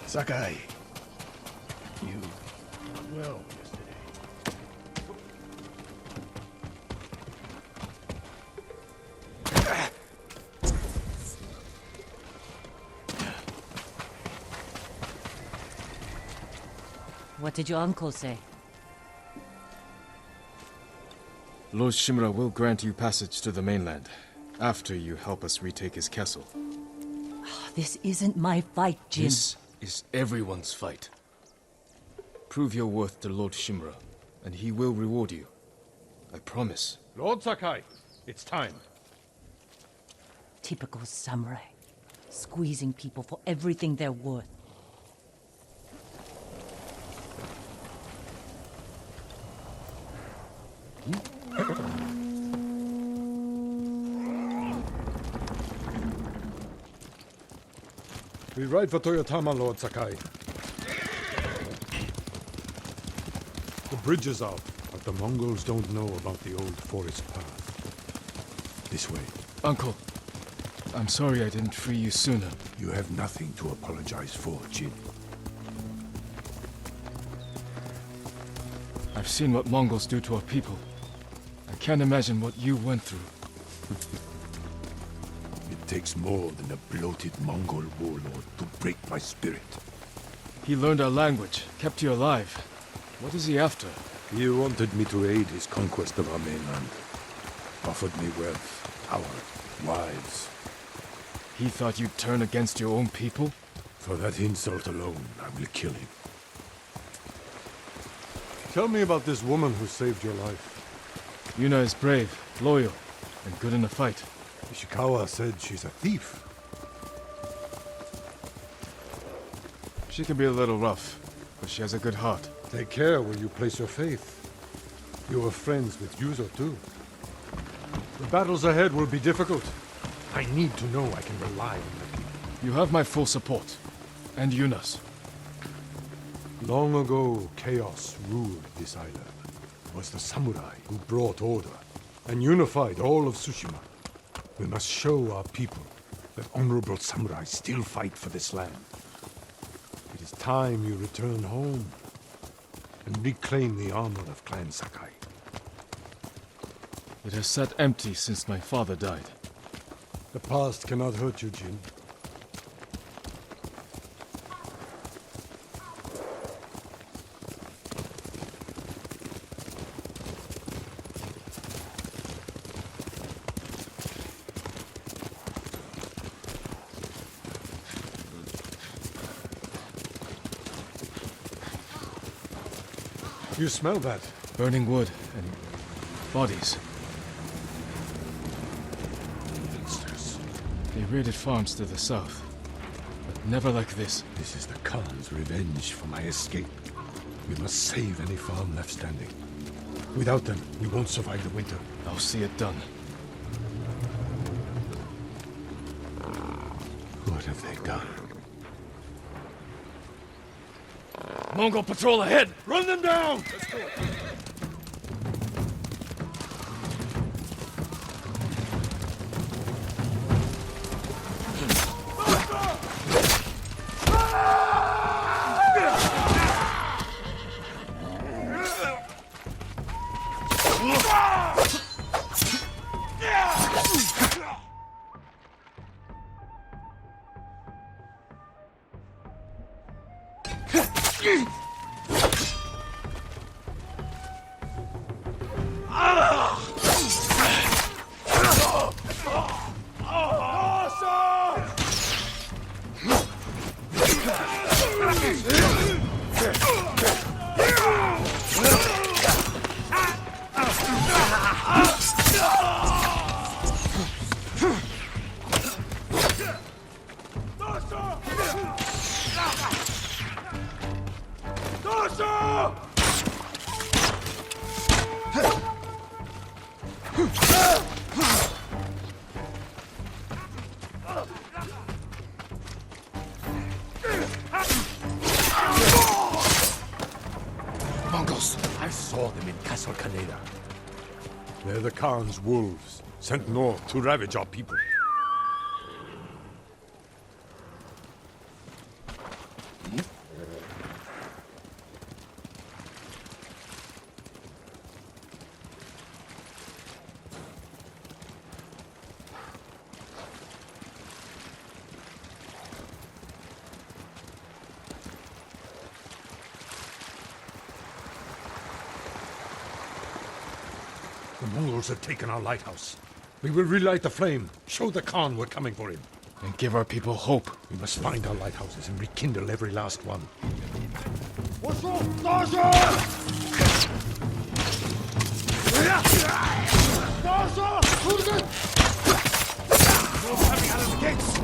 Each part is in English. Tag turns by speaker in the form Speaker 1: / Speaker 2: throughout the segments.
Speaker 1: Sakai, you did well yesterday.
Speaker 2: What did your uncle say?
Speaker 3: Lord Shimura will grant you passage to the mainland, after you help us retake his castle.
Speaker 2: This isn't my fight, Jin.
Speaker 3: This is everyone's fight. Prove your worth to Lord Shimura, and he will reward you. I promise.
Speaker 1: Lord Sakai, it's time.
Speaker 2: Typical samurai. Squeezing people for everything they're worth.
Speaker 4: We ride for Toyotama, Lord Sakai. The bridge is out, but the Mongols don't know about the old forest path. This way.
Speaker 3: Uncle, I'm sorry I didn't free you sooner.
Speaker 4: You have nothing to apologize for, Jin.
Speaker 3: I've seen what Mongols do to our people. I can't imagine what you went through.
Speaker 4: It takes more than a bloated Mongol warlord to break my spirit.
Speaker 3: He learned our language, kept you alive. What is he after?
Speaker 4: He wanted me to aid his conquest of our mainland. Offered me wealth, power, wives.
Speaker 3: He thought you'd turn against your own people?
Speaker 4: For that insult alone, I will kill him.
Speaker 5: Tell me about this woman who saved your life.
Speaker 3: Yuna is brave, loyal, and good in a fight.
Speaker 4: Ishikawa said she's a thief.
Speaker 3: She can be a little rough, but she has a good heart.
Speaker 5: Take care where you place your faith. You were friends with Yuzo too. The battles ahead will be difficult. I need to know I can rely on my people.
Speaker 3: You have my full support. And Yuna's.
Speaker 5: Long ago, chaos ruled this island. It was the samurai who brought order and unified all of Tsushima. We must show our people that honorable samurai still fight for this land. It is time you return home and reclaim the honor of Clan Sakai.
Speaker 3: It has sat empty since my father died.
Speaker 5: The past cannot hurt you, Jin. You smell that?
Speaker 3: Burning wood and bodies.
Speaker 5: Monsters.
Speaker 3: They raided farms to the south, but never like this.
Speaker 4: This is the Khan's revenge for my escape. We must save any farm left standing. Without them, we won't survive the winter.
Speaker 3: I'll see it done.
Speaker 4: What have they done?
Speaker 3: Mongol patrol ahead!
Speaker 5: Run them down!
Speaker 3: Mongols!
Speaker 4: I saw them in Castle Kaneda. They're the Khan's wolves, sent north to ravage our people.
Speaker 5: Mongols have taken our lighthouse. We will relight the flame, show the Khan we're coming for him.
Speaker 3: And give our people hope.
Speaker 5: We must find our lighthouses and rekindle every last one.
Speaker 3: Coming out of the gates!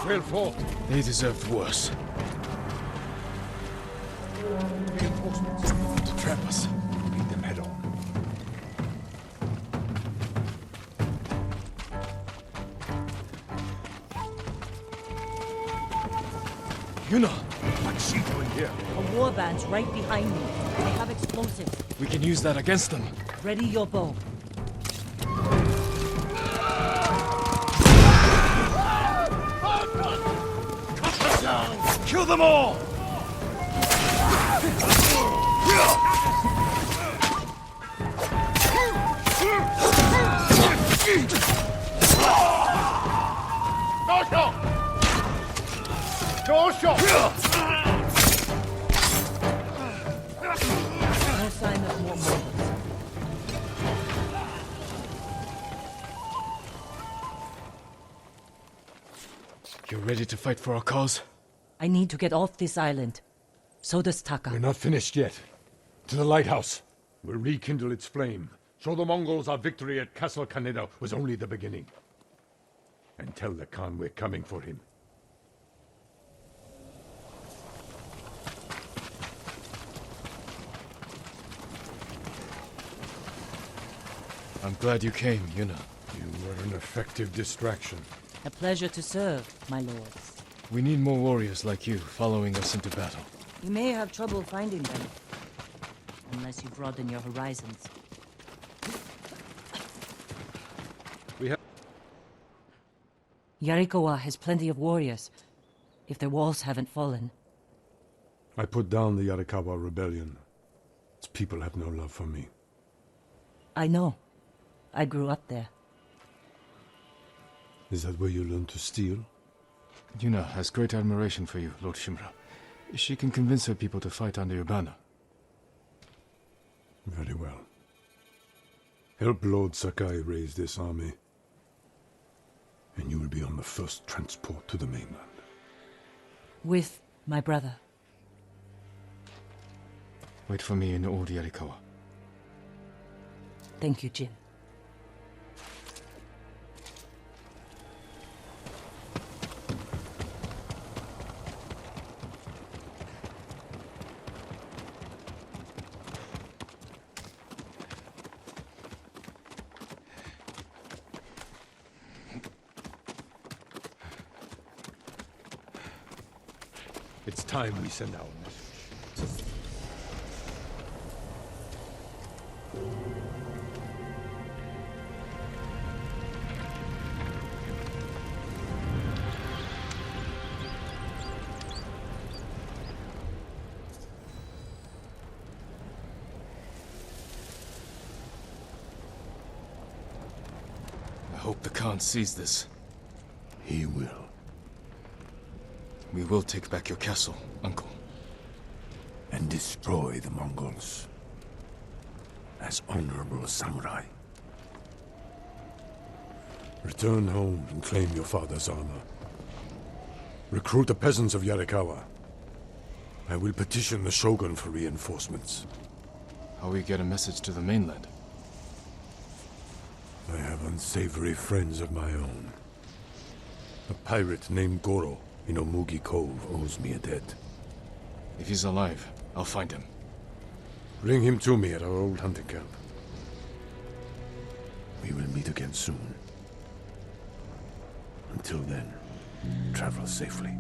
Speaker 5: Well fought.
Speaker 3: They deserved worse.
Speaker 5: Reinforcements to trap us. Meet them head on.
Speaker 3: Yuna!
Speaker 5: What's she doing here?
Speaker 2: A warband's right behind me. They have explosives.
Speaker 3: We can use that against them.
Speaker 2: Ready your bow.
Speaker 3: Kill them all!
Speaker 2: No sign of more Mongols.
Speaker 3: You're ready to fight for our cause?
Speaker 2: I need to get off this island. So does Taka.
Speaker 5: We're not finished yet. To the lighthouse. We'll rekindle its flame. Show the Mongols our victory at Castle Kaneda was only the beginning. And tell the Khan we're coming for him.
Speaker 3: I'm glad you came, Yuna.
Speaker 5: You were an effective distraction.
Speaker 2: A pleasure to serve, my lords.
Speaker 3: We need more warriors like you following us into battle.
Speaker 2: You may have trouble finding them. Unless you broaden your horizons.
Speaker 5: We have...
Speaker 2: Yarikawa has plenty of warriors, if their walls haven't fallen.
Speaker 5: I put down the Yarikawa rebellion. Its people have no love for me.
Speaker 2: I know. I grew up there.
Speaker 5: Is that where you learned to steal?
Speaker 3: Yuna has great admiration for you, Lord Shimura. She can convince her people to fight under your banner.
Speaker 5: Very well. Help Lord Sakai raise this army, and you will be on the first transport to the mainland.
Speaker 2: With my brother.
Speaker 3: Wait for me in Old Yarikawa.
Speaker 2: Thank you, Jin.
Speaker 5: It's time we send our message.
Speaker 3: I hope the Khan sees this.
Speaker 4: He will.
Speaker 3: We will take back your castle, Uncle.
Speaker 4: And destroy the Mongols. As honorable samurai.
Speaker 5: Return home and claim your father's armor. Recruit the peasants of Yarikawa. I will petition the Shogun for reinforcements.
Speaker 3: How we get a message to the mainland?
Speaker 5: I have unsavory friends of my own. A pirate named Goro in Omugi Cove owes me a debt.
Speaker 3: If he's alive, I'll find him.
Speaker 5: Bring him to me at our old hunting camp.
Speaker 4: We will meet again soon. Until then, travel safely.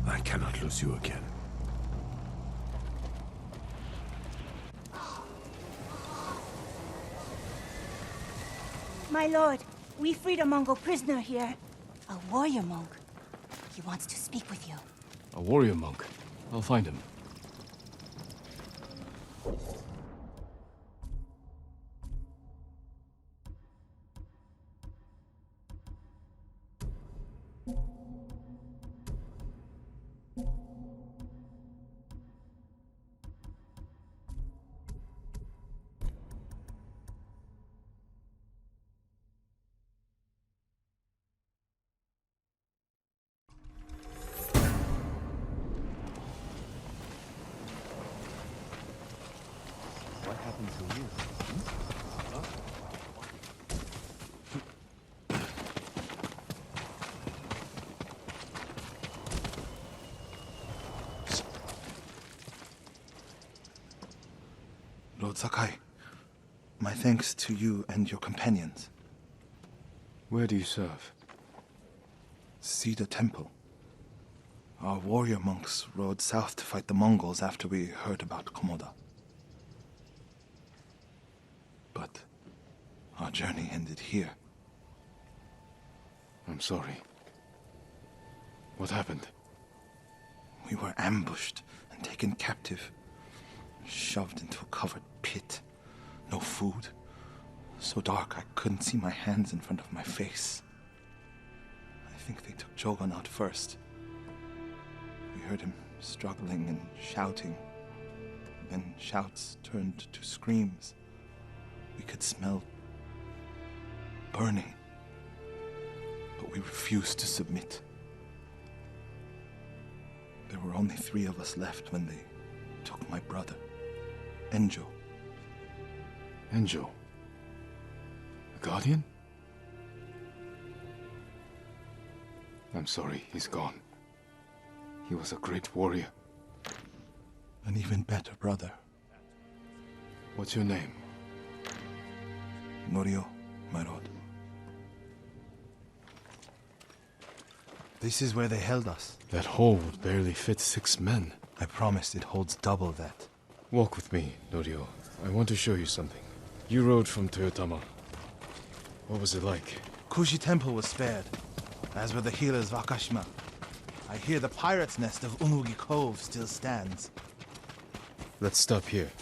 Speaker 4: I cannot lose you again.
Speaker 6: My lord, we freed a Mongol prisoner here. A warrior monk. He wants to speak with you.
Speaker 3: A warrior monk. I'll find him.
Speaker 7: Lord Sakai, my thanks to you and your companions.
Speaker 3: Where do you serve?
Speaker 7: Cedar Temple. Our warrior monks rode south to fight the Mongols after we heard about Komoda. But our journey ended here.
Speaker 3: I'm sorry. What happened?
Speaker 7: We were ambushed and taken captive. Shoved into a covered pit. No food. So dark I couldn't see my hands in front of my face. I think they took Jogon out first. We heard him struggling and shouting. Then shouts turned to screams. We could smell burning. But we refused to submit. There were only 3 of us left when they took my brother, Enjo.
Speaker 3: Enjo? The Guardian? I'm sorry, he's gone. He was a great warrior.
Speaker 7: An even better brother.
Speaker 3: What's your name?
Speaker 7: Norio, my lord. This is where they held us.
Speaker 3: That hole would barely fit 6 men.
Speaker 7: I promised it holds double that.
Speaker 3: Walk with me, Norio. I want to show you something. You rode from Toyotama. What was it like?
Speaker 7: Kushi Temple was spared, as were the healers of Akashima. I hear the pirate's nest of Umugi Cove still stands.
Speaker 3: Let's stop here.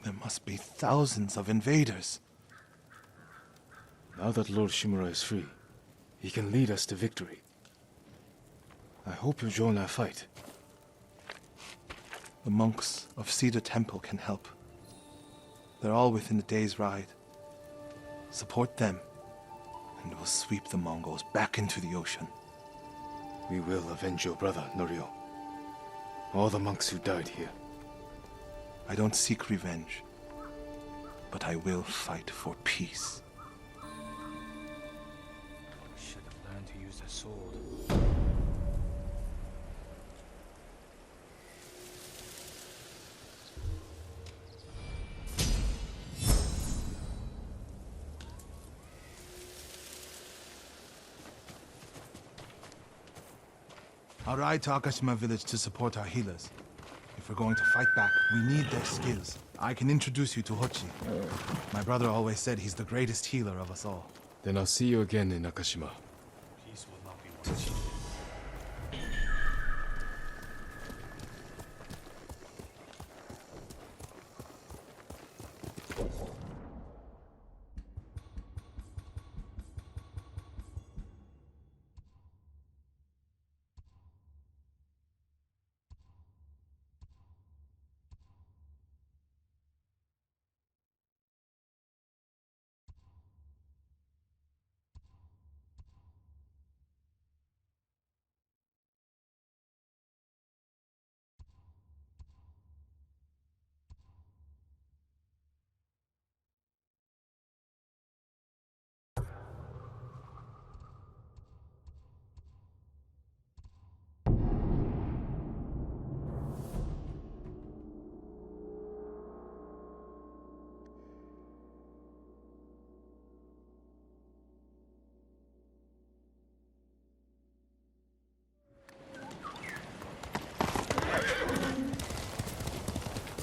Speaker 7: There must be thousands of invaders.
Speaker 3: Now that Lord Shimura is free, he can lead us to victory. I hope you join our fight.
Speaker 7: The monks of Cedar Temple can help. They're all within a day's ride. Support them, and we'll sweep the Mongols back into the ocean.
Speaker 3: We will avenge your brother, Norio. All the monks who died here.
Speaker 7: I don't seek revenge, but I will fight for peace.
Speaker 3: Should have learned to use a sword.
Speaker 7: I'll ride to Akashima village to support our healers. If we're going to fight back, we need their skills. I can introduce you to Hochi. My brother always said he's the greatest healer of us all.
Speaker 3: Then I'll see you again in Akashima.
Speaker 1: Peace will not be won.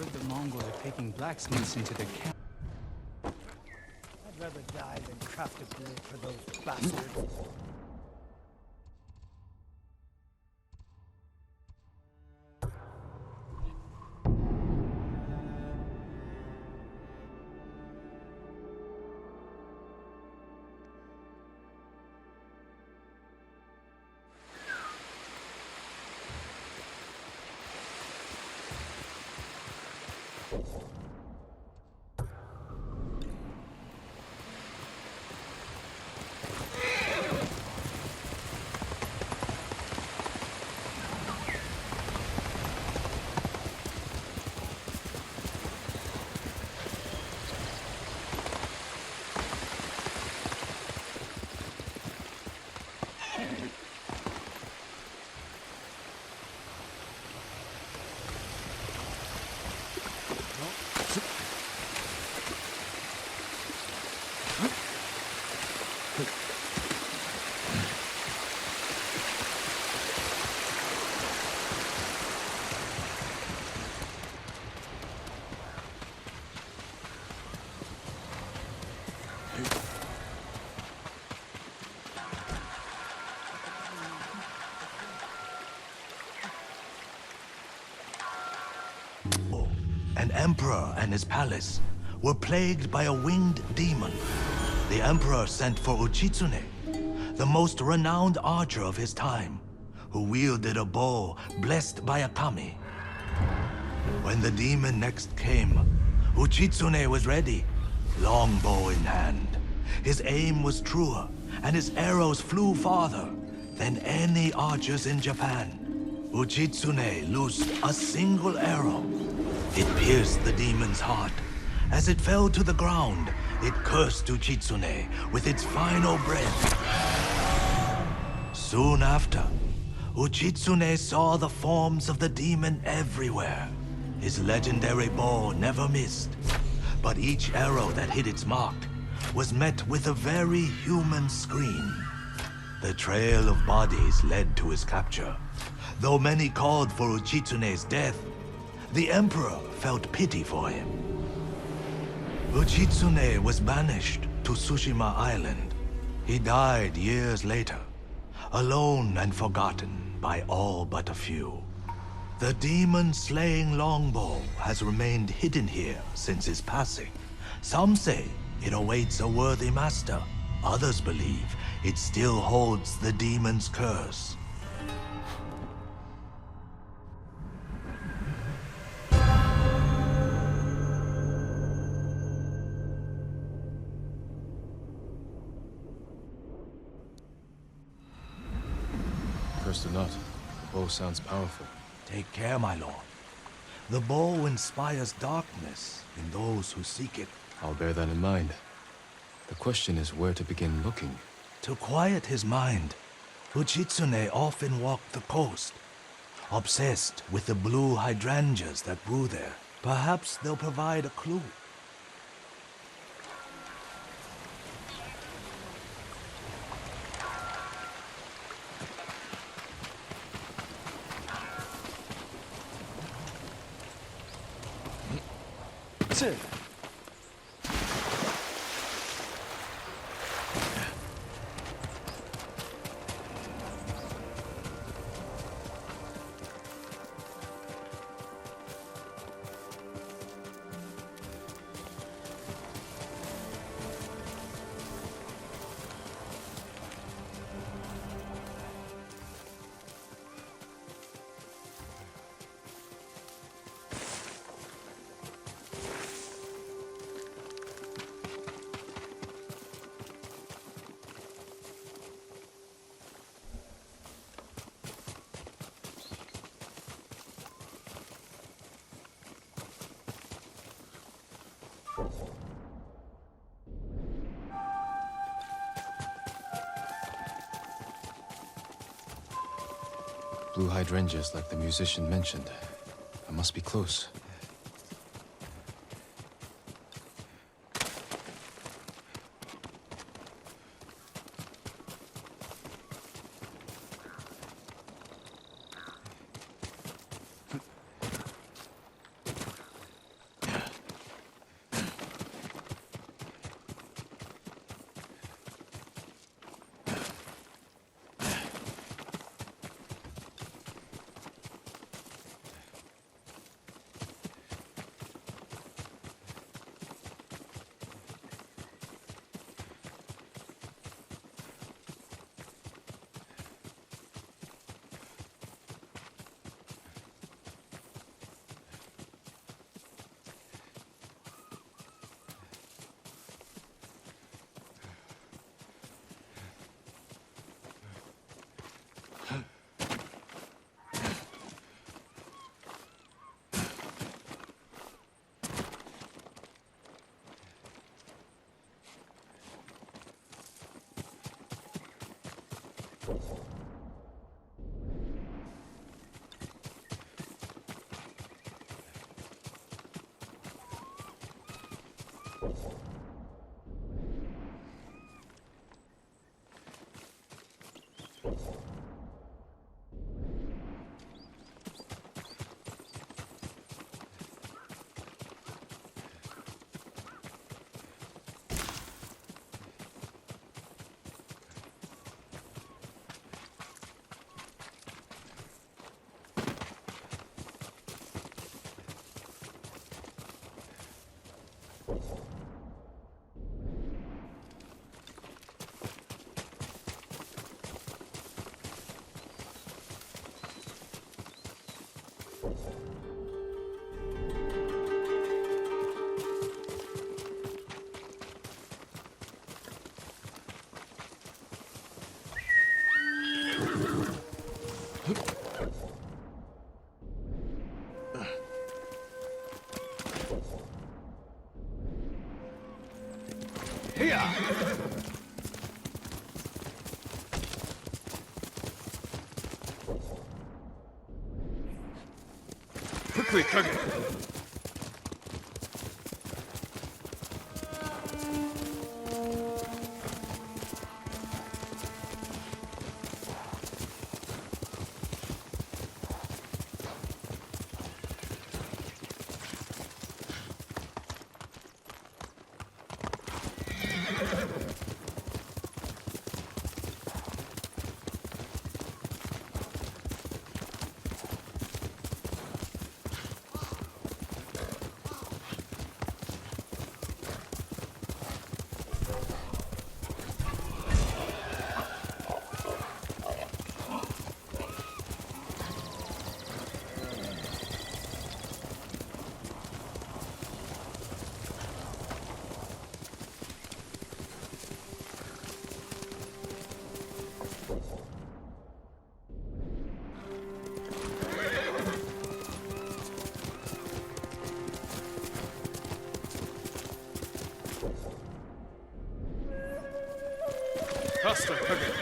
Speaker 8: The Mongols are taking blacksmiths into the camp.
Speaker 9: I'd rather die than craft a blade for those bastards.
Speaker 10: An emperor and his palace were plagued by a winged demon. The emperor sent for Uchitsune, the most renowned archer of his time, who wielded a bow blessed by a kami. When the demon next came, Uchitsune was ready, longbow in hand. His aim was truer, and his arrows flew farther than any archers in Japan. Uchitsune loosed a single arrow. It pierced the demon's heart. As it fell to the ground, it cursed Uchitsune with its final breath. Soon after, Uchitsune saw the forms of the demon everywhere. His legendary bow never missed, but each arrow that hit its mark was met with a very human scream. The trail of bodies led to his capture. Though many called for Uchitsune's death, the Emperor felt pity for him. Uchitsune was banished to Tsushima Island. He died years later, alone and forgotten by all but a few. The demon-slaying longbow has remained hidden here since his passing. Some say it awaits a worthy master. Others believe it still holds the demon's curse.
Speaker 3: First or not, the bow sounds powerful.
Speaker 10: Take care, my lord. The bow inspires darkness in those who seek it.
Speaker 3: I'll bear that in mind. The question is where to begin looking.
Speaker 10: To quiet his mind, Uchitsune often walked the coast, obsessed with the blue hydrangeas that grew there. Perhaps they'll provide a clue.
Speaker 3: Blue hydrangeas like the musician mentioned. I must be close.
Speaker 5: Quickly, Kage!
Speaker 3: Faster, Kage.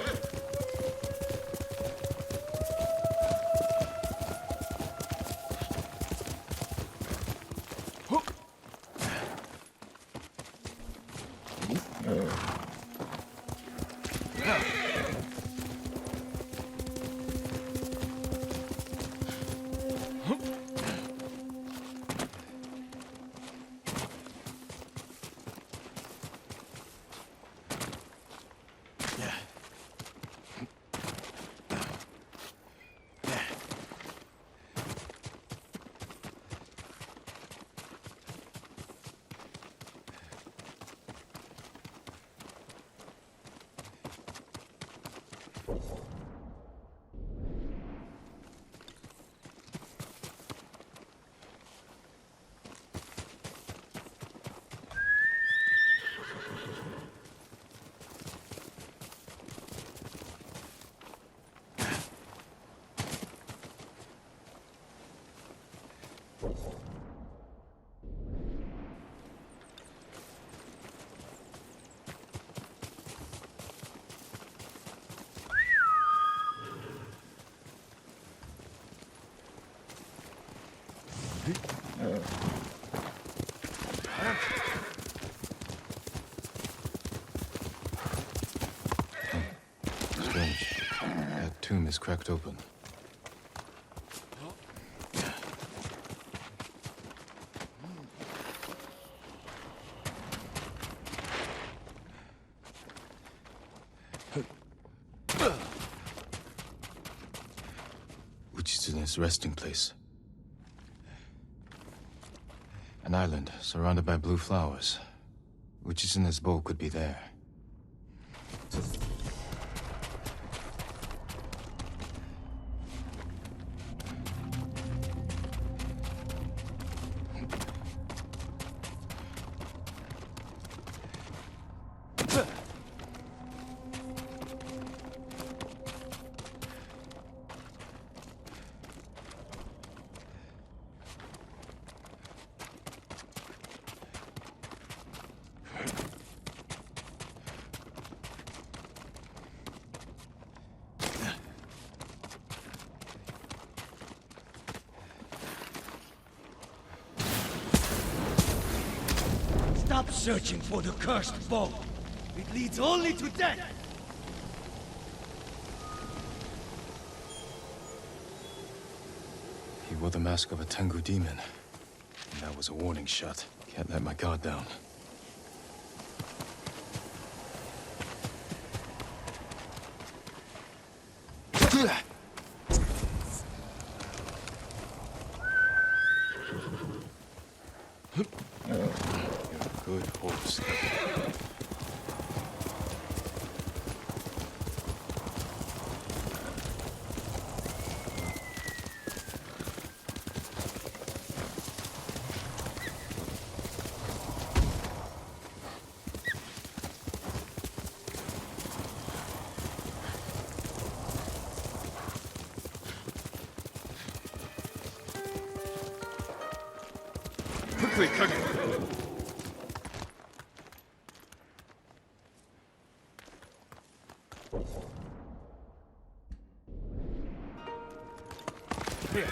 Speaker 3: Strange. That tomb is cracked open. Uchitsune's resting place. An island surrounded by blue flowers. Uchitsune's bowl could be there.
Speaker 9: Stop searching for the cursed bow. It leads only to death.
Speaker 3: He wore the mask of a Tengu demon. And that was a warning shot. Can't let my guard down. You're a good horse. Quickly, Kage! Here.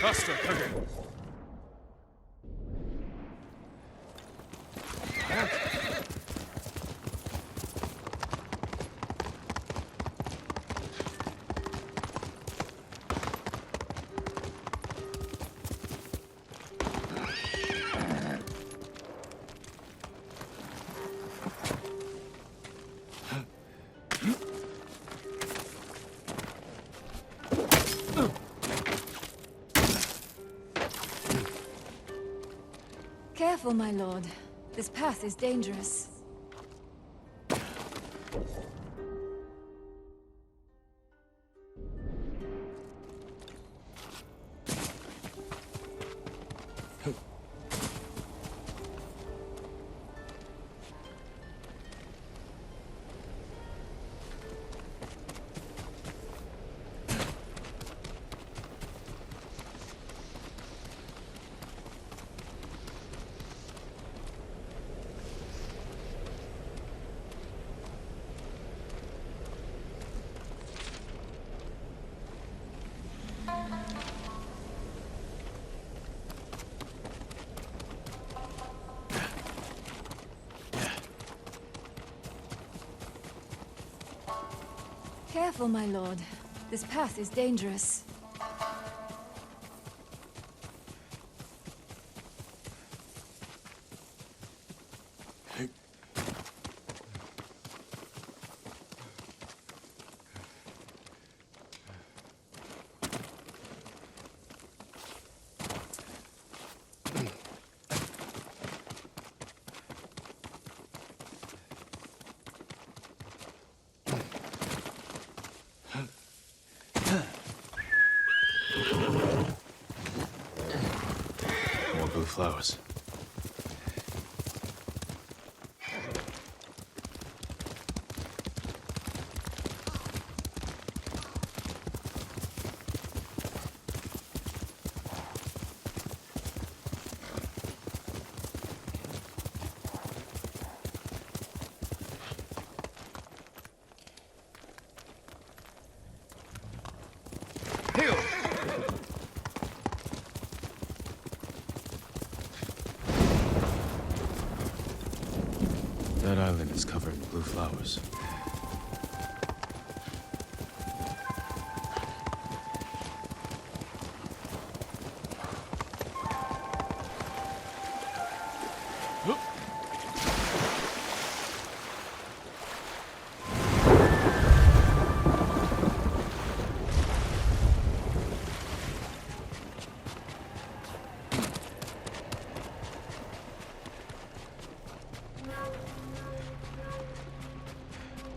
Speaker 3: Faster, Kage!
Speaker 11: Careful, my lord. This path is dangerous. Careful, my lord. This path is dangerous.
Speaker 3: More blue flowers. That island is covered in blue flowers.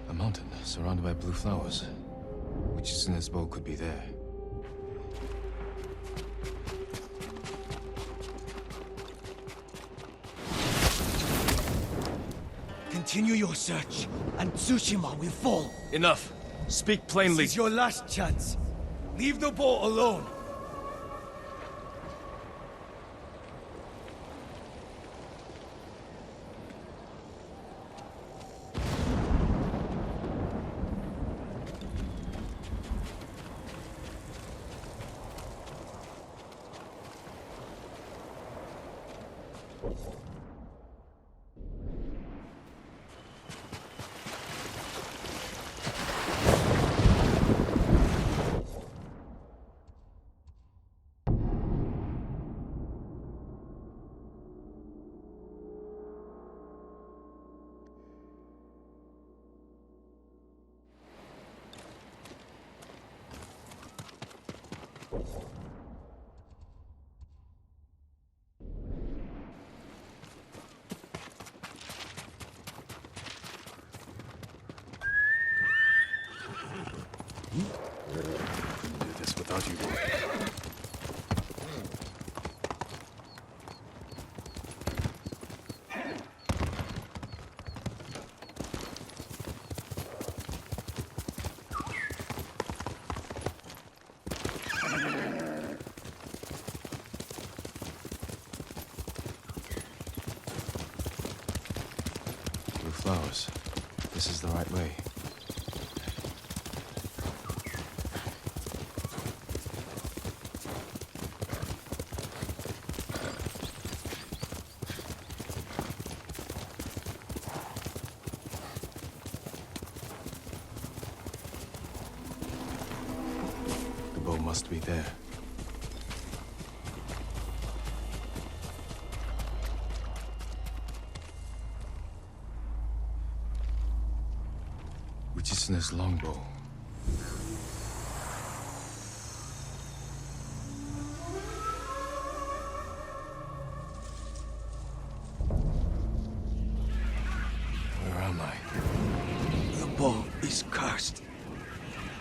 Speaker 3: A mountain surrounded by blue flowers. Which is in this bow could be there.
Speaker 9: Continue your search, and Tsushima will fall.
Speaker 3: Enough! Speak plainly!
Speaker 9: This is your last chance. Leave the boat alone.
Speaker 3: Couldn't do this without you, boy. Blue flowers. This is the right way. The bow must be there. Which is in his longbow.
Speaker 7: is cursed.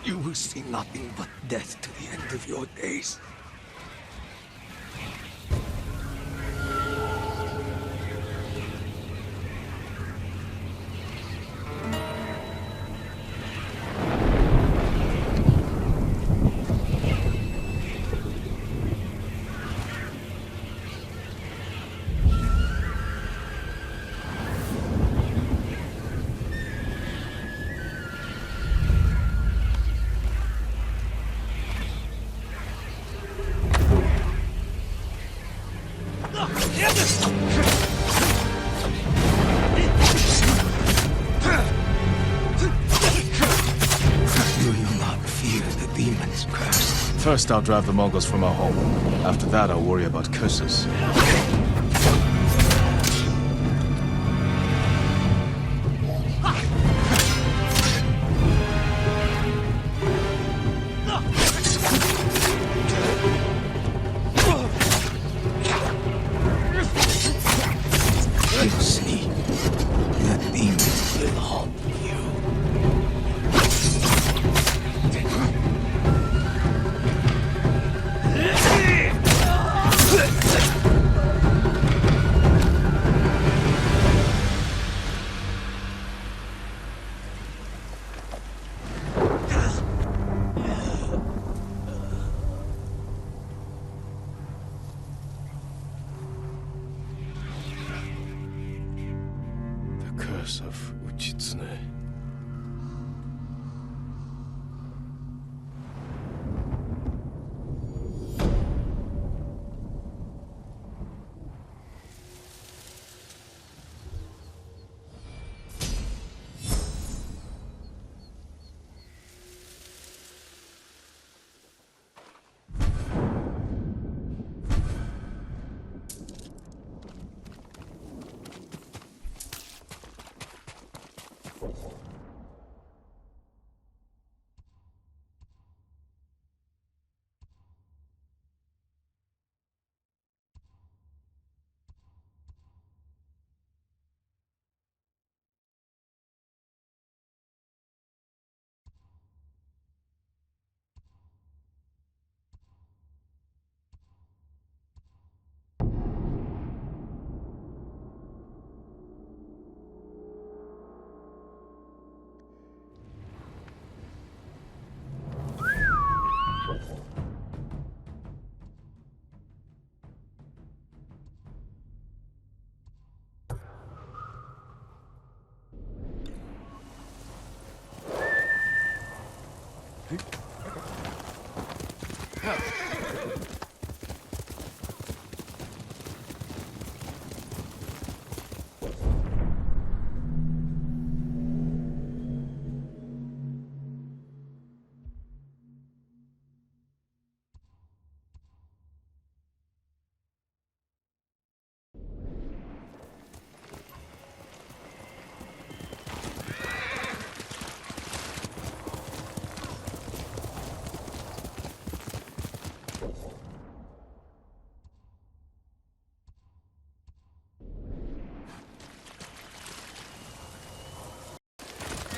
Speaker 7: You will see nothing but death to the end of your days.
Speaker 3: First, I'll drive the Mongols from our home. After that, I'll worry about curses.
Speaker 7: You see, the demons will haunt you.
Speaker 3: Of Uchitsune.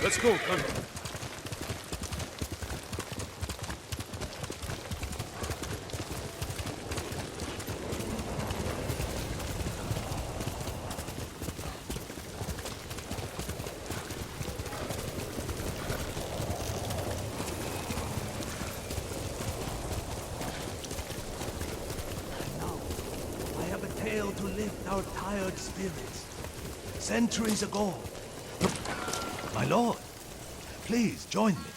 Speaker 5: Let's go, Colonel.
Speaker 10: I have a tale to lift our tired spirits. Centuries ago. My lord, please join me.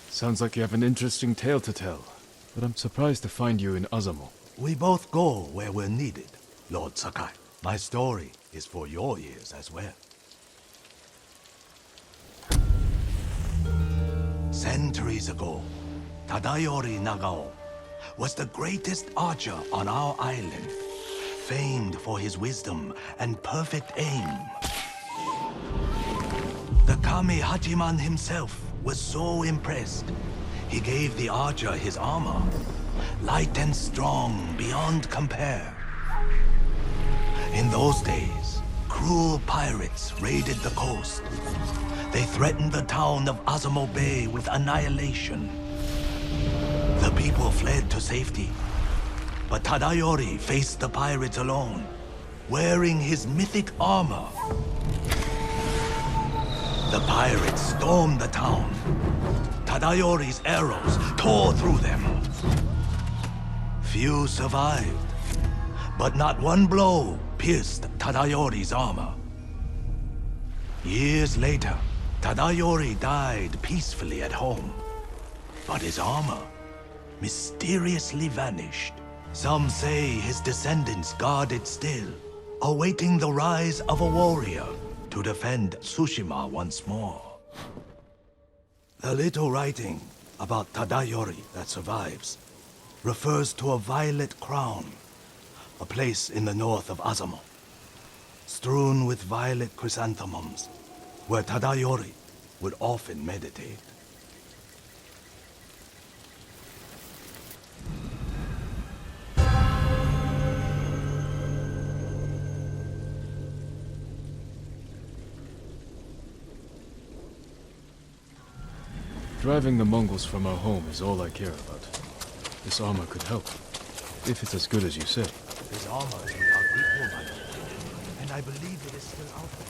Speaker 3: Sounds like you have an interesting tale to tell, but I'm surprised to find you in Azamo.
Speaker 10: We both go where we're needed, Lord Sakai. My story is for your ears as well. Centuries ago, Tadayori Nagao was the greatest archer on our island, famed for his wisdom and perfect aim. The Kami Hachiman himself was so impressed, he gave the archer his armor, light and strong beyond compare. In those days, cruel pirates raided the coast. they threatened the town of Azamo Bay with annihilation. The people fled to safety, but Tadayori faced the pirates alone, wearing his mythic armor. The pirates stormed the town. Tadayori's arrows tore through them. Few survived, but not one blow pierced Tadayori's armor. Years later, Tadayori died peacefully at home, but his armor mysteriously vanished. Some say his descendants guard it still, awaiting the rise of a warrior to defend Tsushima once more. The little writing about Tadayori that survives refers to a violet crown, a place in the north of Azamo, strewn with violet chrysanthemums, where Tadayori would often meditate.
Speaker 3: Driving the Mongols from our home is all I care about. This armor could help, if it's as good as you say.
Speaker 10: This armor is without equal, my lord, and I believe it is still out there.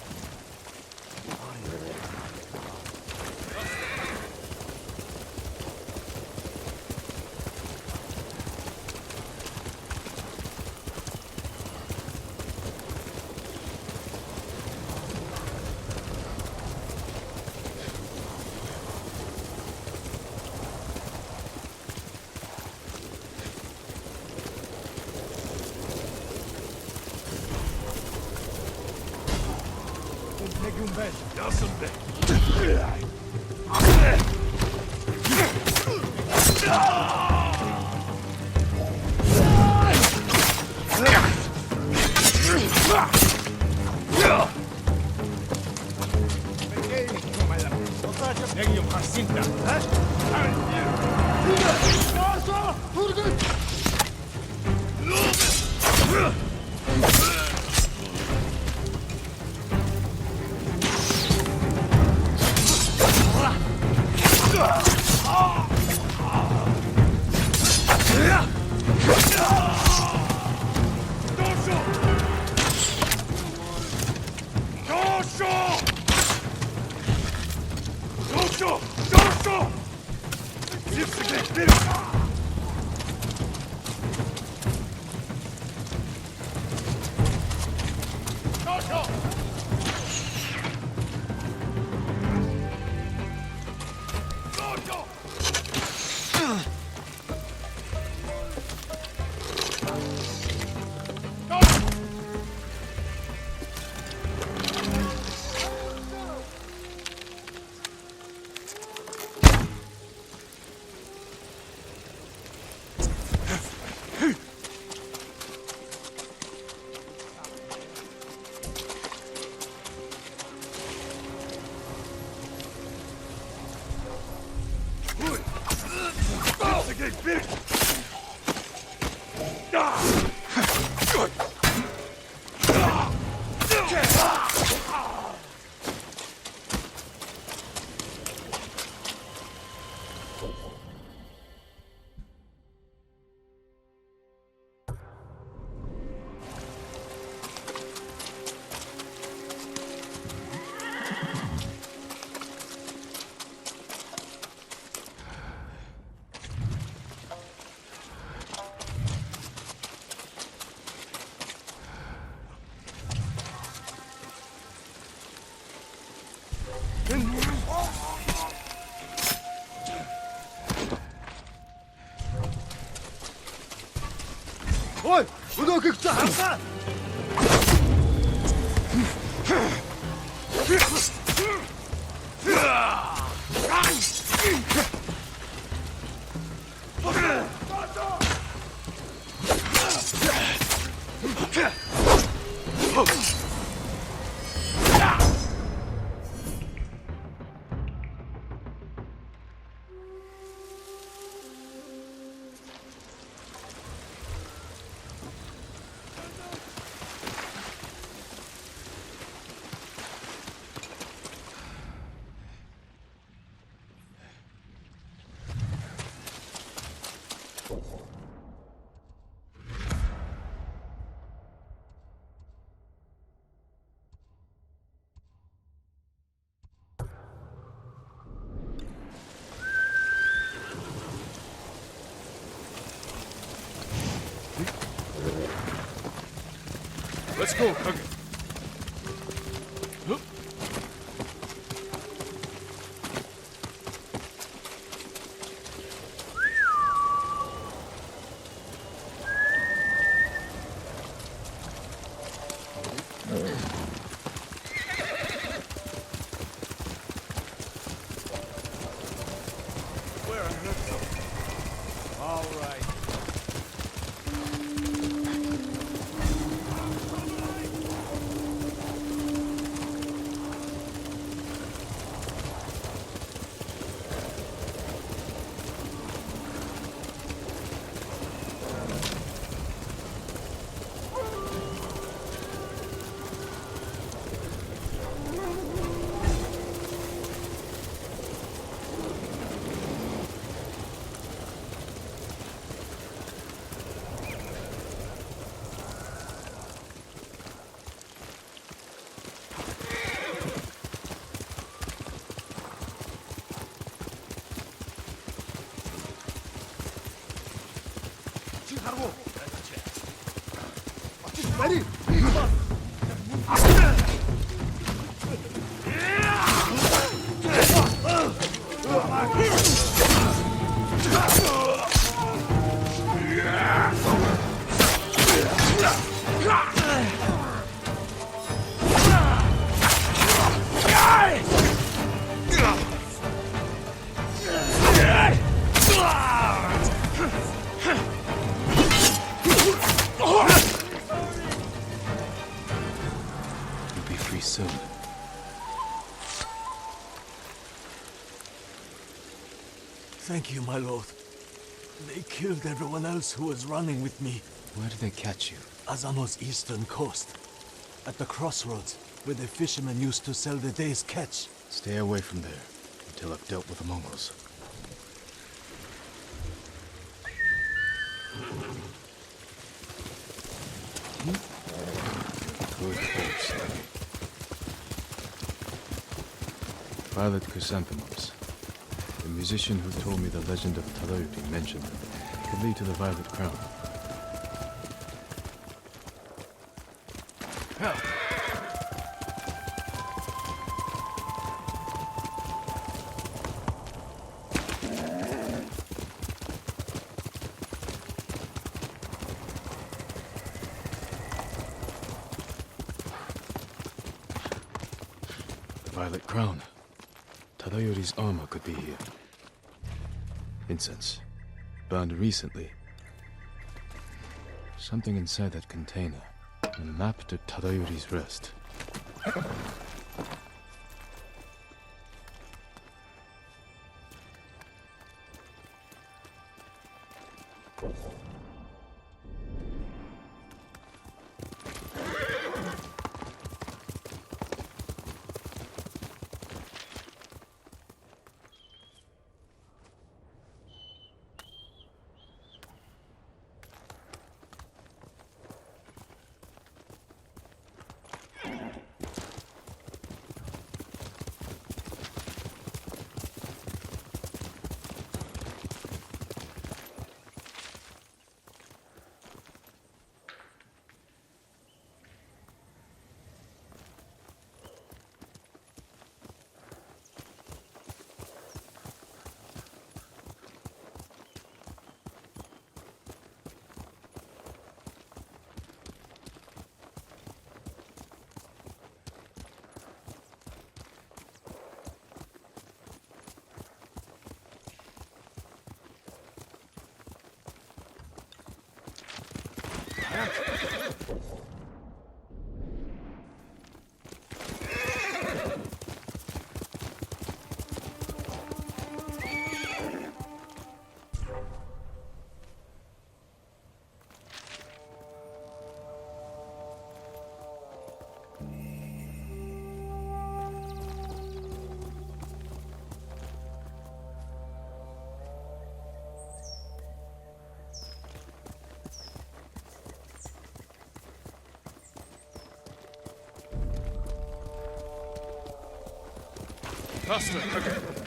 Speaker 9: Ой, куда как-то?
Speaker 3: Let's go, Kage.
Speaker 10: Thank you, my lord. They killed everyone else who was running with me.
Speaker 3: Where did they catch you?
Speaker 10: Azano's eastern coast. At the crossroads, where the fishermen used to sell the day's catch.
Speaker 3: Stay away from there, until I've dealt with the Mongols. Good horse, Aggie. Violet chrysanthemums. The musician who told me the legend of Tadayuki mentioned them. Could lead to the Violet Crown. The Violet Crown. Tadayori's armor could be here. Incense. Burned recently. Something inside that container. A map to Tadayori's rest. Faster, Kage.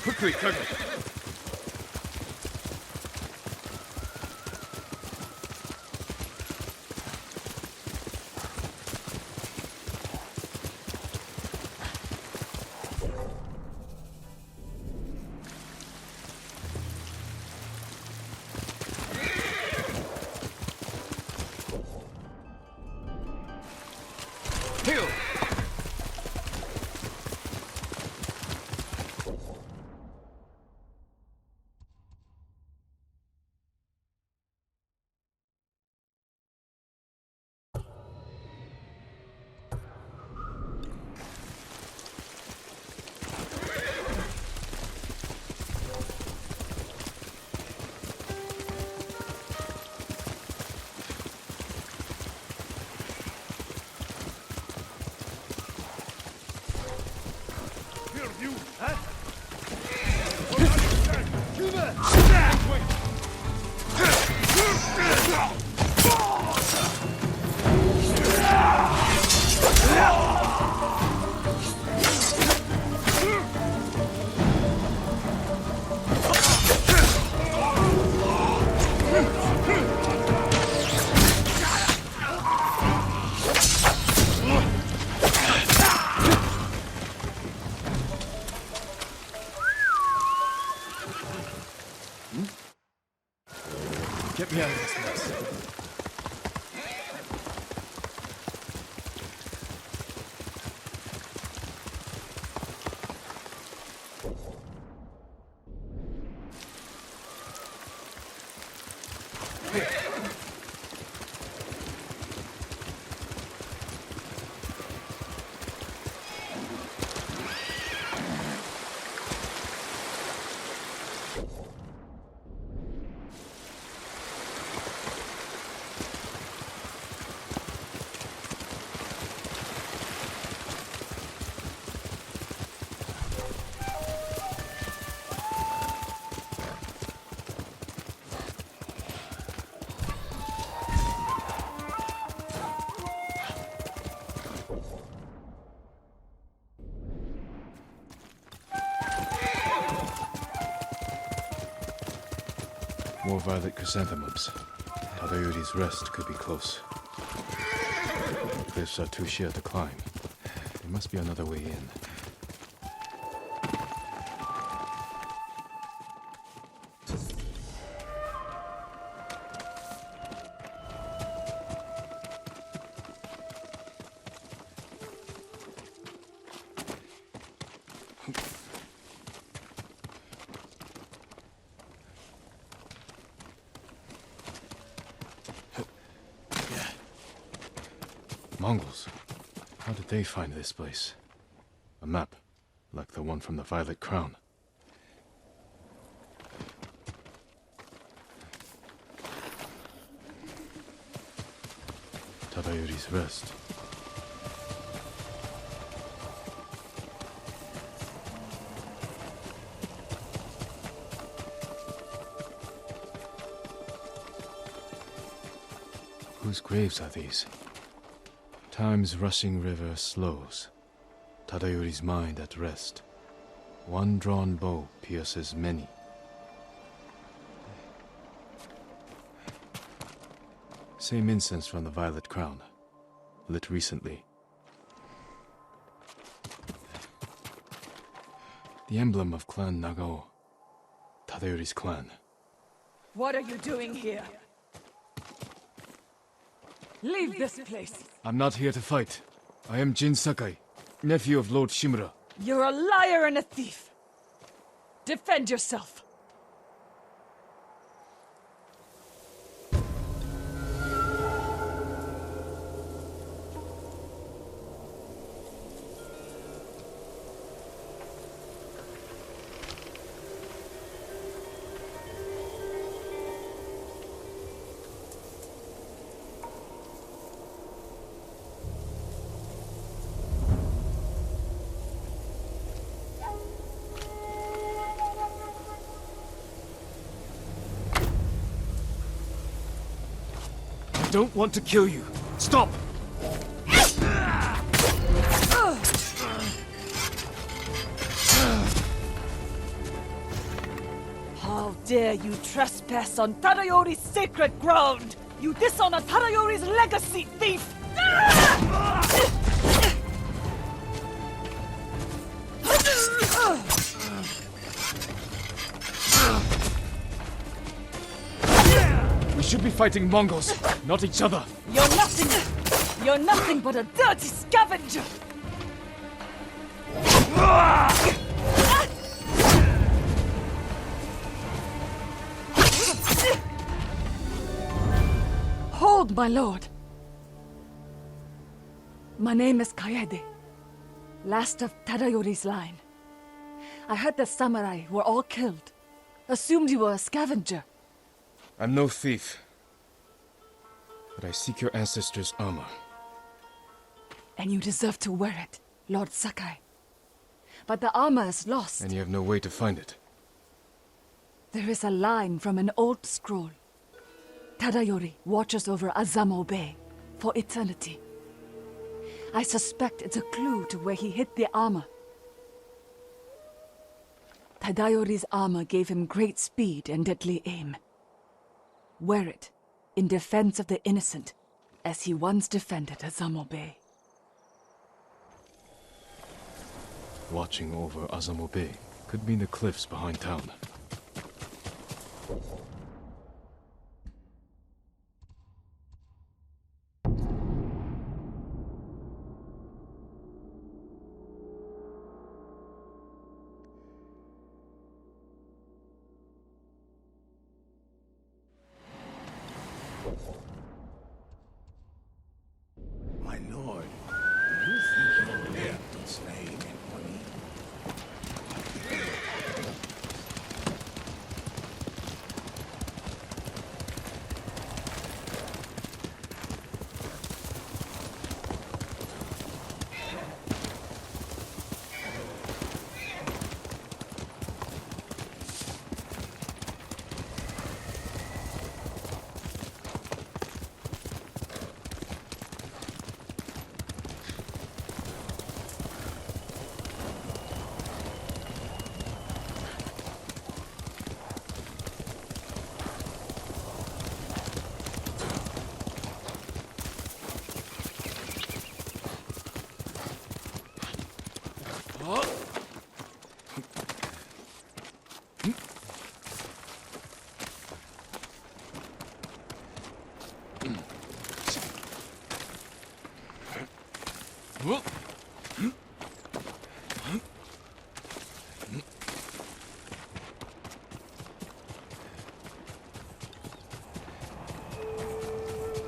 Speaker 3: Quickly, Colonel. Get me out of this mess. More violet chrysanthemums. Tadayori's rest could be close. Cliffs are too sheer to climb. There must be another way in. Mongols. How did they find this place? A map, like the one from the Violet Crown. Tadayori's rest. Whose graves are these? Time's rushing river slows, Tadayori's mind at rest. One drawn bow pierces many. Same incense from the Violet Crown, lit recently. The emblem of Clan Nagao, Tadayori's clan.
Speaker 12: What are you doing here? Leave this place!
Speaker 3: I'm not here to fight. I am Jin Sakai, nephew of Lord Shimura.
Speaker 12: You're a liar and a thief! Defend yourself!
Speaker 3: I don't want to kill you. Stop!
Speaker 12: How dare you trespass on Tadayori's sacred ground! You dishonor Tadayori's legacy, thief!
Speaker 3: We should be fighting Mongols, not each other.
Speaker 12: You're nothing but a dirty scavenger! Hold, my lord. My name is Kaede, last of Tadayori's line. I heard the samurai were all killed. Assumed you were a scavenger.
Speaker 3: I'm no thief. But I seek your ancestors' armor.
Speaker 12: And you deserve to wear it, Lord Sakai. But the armor is lost.
Speaker 3: And you have no way to find it.
Speaker 12: There is a line from an old scroll. Tadayori watches over Azamo Bay for eternity. I suspect it's a clue to where he hid the armor. Tadayori's armor gave him great speed and deadly aim. Wear it in defense of the innocent, as he once defended Azamo Bay.
Speaker 3: Watching over Azamo Bay could mean the cliffs behind town.
Speaker 4: My lord, do you think you dare to slay anyone?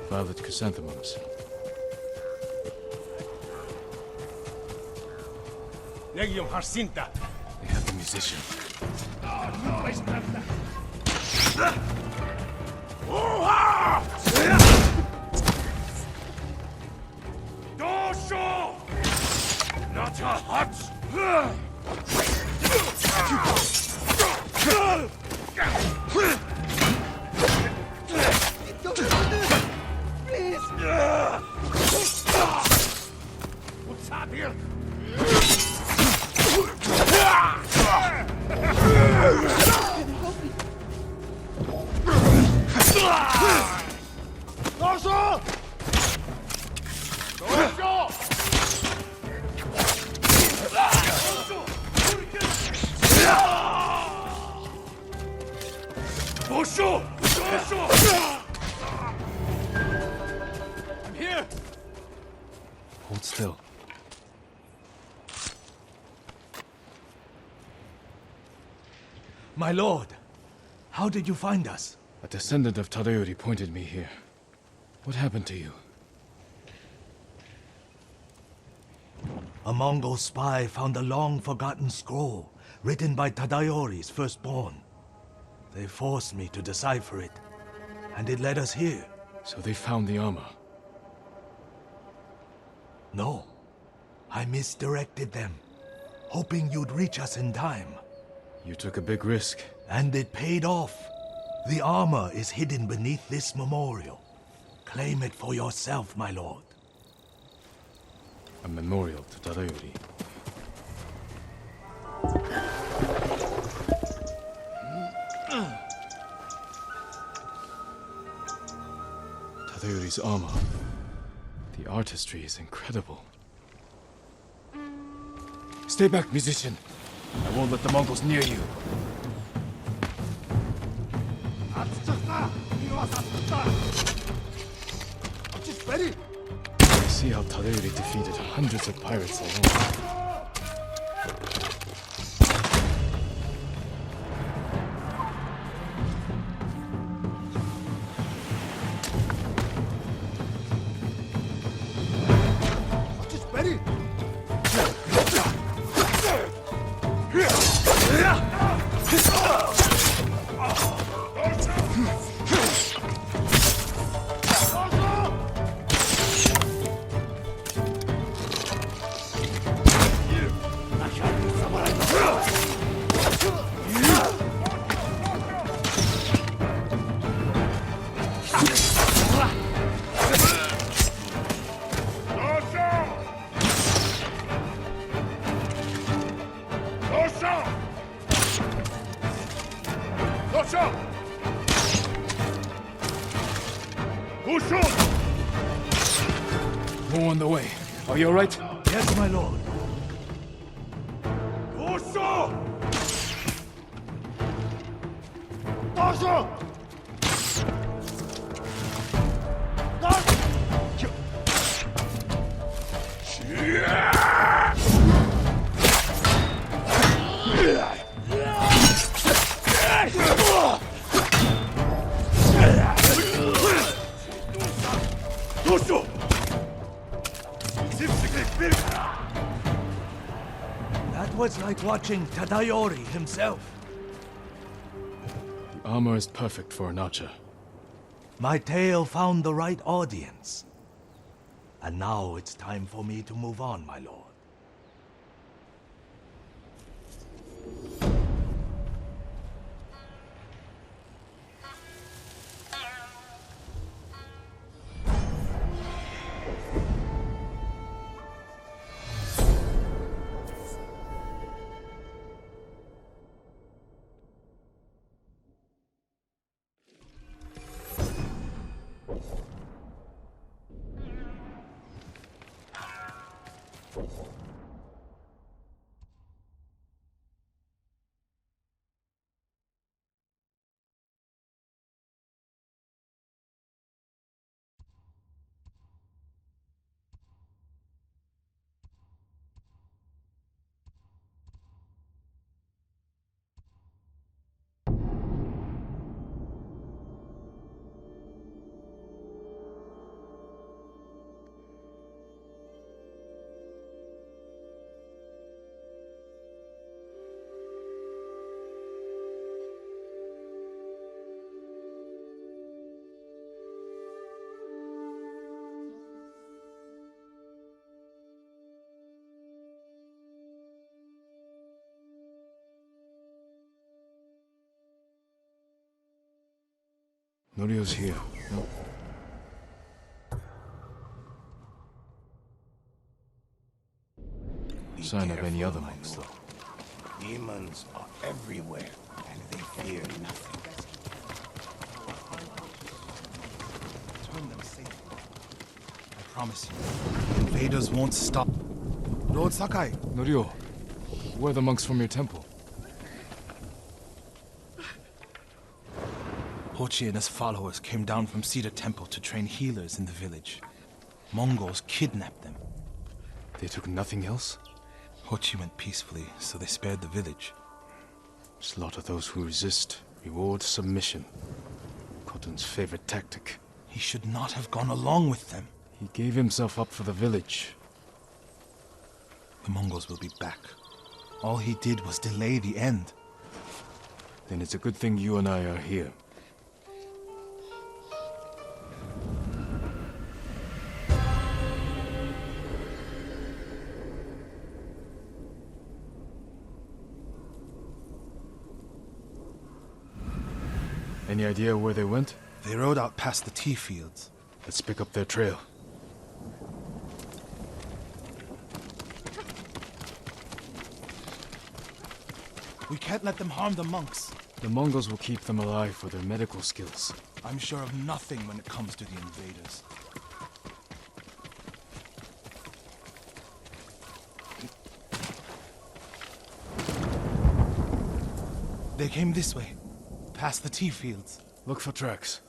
Speaker 3: Violet chrysanthemums.
Speaker 9: Legium Harsinta.
Speaker 3: They have the musician.
Speaker 9: Dosho! Not a hut! Please!
Speaker 8: I'm here!
Speaker 3: Hold still.
Speaker 10: My lord, how did you find us?
Speaker 3: A descendant of Tadayori pointed me here. What happened to you?
Speaker 10: A Mongol spy found a long-forgotten scroll written by Tadayori's firstborn. They forced me to decipher it, and it led us here.
Speaker 3: So they found the armor?
Speaker 10: No. I misdirected them, hoping you'd reach us in time.
Speaker 3: You took a big risk.
Speaker 10: And it paid off. The armor is hidden beneath this memorial. Claim it for yourself, my lord.
Speaker 3: A memorial to Tadayori. Tadayori's armor. The artistry is incredible. Stay back, musician. I won't let the Mongols near you. I see how Tadayori defeated hundreds of pirates alone. More on the way. Are you alright?
Speaker 10: Yes, my lord. That was like watching Tadayori himself.
Speaker 3: The armor is perfect for an archer.
Speaker 10: My tale found the right audience. And now it's time for me to move on, my lord.
Speaker 3: Norio's here. No. Sign of any other monks, though.
Speaker 13: Demons are everywhere, and they fear nothing.
Speaker 7: Turn them safely. I promise you, the invaders won't stop. Lord Sakai!
Speaker 3: Norio, where are the monks from your temple?
Speaker 7: Hochi and his followers came down from Cedar Temple to train healers in the village. Mongols kidnapped them.
Speaker 3: They took nothing else?
Speaker 7: Hochi went peacefully, so they spared the village.
Speaker 3: Slaughter those who resist. Reward submission. Khotun's favorite tactic.
Speaker 7: He should not have gone along with them.
Speaker 3: He gave himself up for the village.
Speaker 7: The Mongols will be back. All he did was delay the end.
Speaker 3: Then it's a good thing you and I are here. Any idea where they went?
Speaker 7: They rode out past the tea fields.
Speaker 3: Let's pick up their trail.
Speaker 7: We can't let them harm the monks.
Speaker 3: The Mongols will keep them alive for their medical skills.
Speaker 7: I'm sure of nothing when it comes to the invaders. They came this way, past the tea fields.
Speaker 3: Look for tracks.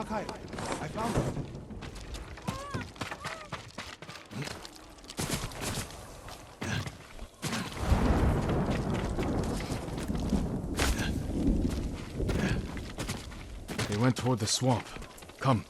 Speaker 7: I found them.
Speaker 3: They went toward the swamp. Come.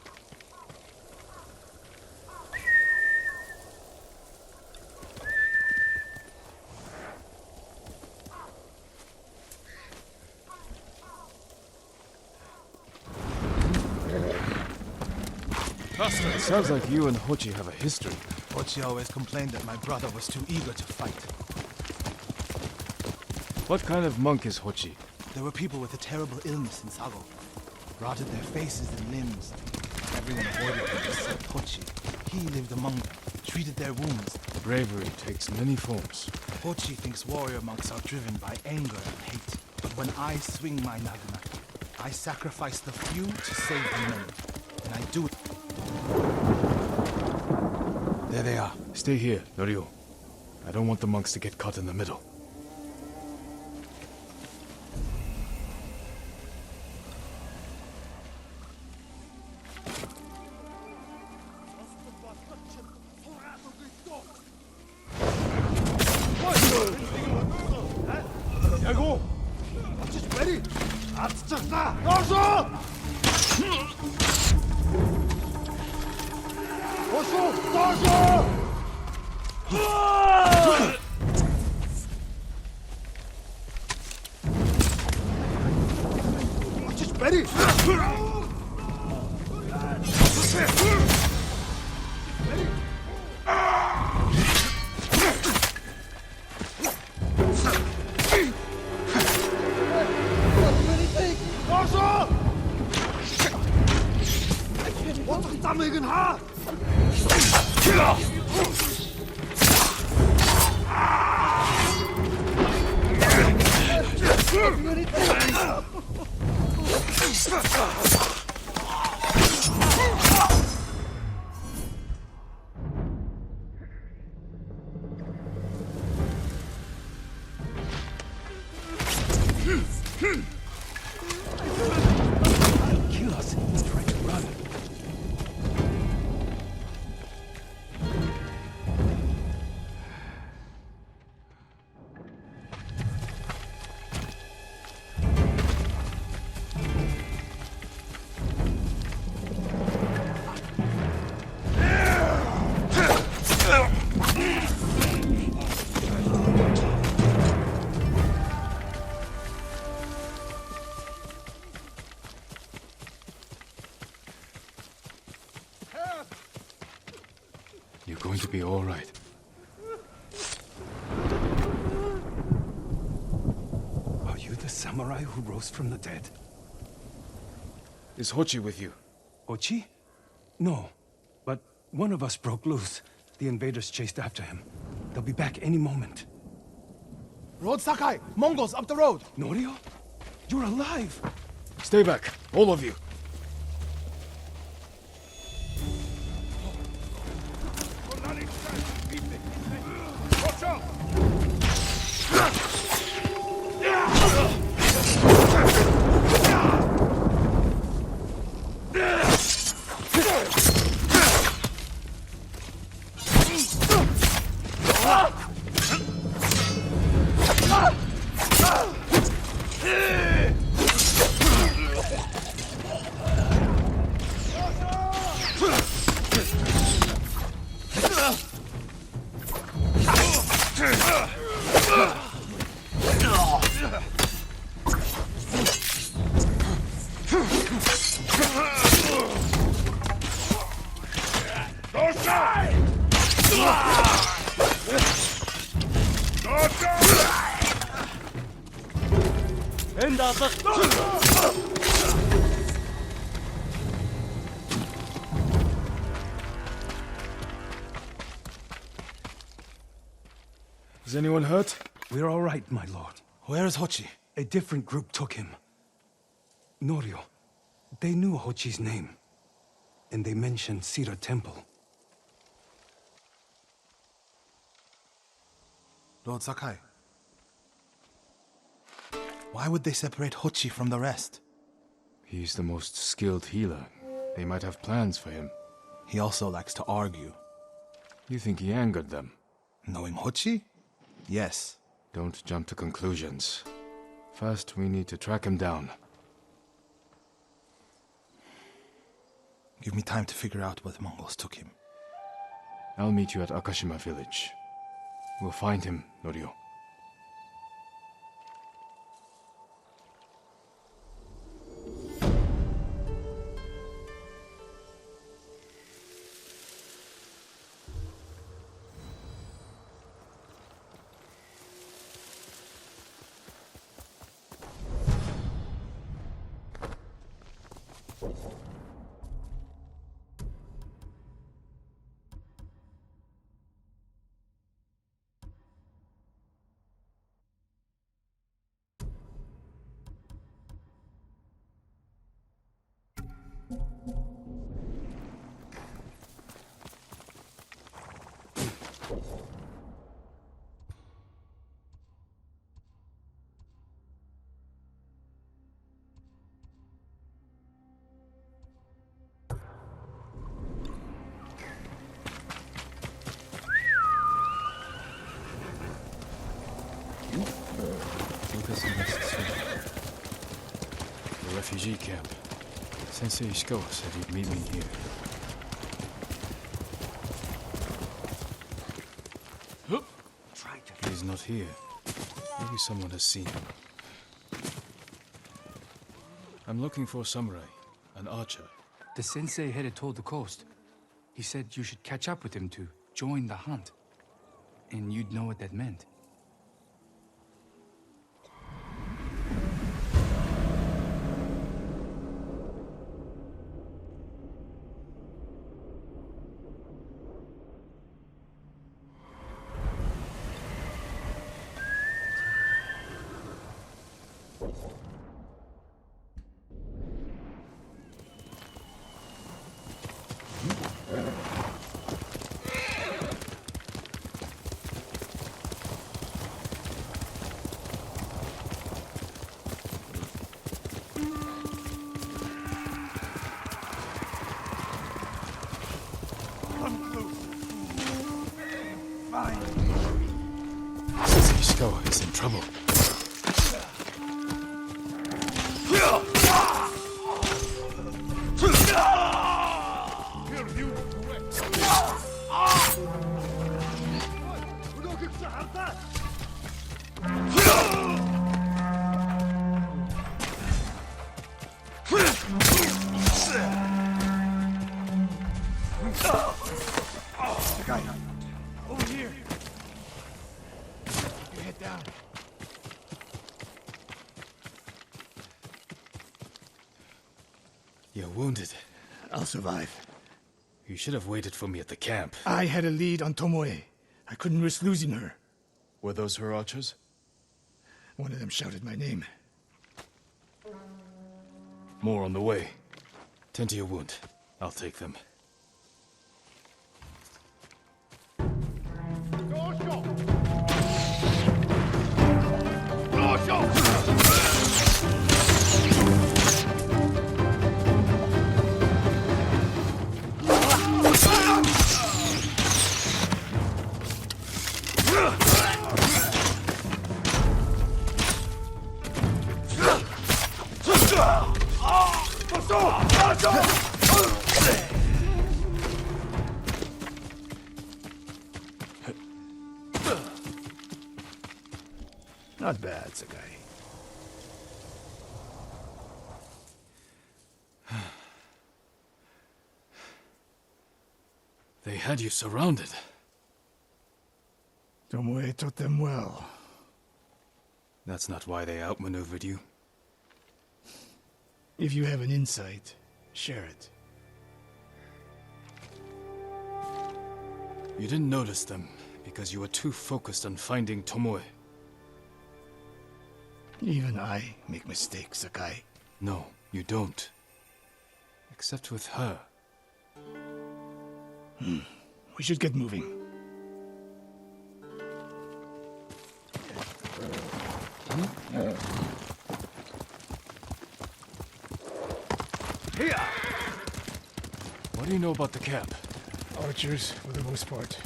Speaker 3: It sounds like you and Hochi have a history.
Speaker 7: Hochi always complained that my brother was too eager to fight.
Speaker 3: What kind of monk is Hochi?
Speaker 7: There were people with a terrible illness in Sago. Rotted their faces and limbs. Everyone avoided them except Hochi. He lived among them, treated their wounds.
Speaker 3: Bravery takes many forms.
Speaker 7: Hochi thinks warrior monks are driven by anger and hate. But when I swing my nagana, I sacrifice the few to save the many. And I do it. There they are.
Speaker 3: Stay here, Norio. I don't want the monks to get caught in the middle.
Speaker 13: 야고! 어찌 빨리! 앞서다! 어서! 어서! 어찌 빨리! 어서!
Speaker 4: Kill us. Try to run.
Speaker 3: You're going to be all right.
Speaker 4: Are you the samurai who rose from the dead?
Speaker 3: Is Hochi with you?
Speaker 4: Ochi? No. But one of us broke loose. The invaders chased after him. They'll be back any moment.
Speaker 13: Road Sakai! Mongols up the road!
Speaker 4: Norio? You're alive!
Speaker 3: Stay back, all of you. Is anyone hurt?
Speaker 4: We're all right, my lord.
Speaker 7: Where is Hochi?
Speaker 4: A different group took him. Norio. They knew Hochi's name. And they mentioned Sira Temple.
Speaker 7: Lord Sakai. Why would they separate Hochi from the rest?
Speaker 3: He's the most skilled healer. They might have plans for him.
Speaker 7: He also likes to argue.
Speaker 3: You think he angered them?
Speaker 7: Knowing Hochi? Yes.
Speaker 3: Don't jump to conclusions. First, we need to track him down.
Speaker 7: Give me time to figure out where the Mongols took him.
Speaker 3: I'll meet you at Akashima village. We'll find him, Norio. The refugee camp. Sensei Ishikawa said he'd meet me here. He's not here. Maybe someone has seen him. I'm looking for a samurai, an archer.
Speaker 8: The sensei headed toward the coast. He said you should catch up with him to join the hunt. And you'd know what that meant.
Speaker 3: Ishikawa is in trouble.
Speaker 9: Over here. You head down.
Speaker 3: You're wounded.
Speaker 9: I'll survive.
Speaker 3: You should have waited for me at the camp.
Speaker 9: I had a lead on Tomoe. I couldn't risk losing her.
Speaker 3: Were those her archers?
Speaker 9: One of them shouted my name.
Speaker 3: More on the way. Tend to your wound. I'll take them.
Speaker 9: Not bad, Sakai.
Speaker 3: They had you surrounded.
Speaker 9: Tomoe taught them well.
Speaker 3: That's not why they outmaneuvered you.
Speaker 9: If you have an insight, share it.
Speaker 3: You didn't notice them because you were too focused on finding Tomoe.
Speaker 9: Even I make mistakes, Sakai.
Speaker 3: No, you don't. Except with her.
Speaker 9: We should get moving.
Speaker 3: What do you know about the camp?
Speaker 9: Archers, for the most part.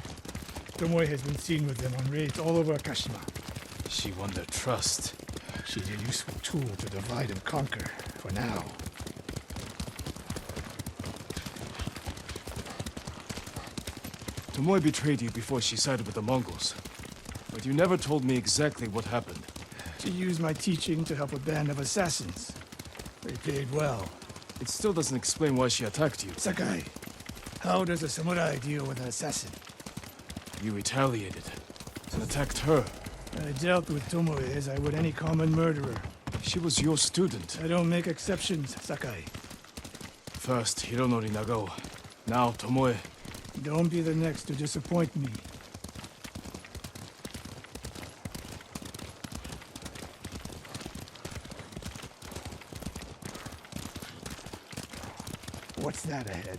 Speaker 9: Tomoe has been seen with them on raids all over Akashima.
Speaker 3: She won their trust.
Speaker 9: She's a useful tool to divide and conquer, for now.
Speaker 3: Tomoe betrayed you before she sided with the Mongols. But you never told me exactly what happened.
Speaker 9: She used my teaching to help a band of assassins. They paid well.
Speaker 3: It still doesn't explain why she attacked you.
Speaker 9: Sakai, how does a samurai deal with an assassin?
Speaker 3: You retaliated and attacked her.
Speaker 9: I dealt with Tomoe as I would any common murderer.
Speaker 3: She was your student.
Speaker 9: I don't make exceptions, Sakai.
Speaker 3: First, Hironori Nagao. Now, Tomoe.
Speaker 9: Don't be the next to disappoint me. What's that ahead?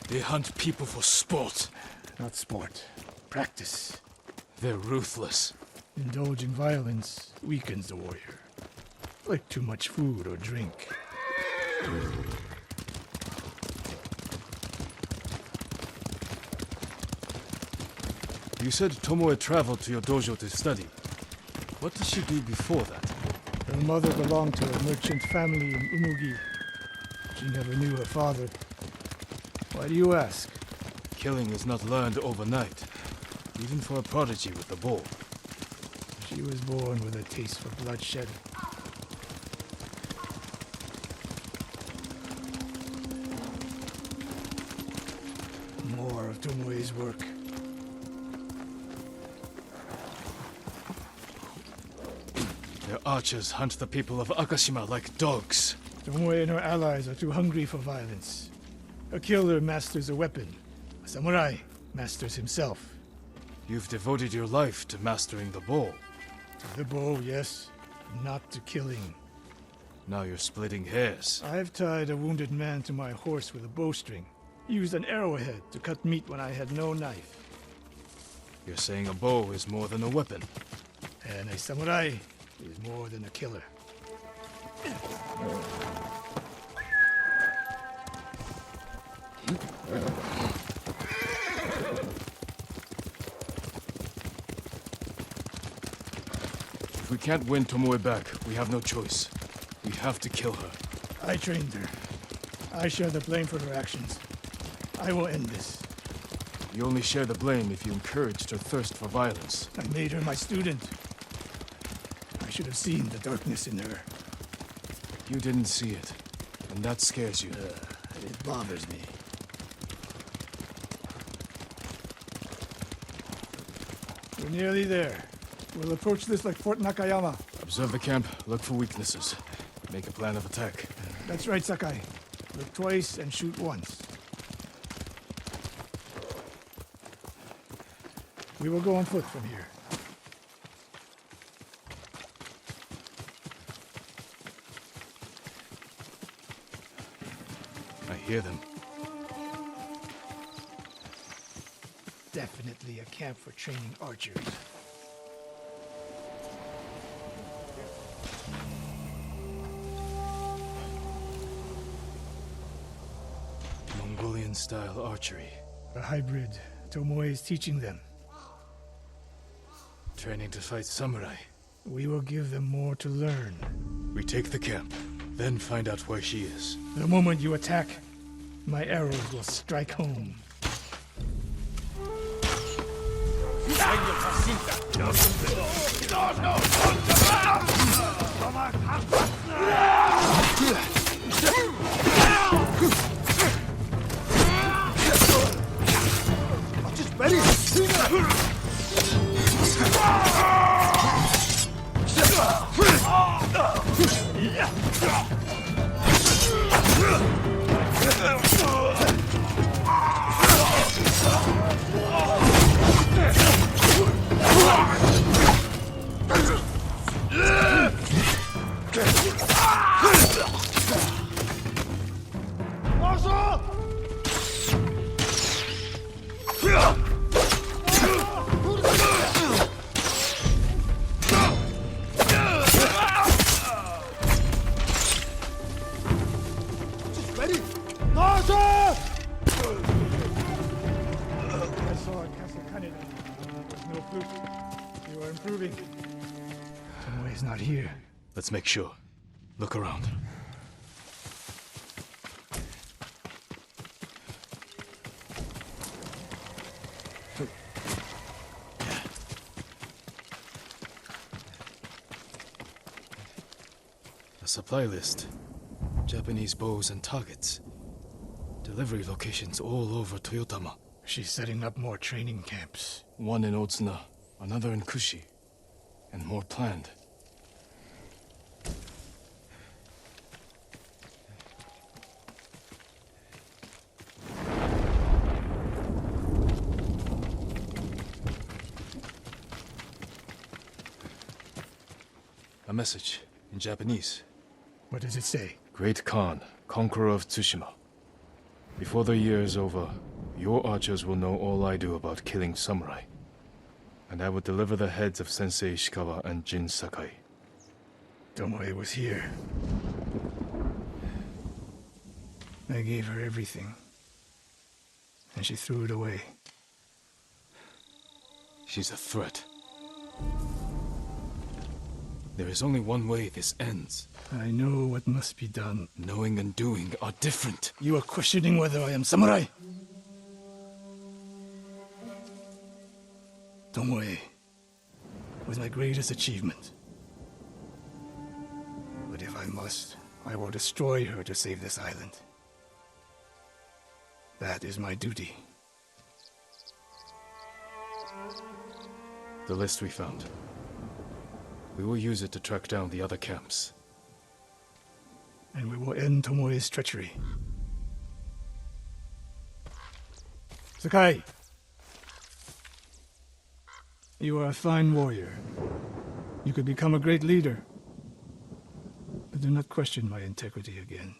Speaker 3: They hunt people for sport.
Speaker 9: Not sport. Practice.
Speaker 3: They're ruthless.
Speaker 9: Indulging violence weakens the warrior. Like too much food or drink.
Speaker 3: You said Tomoe traveled to your dojo to study. What did she do before that?
Speaker 9: Her mother belonged to a merchant family in Umugi. She never knew her father. Why do you ask?
Speaker 3: Killing is not learned overnight, even for a prodigy with the bow.
Speaker 9: She was born with a taste for bloodshed. More of Tomoe's work.
Speaker 3: Their archers hunt the people of Akashima like dogs.
Speaker 9: Tomoe and her allies are too hungry for violence. A killer masters a weapon. A samurai masters himself.
Speaker 3: You've devoted your life to mastering the bow.
Speaker 9: To the bow, yes. Not to killing.
Speaker 3: Now you're splitting hairs.
Speaker 9: I've tied a wounded man to my horse with a bowstring. Used an arrowhead to cut meat when I had no knife.
Speaker 3: You're saying a bow is more than a weapon.
Speaker 9: And a samurai is more than a killer.
Speaker 3: we can't win Tomoe back, we have no choice. We have to kill her.
Speaker 9: I trained her. I share the blame for her actions. I will end this.
Speaker 3: You only share the blame if you encouraged her thirst for violence.
Speaker 9: I made her my student. I should have seen the darkness in her.
Speaker 3: You didn't see it, and that scares you.
Speaker 9: It bothers me. We're nearly there. We'll approach this like Fort Nakayama.
Speaker 3: Observe the camp, look for weaknesses. Make a plan of attack.
Speaker 9: That's right, Sakai. Look twice and shoot once. We will go on foot from here.
Speaker 3: I hear them.
Speaker 9: Definitely a camp for training archers.
Speaker 3: Mongolian-style archery.
Speaker 9: A hybrid. Tomoe is teaching them.
Speaker 3: Training to fight samurai.
Speaker 9: We will give them more to learn.
Speaker 3: We take the camp, then find out where she is.
Speaker 9: The moment you attack, my arrows will strike home.
Speaker 13: Just ready.
Speaker 9: Not here.
Speaker 3: Let's make sure. Look around. A supply list. Japanese bows and targets. Delivery locations all over Toyotama.
Speaker 9: She's setting up more training camps.
Speaker 3: One in Otsuna, another in Kushi, and more planned. A message in Japanese.
Speaker 9: What does it say?
Speaker 3: Great Khan, conqueror of Tsushima. Before the year is over, your archers will know all I do about killing samurai. And I will deliver the heads of Sensei Ishikawa and Jin Sakai.
Speaker 9: Tomoe was here. I gave her everything. And she threw it away.
Speaker 3: She's a threat. There is only one way this ends.
Speaker 9: I know what must be done.
Speaker 3: Knowing and doing are different.
Speaker 9: You are questioning whether I am samurai? Tomoe was my greatest achievement. But if I must, I will destroy her to save this island. That is my duty.
Speaker 3: The list we found. We will use it to track down the other camps.
Speaker 9: And we will end Tomoe's treachery. Sakai! You are a fine warrior. You could become a great leader. But do not question my integrity again.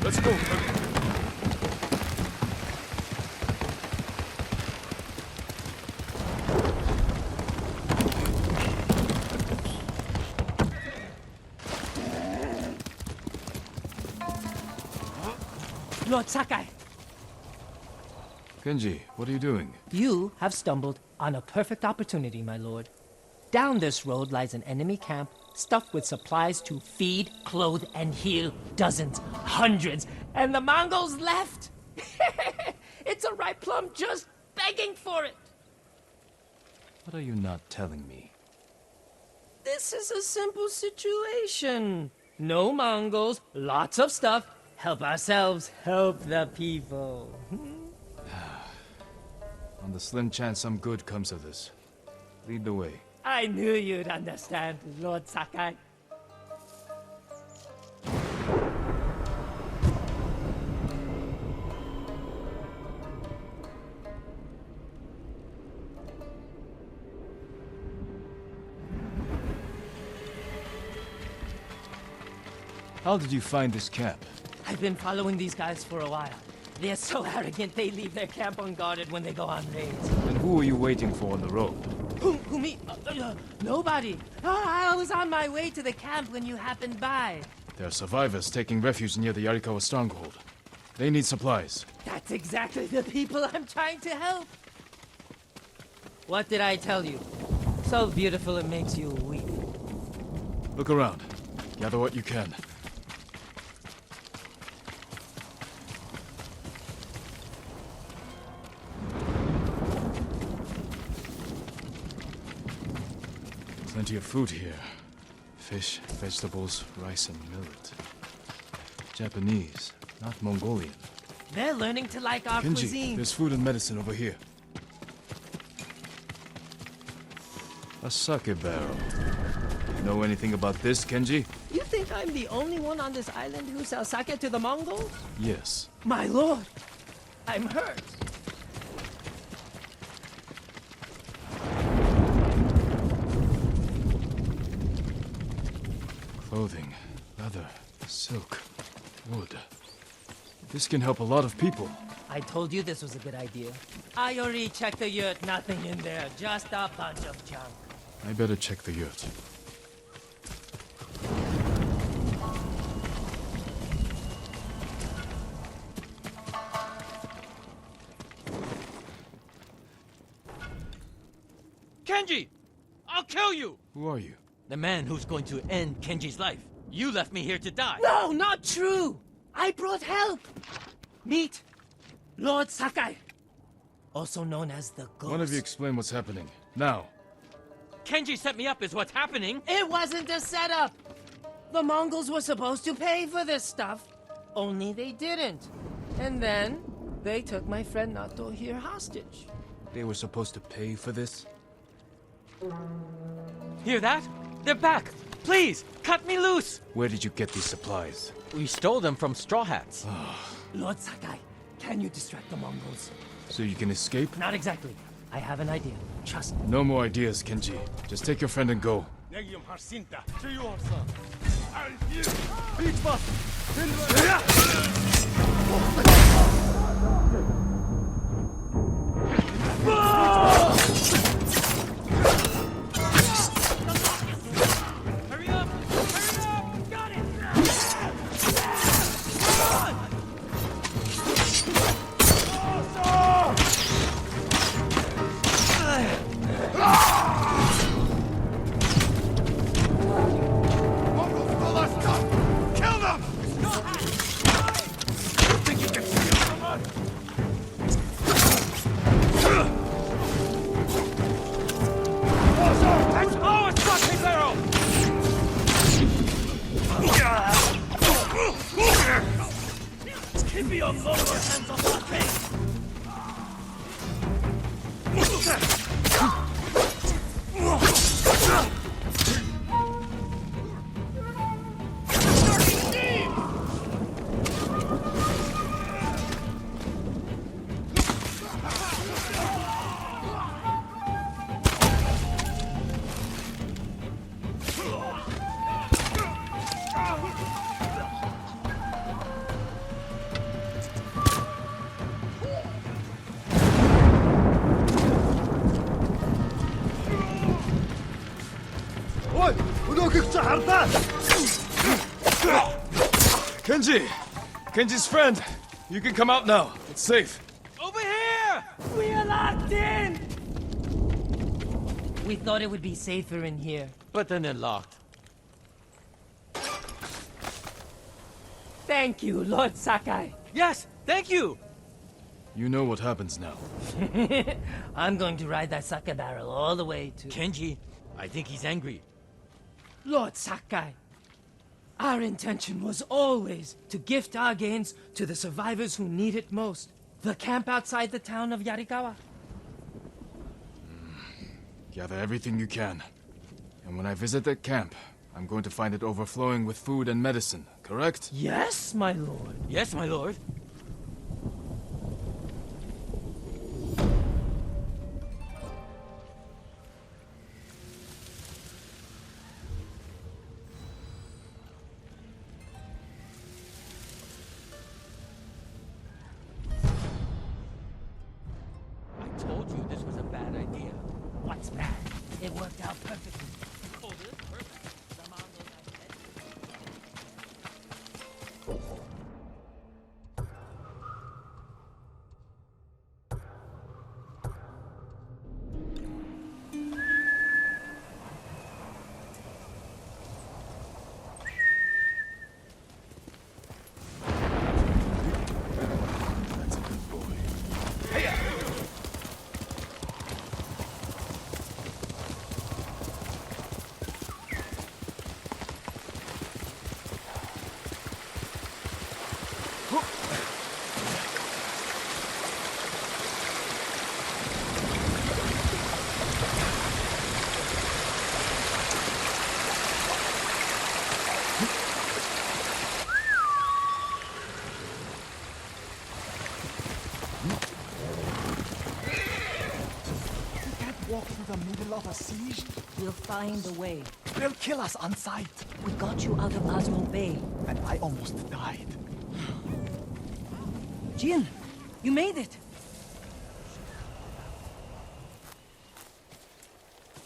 Speaker 3: Let's go.
Speaker 14: Lord Sakai,
Speaker 3: Kenji, what are you doing?
Speaker 14: you have stumbled on a perfect opportunity, my lord. Down this road lies an enemy camp stuffed with supplies to feed, clothe, and heal dozens, hundreds, and the Mongols left. It's a ripe plum just begging for it.
Speaker 3: What are you not telling me?
Speaker 14: This is a simple situation. No Mongols, lots of stuff. Help ourselves, help the people.
Speaker 3: On the slim chance some good comes of this, lead the way.
Speaker 14: I knew you'd understand, Lord Sakai.
Speaker 3: How did you find this camp?
Speaker 14: I've been following these guys for a while. They're so arrogant they leave their camp unguarded when they go on raids.
Speaker 3: And who are you waiting for on the road?
Speaker 14: Who me? Nobody. I was on my way to the camp when you happened by.
Speaker 3: There are survivors taking refuge near the Yarikawa stronghold. They need supplies.
Speaker 14: That's exactly the people I'm trying to help. What did I tell you? So beautiful it makes you weep.
Speaker 3: Look around. Gather what you can. Plenty of food here. Fish, vegetables, rice, and millet. Japanese, not Mongolian.
Speaker 14: They're learning to like our
Speaker 3: Kenji,
Speaker 14: cuisine.
Speaker 3: there's food and medicine over here. A sake barrel. Know anything about this, Kenji?
Speaker 14: You think I'm the only one on this island who sells sake to the Mongols?
Speaker 3: Yes.
Speaker 14: My lord, I'm hurt.
Speaker 3: Clothing, leather, silk, wood. This can help a lot of people.
Speaker 14: I told you this was a good idea. I already checked the yurt, nothing in there, just a bunch of junk.
Speaker 3: I better check the yurt.
Speaker 15: Kenji! I'll kill you!
Speaker 3: Who are you?
Speaker 15: The man who's going to end Kenji's life. You left me here to die.
Speaker 14: No, not true! I brought help! Meet Lord Sakai, also known as the Ghost.
Speaker 3: One of you explain what's happening. Now.
Speaker 15: Kenji set me up is what's happening.
Speaker 14: It wasn't a setup! The Mongols were supposed to pay for this stuff, only they didn't. And then, they took my friend Nato here hostage.
Speaker 3: They were supposed to pay for this?
Speaker 15: Hear that? They're back! Please, cut me loose!
Speaker 3: Where did you get these supplies?
Speaker 15: We stole them from Straw Hats.
Speaker 14: Lord Sakai, can you distract the Mongols?
Speaker 3: So you can escape?
Speaker 14: Not exactly. I have an idea. Trust me.
Speaker 3: No more ideas, Kenji. Just take your friend and go. Kenji! Kenji's friend! You can come out now. It's safe.
Speaker 14: Over here! We are locked in! We thought it would be safer in here.
Speaker 15: But then it locked.
Speaker 14: Thank you, Lord Sakai.
Speaker 15: Yes, thank you!
Speaker 3: You know what happens now.
Speaker 14: I'm going to ride that sake barrel all the way to...
Speaker 15: Kenji, I think he's angry.
Speaker 14: Lord Sakai, our intention was always to gift our gains to the survivors who need it most. The camp outside the town of Yarikawa.
Speaker 3: Gather everything you can. And when I visit that camp, I'm going to find it overflowing with food and medicine, correct?
Speaker 14: Yes, my lord.
Speaker 15: Yes, my lord. I told you this was a bad idea.
Speaker 14: What's bad? It worked out perfectly.
Speaker 15: Oh, this is perfect.
Speaker 14: The Mongols had said...
Speaker 3: That's a good boy.
Speaker 13: Walk through the middle of a siege?
Speaker 2: We'll find a way.
Speaker 13: They'll kill us on sight.
Speaker 2: We got you out of Asmo Bay.
Speaker 13: And I almost died.
Speaker 2: Jin, you made it.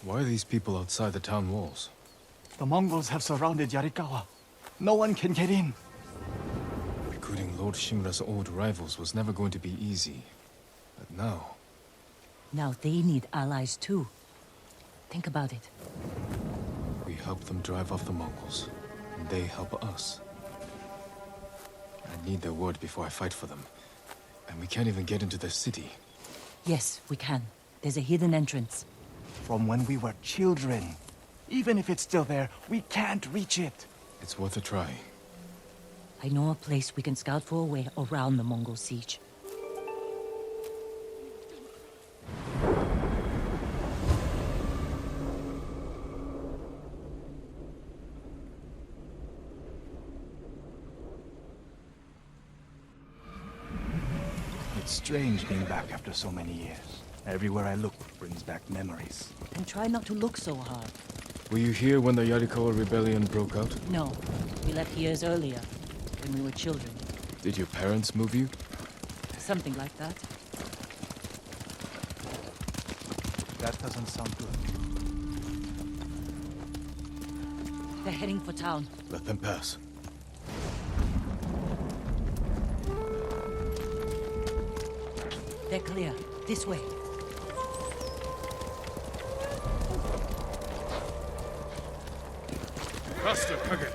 Speaker 3: Why are these people outside the town walls?
Speaker 13: The Mongols have surrounded Yarikawa. No one can get in.
Speaker 3: Recruiting Lord Shimura's old rivals was never going to be easy. But now...
Speaker 2: Now they need allies too. Think about it.
Speaker 3: we help them drive off the Mongols, and they help us. I need their word before I fight for them. And we can't even get into the city.
Speaker 2: Yes, we can. There's a hidden entrance.
Speaker 13: From when we were children. Even if it's still there, we can't reach it.
Speaker 3: It's worth a try.
Speaker 2: I know a place we can scout for a way around the Mongol siege.
Speaker 13: It's strange being back after so many years. Everywhere I look brings back memories.
Speaker 2: And try not to look so hard.
Speaker 3: Were you here when the Yarikawa rebellion broke out?
Speaker 2: No, we left years earlier, when we were children.
Speaker 3: Did your parents move you?
Speaker 2: Something like that.
Speaker 13: That doesn't sound good.
Speaker 2: They're heading for town.
Speaker 3: Let them pass.
Speaker 2: They're clear. This way.
Speaker 3: Faster, Kage!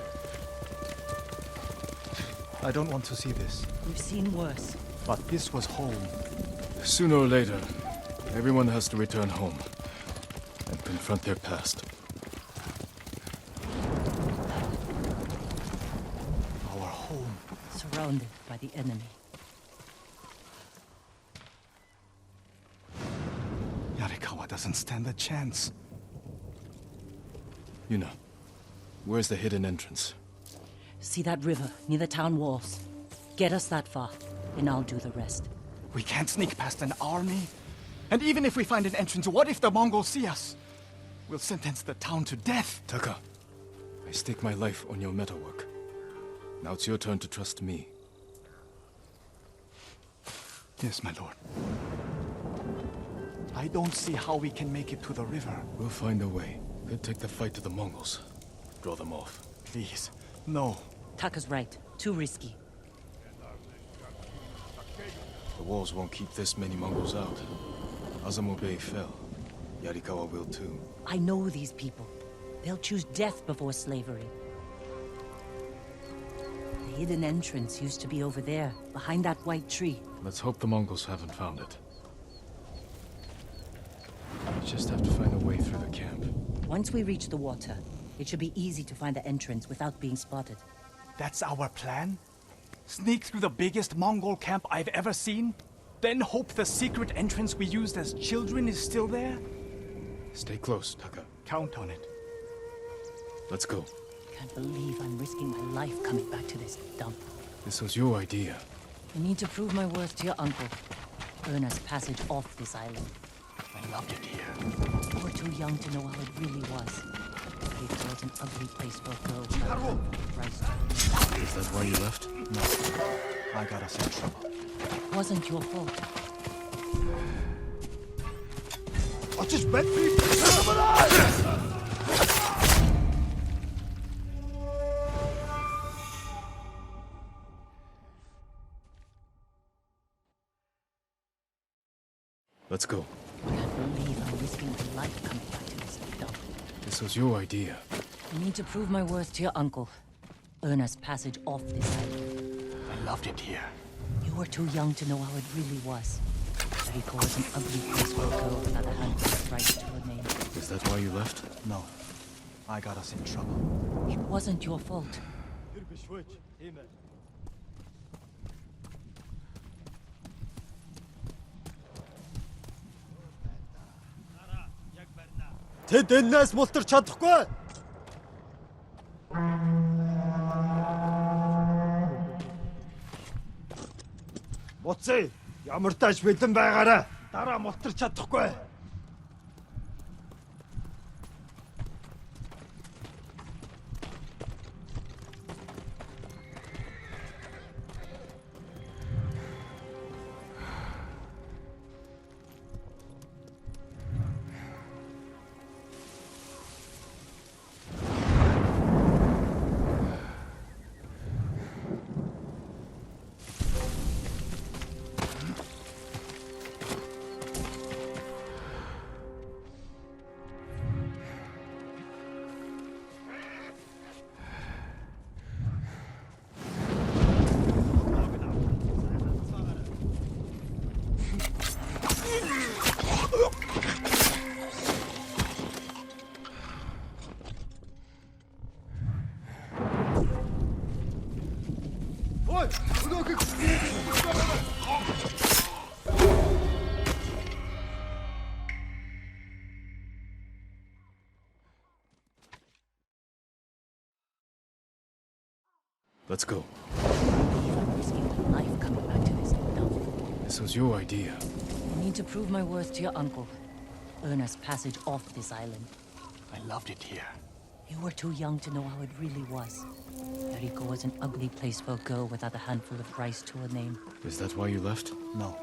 Speaker 13: I don't want to see this.
Speaker 2: We've seen worse.
Speaker 13: But this was home.
Speaker 3: Sooner or later, everyone has to return home and confront their past.
Speaker 13: Our home.
Speaker 2: Surrounded by the enemy.
Speaker 13: Yarikawa doesn't stand a chance.
Speaker 3: Yuna, where's the hidden entrance?
Speaker 2: See that river near the town walls? Get us that far, and I'll do the rest.
Speaker 13: We can't sneak past an army. And even if we find an entrance, what if the Mongols see us? We'll sentence the town to death.
Speaker 3: Taka, I stake my life on your metalwork. Now it's your turn to trust me.
Speaker 13: Yes, my lord. I don't see how we can make it to the river.
Speaker 3: We'll find a way. Could take the fight to the Mongols. draw them off.
Speaker 13: Please, no.
Speaker 2: Taka's right. Too risky.
Speaker 3: The walls won't keep this many Mongols out. Azamo Bay fell. Yarikawa will too.
Speaker 2: I know these people. They'll choose death before slavery. The hidden entrance used to be over there, behind that white tree.
Speaker 3: Let's hope the Mongols haven't found it. We just have to find a way through the camp.
Speaker 2: Once we reach the water, it should be easy to find the entrance without being spotted.
Speaker 13: That's our plan? Sneak through the biggest Mongol camp I've ever seen? Then hope the secret entrance we used as children is still there?
Speaker 3: Stay close, Taka.
Speaker 13: Count on it.
Speaker 3: Let's go.
Speaker 2: Can't believe I'm risking my life coming back to this dump.
Speaker 3: This was your idea.
Speaker 2: I need to prove my worth to your uncle. Earn us passage off this island.
Speaker 13: I loved it here.
Speaker 2: You were too young to know how it really was. It was an ugly place for a girl without Christ.
Speaker 3: Is that why you left?
Speaker 13: No. I got us in trouble.
Speaker 2: It wasn't your fault.
Speaker 13: I just met people! Set them alive!
Speaker 3: Let's go.
Speaker 2: I can't believe I'm risking my life coming back to this dump.
Speaker 3: This was your idea.
Speaker 2: I need to prove my worth to your uncle. Earn us passage off this island.
Speaker 13: I loved it here.
Speaker 2: You were too young to know how it really was. Jericho was an ugly place for a girl without a handful of rights to her name.
Speaker 3: Is that why you left?
Speaker 13: No. I got us in trouble.
Speaker 2: It wasn't your fault.
Speaker 16: Тэд энэс мултарч чадахгүй. Буцъя. Ямар тааш бэлэн байгаарай. Дараа мултарч чадахгүй.
Speaker 3: Let's go.
Speaker 2: I'm risking my life coming back to this dump.
Speaker 3: This was your idea.
Speaker 2: I need to prove my worth to your uncle. Earn us passage off this island.
Speaker 13: I loved it here.
Speaker 2: You were too young to know how it really was. Jericho was an ugly place for a girl without a handful of rice to her name.
Speaker 3: Is that why you left?
Speaker 13: No.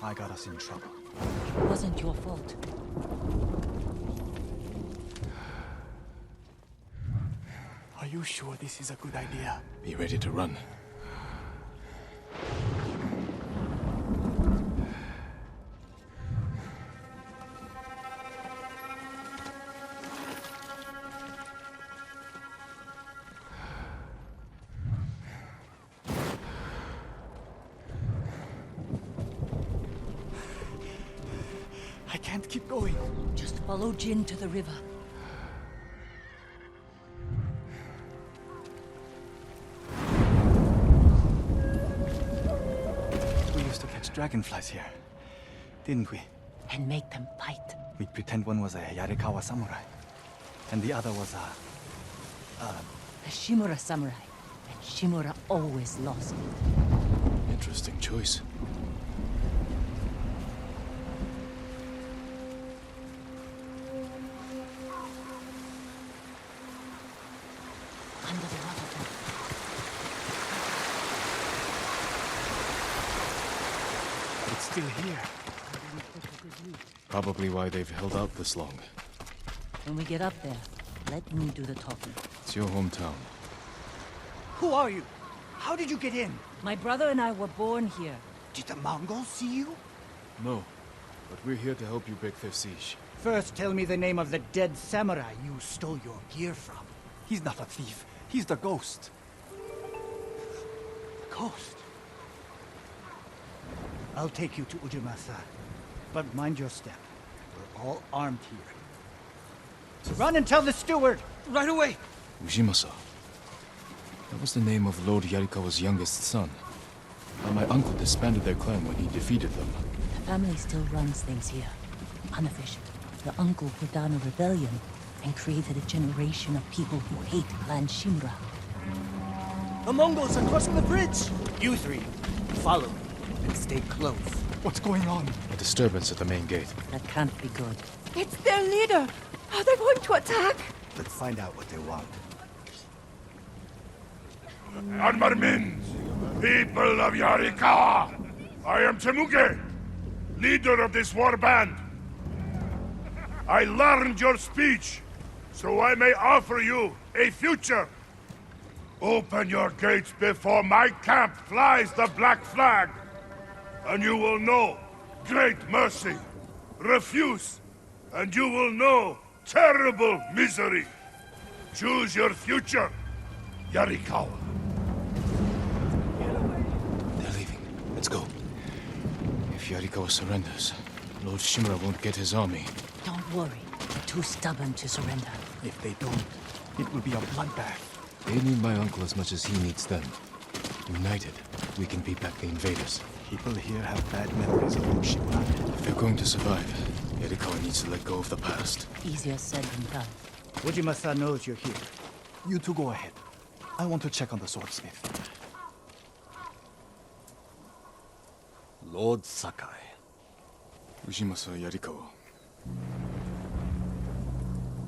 Speaker 13: I got us in trouble.
Speaker 2: It wasn't your fault.
Speaker 13: Are you sure this is a good idea?
Speaker 3: Be ready to run.
Speaker 13: I can't keep going.
Speaker 2: Just follow Jin to the river.
Speaker 13: We used to catch dragonflies here, didn't we?
Speaker 2: And make them fight.
Speaker 13: We'd pretend one was a Yarikawa samurai, and the other was a
Speaker 2: Shimura samurai. And Shimura always lost.
Speaker 3: Interesting choice.
Speaker 2: Under the water.
Speaker 13: It's still here.
Speaker 3: Probably why they've held out this long.
Speaker 2: When we get up there, Let me do the talking.
Speaker 3: It's your hometown.
Speaker 13: Who are you? How did you get in?
Speaker 2: My brother and I were born here.
Speaker 13: Did the Mongols see you?
Speaker 3: No, but we're here to help you break their siege.
Speaker 13: First, tell me the name of the dead samurai you stole your gear from. He's not a thief. He's the ghost. The ghost? I'll take you to Ujimasa. But mind your step. We're all armed here. Run and tell the steward! Right away!
Speaker 3: Ujimasa. That was the name of Lord Yarikawa's youngest son. And my uncle disbanded their clan when he defeated them.
Speaker 2: The family still runs things here. Unofficially. The uncle put down a rebellion and created a generation of people who hate Clan Shimura.
Speaker 13: The Mongols are crossing the bridge! You three, follow me and stay close. What's going on?
Speaker 3: A disturbance at the main gate.
Speaker 2: That can't be good.
Speaker 12: It's their leader! Are they going to attack?
Speaker 13: Let's find out what they want.
Speaker 17: Armarmins, people of Yarikawa, I am Temuge, leader of this war band. I learned your speech, so I may offer you a future. Open your gates before my camp flies the black flag, and you will know great mercy. Refuse, and you will know terrible misery. Choose your future, Yarikawa.
Speaker 3: They're leaving. Let's go. If Yarikawa surrenders, Lord Shimura won't get his army.
Speaker 2: Don't worry. They're too stubborn to surrender.
Speaker 13: If they don't, it will be a bloodbath.
Speaker 3: They need my uncle as much as he needs them. United, we can beat back the invaders.
Speaker 13: People here have bad memories of Lord Shimura.
Speaker 3: If they're going to survive, Yarikawa needs to let go of the past.
Speaker 2: Easier said than done.
Speaker 13: Ujimasa knows you're here. You two go ahead. I want to check on the swordsmith.
Speaker 4: Lord Sakai.
Speaker 3: Ujimasa Yarikawa.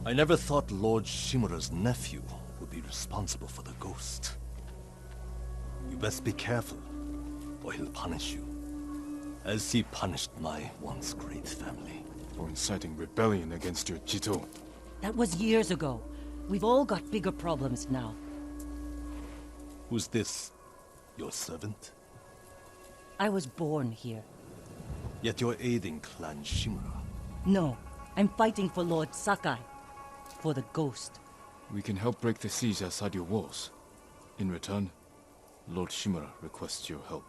Speaker 18: I never thought Lord Shimura's nephew would be responsible for the ghost. You best be careful, or he'll punish you. As he punished my once great family.
Speaker 3: For inciting rebellion against your Jito.
Speaker 2: That was years ago. We've all got bigger problems now.
Speaker 18: Who's this? Your servant?
Speaker 2: I was born here.
Speaker 18: Yet you're aiding Clan Shimura.
Speaker 2: No, I'm fighting for Lord Sakai. For the ghost.
Speaker 3: We can help break the siege outside your walls. In return, Lord Shimura requests your help.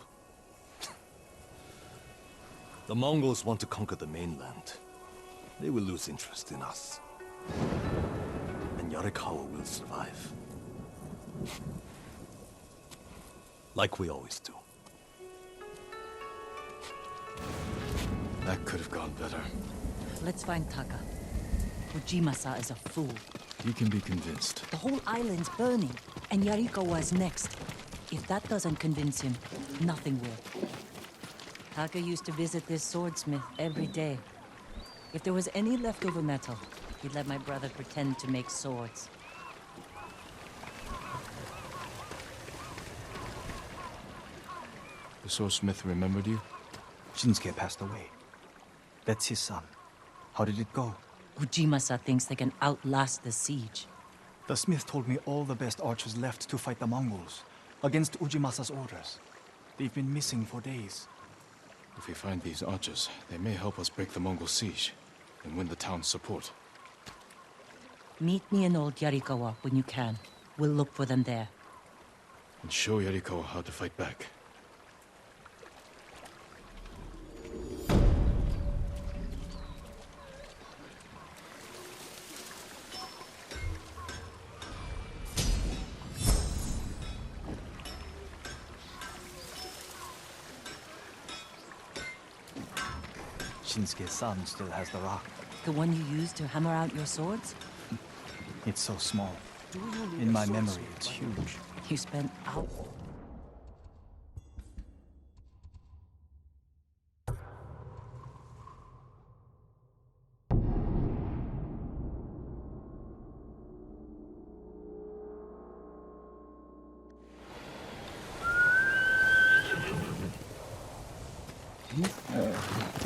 Speaker 18: The Mongols want to conquer the mainland. They will lose interest in us. And Yarikawa will survive. Like we always do.
Speaker 3: That could have gone better.
Speaker 2: Let's find Taka. Ujimasa is a fool.
Speaker 3: He can be convinced.
Speaker 2: The whole island's burning, and Yarikawa's next. If that doesn't convince him, nothing will. Taka used to visit this swordsmith every day. If there was any leftover metal, he'd let my brother pretend to make swords.
Speaker 3: The swordsmith remembered you?
Speaker 13: Shinsuke passed away. That's his son. How did it go?
Speaker 2: Ujimasa thinks they can outlast the siege.
Speaker 13: The smith told me all the best archers left to fight the Mongols, against Ujimasa's orders. They've been missing for days.
Speaker 3: If we find these archers, they may help us break the Mongol siege and win the town's support.
Speaker 2: Meet me in Old Yarikawa when you can. We'll look for them there.
Speaker 3: And show Yarikawa how to fight back.
Speaker 13: Shinsuke's son still has the rock.
Speaker 2: The one you used to hammer out your swords?
Speaker 13: It's so small. In my memory, it's huge.
Speaker 2: You spent hours.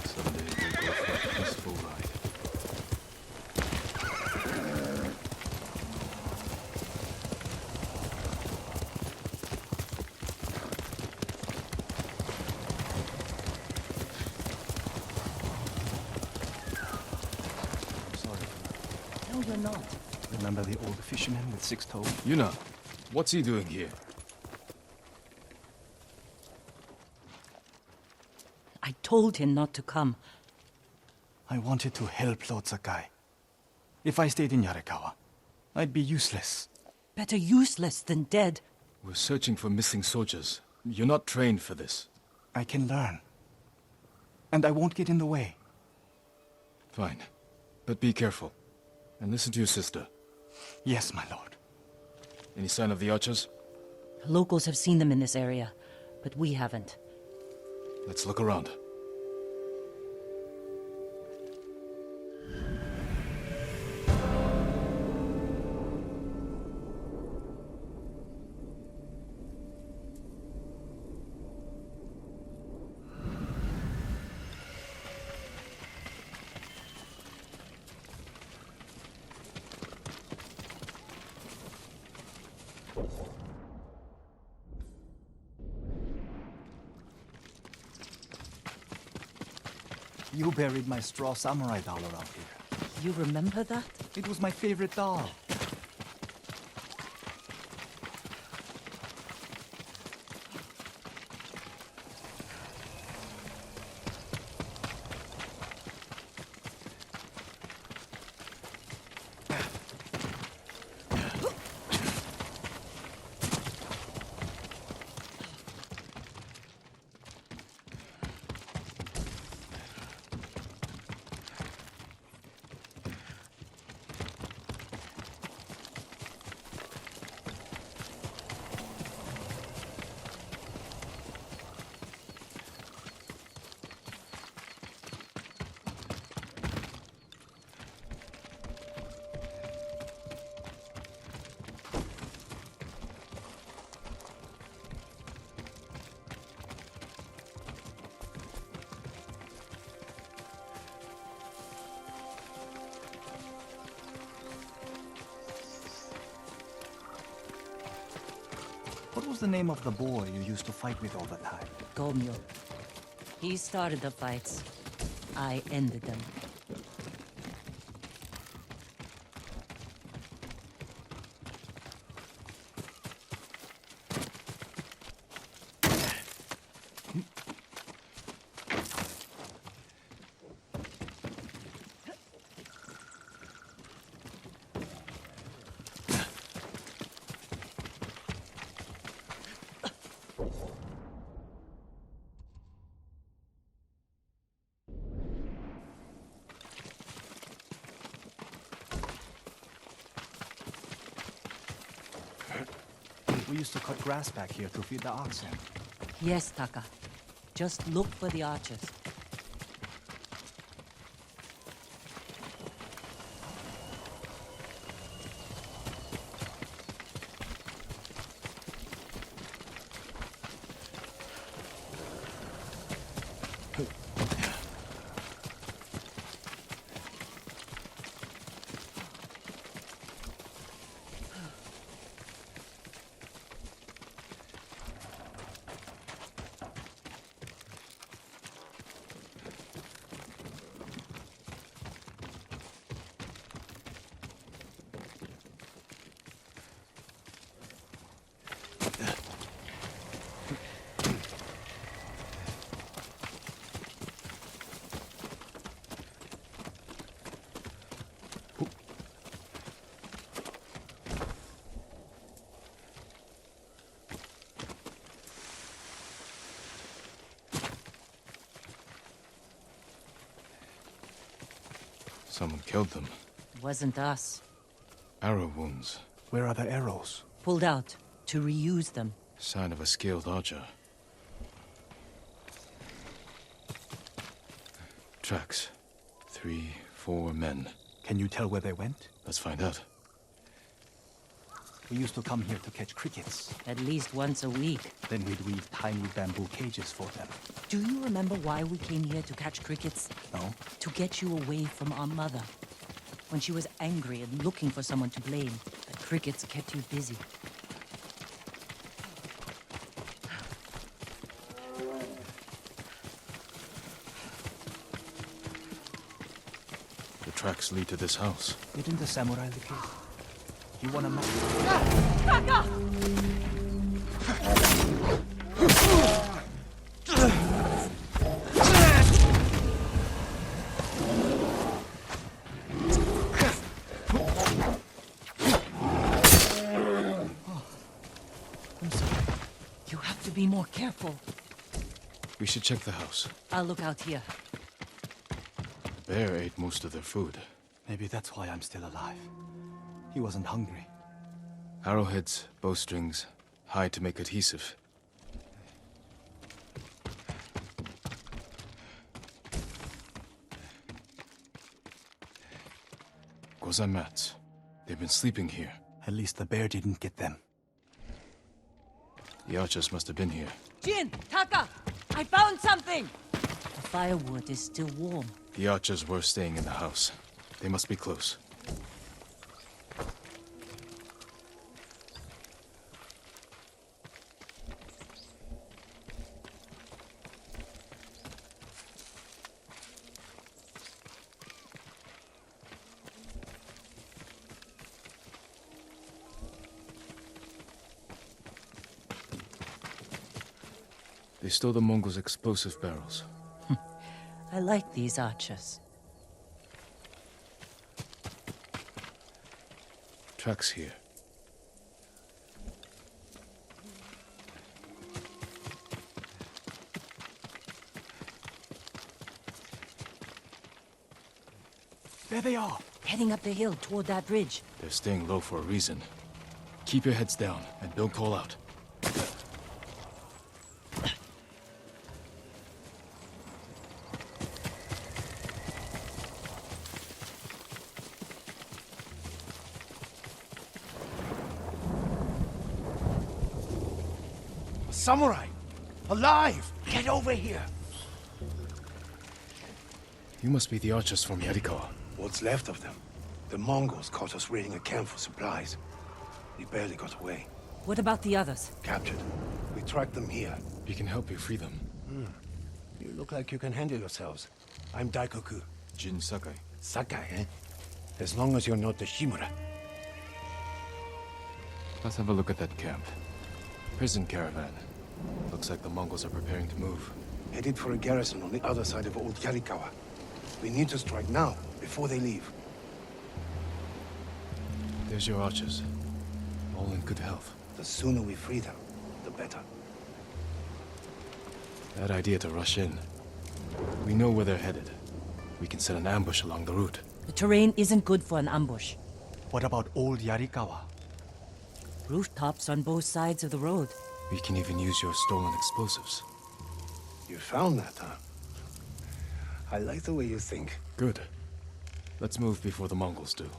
Speaker 3: Someday we'll go for a peaceful ride.
Speaker 2: not?
Speaker 13: Remember the old fisherman with 6 toes?
Speaker 3: Yuna, what's he doing here?
Speaker 2: I told him not to come.
Speaker 13: I wanted to help Lord Sakai. If I stayed in Yarikawa, I'd be useless.
Speaker 2: Better useless than dead.
Speaker 3: We're searching for missing soldiers. You're not trained for this.
Speaker 13: I can learn. And I won't get in the way.
Speaker 3: Fine. But be careful. And listen to your sister.
Speaker 13: Yes, my lord.
Speaker 3: Any sign of the archers?
Speaker 2: Locals have seen them in this area, but we haven't.
Speaker 3: Let's look around.
Speaker 13: You buried my straw samurai doll around here.
Speaker 2: You remember that?
Speaker 13: It was my favorite doll. What was the name of the boy you used to fight with all the time?
Speaker 2: Gomyo. He started the fights. I ended them.
Speaker 13: We used to cut grass back here to feed the oxen.
Speaker 2: Yes, Taka. Just look for the archers.
Speaker 3: Someone killed them.
Speaker 2: Wasn't us.
Speaker 3: Arrow wounds.
Speaker 13: Where are the arrows?
Speaker 2: Pulled out to reuse them.
Speaker 3: Sign of a skilled archer. Tracks. 3, 4 men.
Speaker 13: Can you tell where they went?
Speaker 3: Let's find out.
Speaker 13: We used to come here to catch crickets.
Speaker 2: At least once a week.
Speaker 13: Then we'd weave tiny bamboo cages for them.
Speaker 2: Do you remember why we came here to catch crickets?
Speaker 13: No.
Speaker 2: To get you away from our mother. When she was angry and looking for someone to blame, the crickets kept you busy.
Speaker 3: The tracks lead to this house.
Speaker 13: Didn't the samurai live here? You want a map?
Speaker 12: Taka!
Speaker 2: You have to be more careful.
Speaker 3: We should check the house.
Speaker 2: I'll look out here.
Speaker 3: The bear ate most of their food.
Speaker 13: Maybe that's why I'm still alive. He wasn't hungry.
Speaker 3: Arrowheads, bowstrings, hide to make adhesive. Gozan mats. They've been sleeping here.
Speaker 13: At least the bear didn't get them.
Speaker 3: The archers must have been here.
Speaker 2: Jin! Taka! I found something! The firewood is still warm.
Speaker 3: The archers were staying in the house. They must be close. They stole the Mongols' explosive barrels.
Speaker 2: I like these archers.
Speaker 3: Tracks here.
Speaker 13: There they are!
Speaker 2: Heading up the hill toward that ridge.
Speaker 3: They're staying low for a reason. Keep your heads down and don't call out.
Speaker 17: Samurai! Alive! Get over here!
Speaker 3: You must be the archers from Yarikawa.
Speaker 17: What's left of them? The Mongols caught us raiding a camp for supplies. We barely got away.
Speaker 2: What about the others?
Speaker 17: Captured. We tracked them here.
Speaker 3: We can help you free them.
Speaker 17: You look like you can handle yourselves. I'm Daikoku.
Speaker 3: Jin Sakai.
Speaker 17: Sakai, eh? As long as you're not the Shimura.
Speaker 3: Let's have a look at that camp. Prison caravan. Looks like the Mongols are preparing to move.
Speaker 17: Headed for a garrison on the other side of Old Yarikawa. We need to strike now, before they leave.
Speaker 3: There's your archers. All in good health.
Speaker 17: The sooner we free them, the better.
Speaker 3: Bad idea to rush in. We know where they're headed. We can set an ambush along the route.
Speaker 2: The terrain isn't good for an ambush.
Speaker 13: What about Old Yarikawa?
Speaker 2: Rooftops on both sides of the road.
Speaker 3: We can even use your stolen explosives.
Speaker 17: You found that, huh? I like the way you think.
Speaker 3: Good. Let's move before the Mongols do.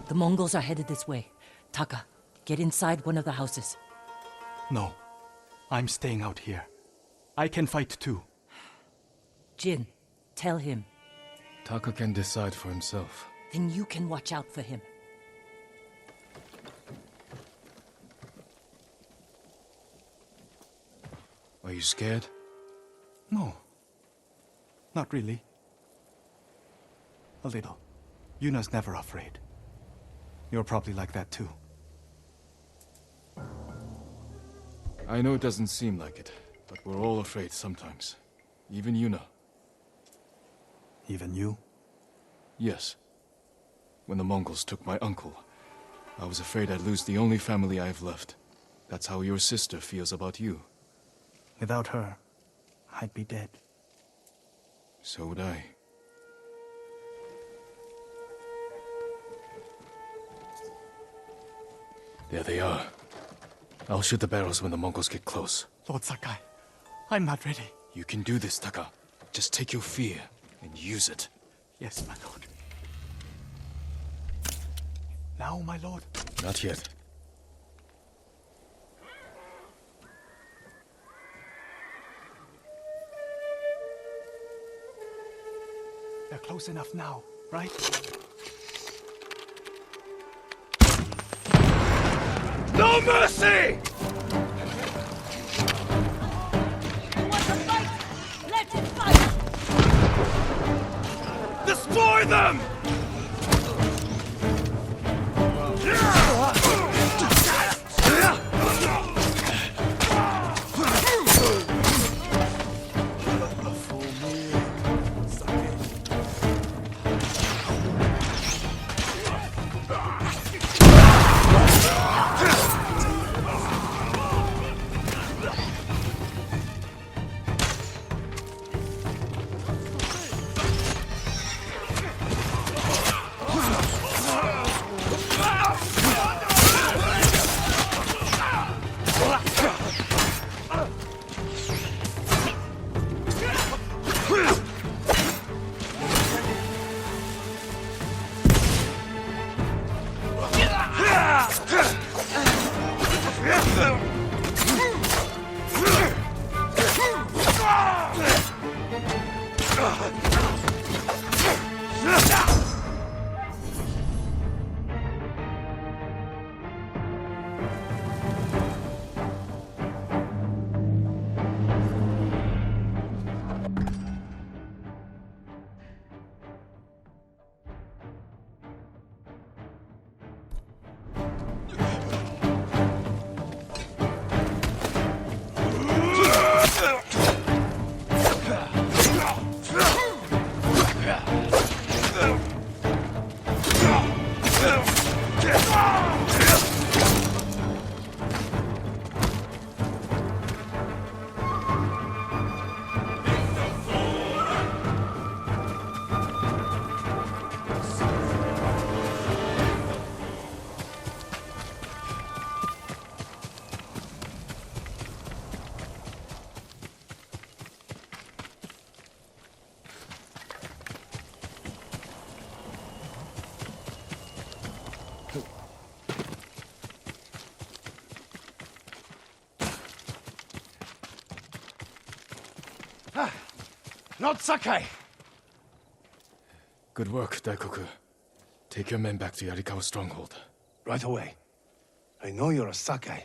Speaker 2: The Mongols are headed this way. Taka, get inside one of the houses.
Speaker 13: No. I'm staying out here. I can fight too.
Speaker 2: Jin, tell him.
Speaker 3: Taka can decide for himself.
Speaker 2: Then you can watch out for him.
Speaker 3: Are you scared?
Speaker 13: No. Not really. A little. Yuna's never afraid. You're probably like that too.
Speaker 3: I know it doesn't seem like it, but we're all afraid sometimes. Even Yuna.
Speaker 13: Even you?
Speaker 3: Yes. When the Mongols took my uncle, I was afraid I'd lose the only family I've left. That's how your sister feels about you.
Speaker 13: Without her, I'd be dead.
Speaker 3: So would I. There they are. I'll shoot the barrels when the Mongols get close.
Speaker 13: Lord Sakai, I'm not ready.
Speaker 3: You can do this, Taka. Just take your fear and use it.
Speaker 13: Yes, my lord. Now, my lord?
Speaker 3: Not yet.
Speaker 13: They're close enough now, right?
Speaker 17: No mercy! them!
Speaker 13: Not Sakai!
Speaker 3: Good work, Daikoku. Take your men back to Yarikawa stronghold.
Speaker 4: Right away. I know you're a Sakai,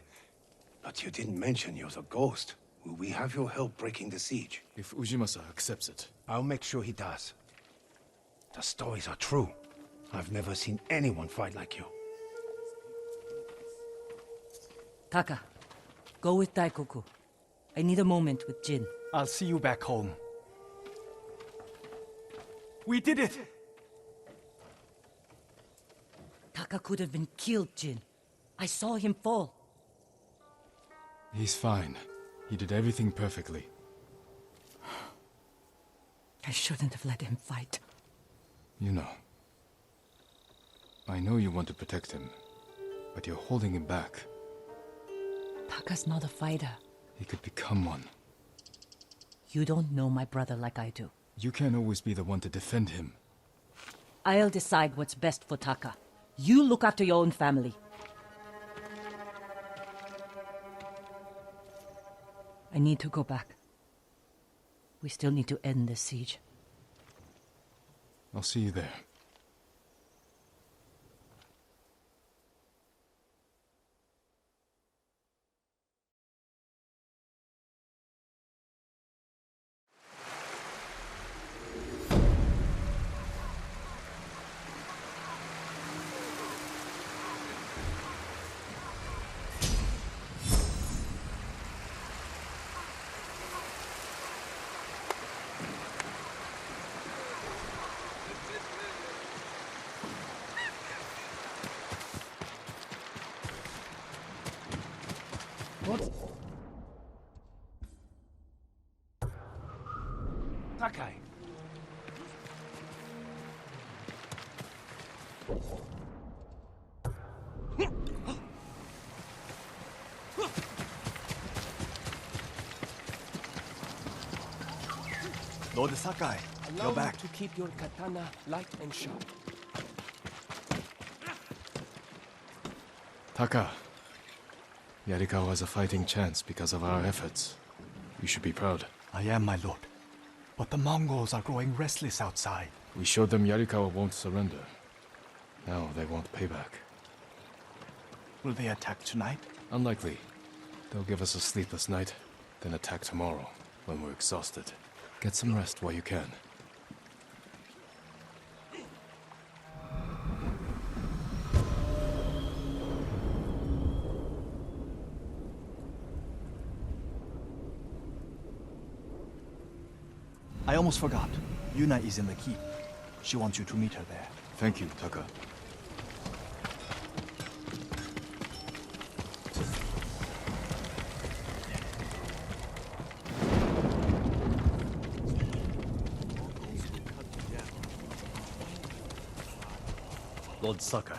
Speaker 4: but you didn't mention you're the ghost. Will we have your help breaking the siege?
Speaker 3: If Ujimasa accepts it.
Speaker 4: I'll make sure he does. The stories are true. I've never seen anyone fight like you.
Speaker 2: Taka, go with Daikoku. I need a moment with Jin.
Speaker 13: I'll see you back home. We did it!
Speaker 2: Taka could have been killed, Jin. I saw him fall.
Speaker 3: He's fine. He did everything perfectly.
Speaker 2: I shouldn't have let him fight.
Speaker 3: You know. I know you want to protect him, but you're holding him back.
Speaker 2: Taka's not a fighter.
Speaker 3: He could become one.
Speaker 2: You don't know my brother like I do.
Speaker 3: You can't always be the one to defend him.
Speaker 2: I'll decide what's best for Taka. You look after your own family. I need to go back. We still need to end this siege.
Speaker 3: I'll see you there.
Speaker 13: Sakai.
Speaker 18: Lord Sakai,
Speaker 14: Allow
Speaker 18: you're back.
Speaker 14: to keep your katana light and sharp.
Speaker 3: Taka. Yarikawa has a fighting chance because of our efforts. You should be proud.
Speaker 13: I am, my lord. But the Mongols are growing restless outside.
Speaker 3: We showed them Yarikawa won't surrender. Now they want payback.
Speaker 13: Will they attack tonight?
Speaker 3: Unlikely. They'll give us a sleepless night, then attack tomorrow, when we're exhausted. Get some rest while you can.
Speaker 13: almost forgot. Yuna is in the keep. She wants you to meet her there.
Speaker 3: Thank you, Taka.
Speaker 18: Lord Sakai.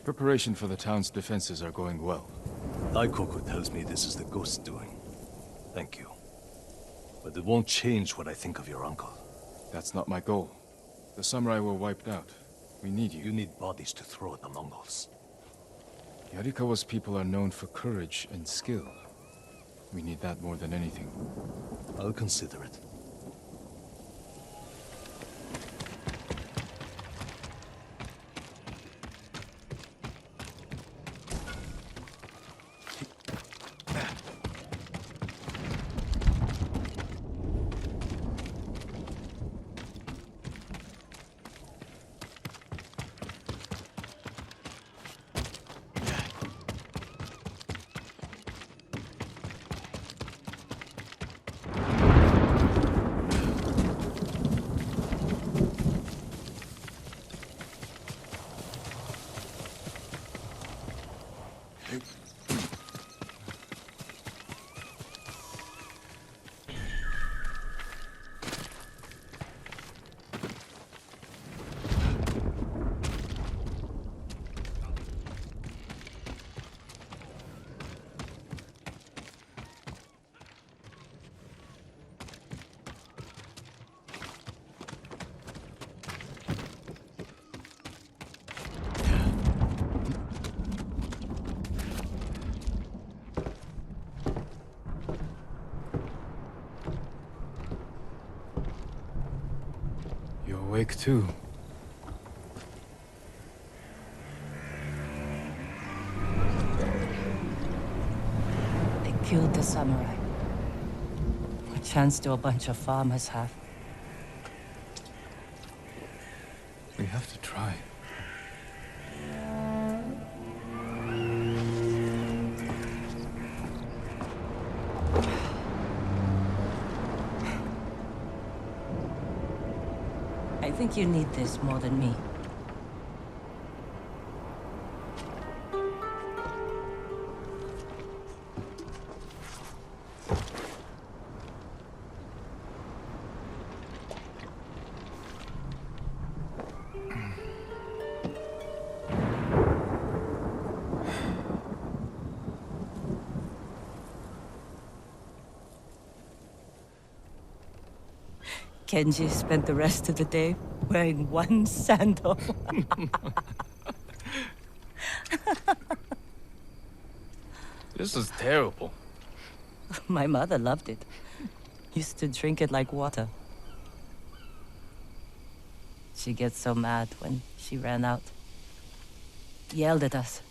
Speaker 3: Preparation for the town's defenses are going well.
Speaker 18: Daikoku tells me this is the ghost's doing. Thank you. But it won't change what I think of your uncle.
Speaker 3: That's not my goal. The samurai were wiped out. We need you.
Speaker 18: You need bodies to throw at the Mongols.
Speaker 3: Yarikawa's people are known for courage and skill. We need that more than anything.
Speaker 18: I'll consider it.
Speaker 3: Awake too.
Speaker 2: They killed the samurai. What chance do a bunch of farmers have?
Speaker 3: We have to try.
Speaker 2: I think you need this more than me. Kenji spent the rest of the day wearing one sandal.
Speaker 3: This is terrible.
Speaker 2: My mother loved it. Used to drink it like water. She gets so mad when she ran out. Yelled at us.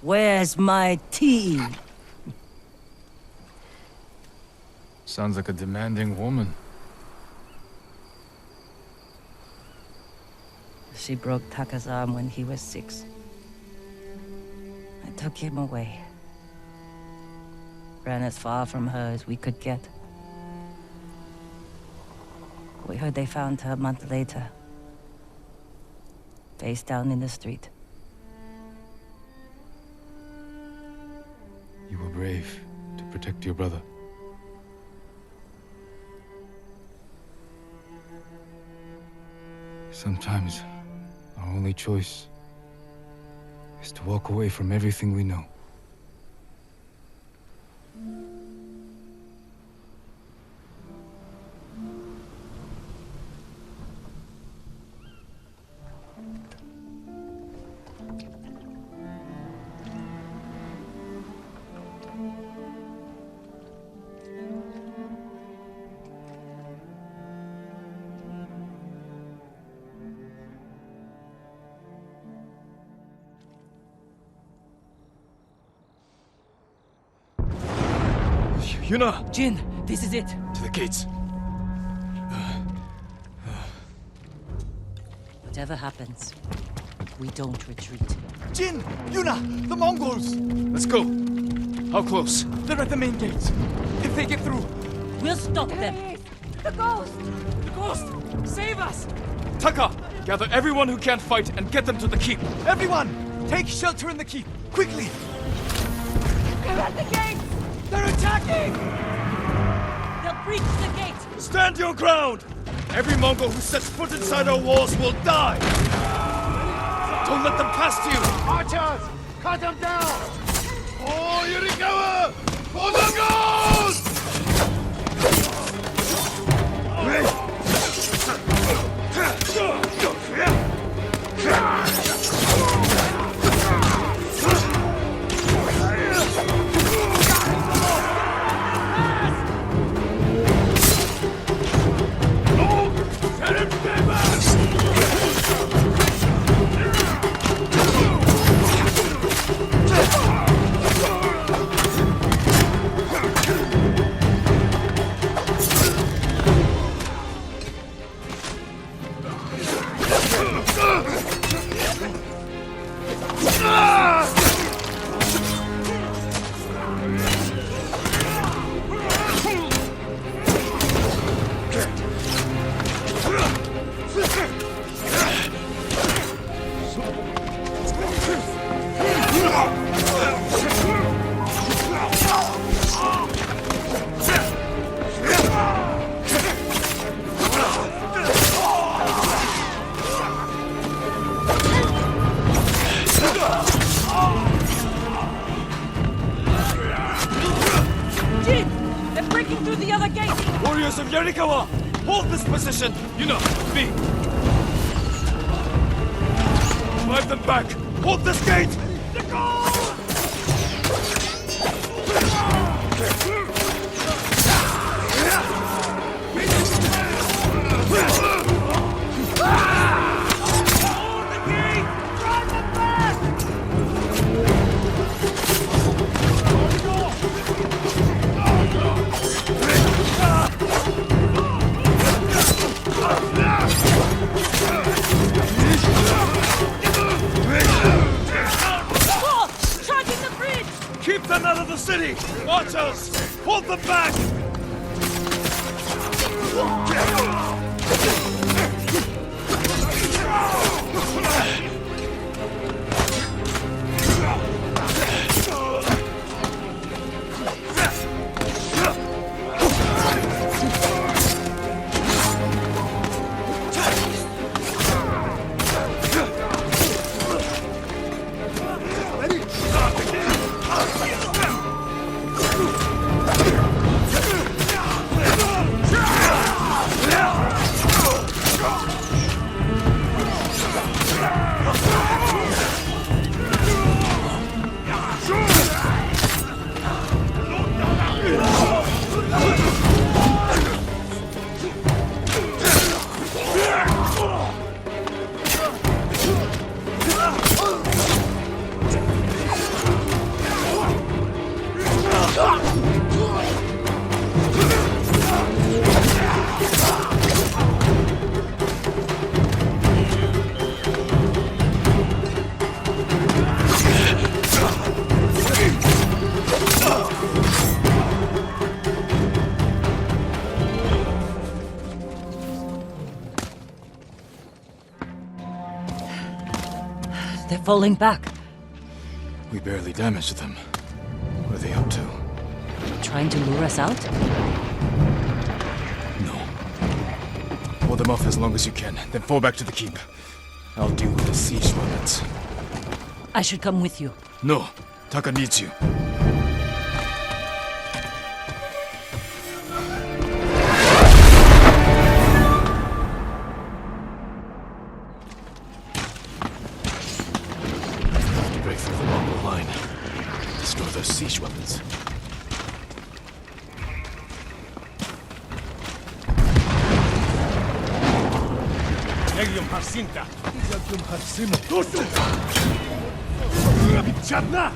Speaker 2: Where's my tea?
Speaker 3: Sounds like a demanding woman.
Speaker 2: She broke Taka's arm when he was 6. I took him away. Ran as far from her as we could get. We heard they found her a month later. Face down in the street.
Speaker 3: You were brave to protect your brother. Sometimes our only choice is to walk away from everything we know. Yuna!
Speaker 2: Jin, this is it.
Speaker 3: To the gates.
Speaker 2: Whatever happens, we don't retreat.
Speaker 13: Jin! Yuna! The Mongols!
Speaker 3: Let's go!
Speaker 8: How close?
Speaker 13: They're at the main gates. If they get through...
Speaker 2: We'll stop them.
Speaker 11: The ghost!
Speaker 8: The ghost! Save us! Taka, gather everyone who can't fight and get them to the keep.
Speaker 13: Everyone! Take shelter in the keep! Quickly!
Speaker 11: They're at the gates!
Speaker 13: They're attacking!
Speaker 2: They'll breach the gate!
Speaker 8: Stand your ground! Every Mongol who sets foot inside our walls will die! Don't let them past you!
Speaker 17: Archers! Cut them down! Oh, Yarikawa! For the ghost!
Speaker 8: Warriors of Yarikawa! Hold this position! You know, me! Drive them back! Hold this gate! Keep them out of the city! Archers! Hold them back!
Speaker 2: They're falling back.
Speaker 3: We barely damaged them. What are they up to?
Speaker 2: Trying to lure us out?
Speaker 3: No. Hold them off as long as you can, then fall back to the keep. I'll deal with the siege weapons.
Speaker 2: I should come with you.
Speaker 3: No. Taka needs you. Break through the Mongol line. Destroy those siege weapons.
Speaker 17: Legium Harsinta! Legium Harsimo! Tusu! Chadna!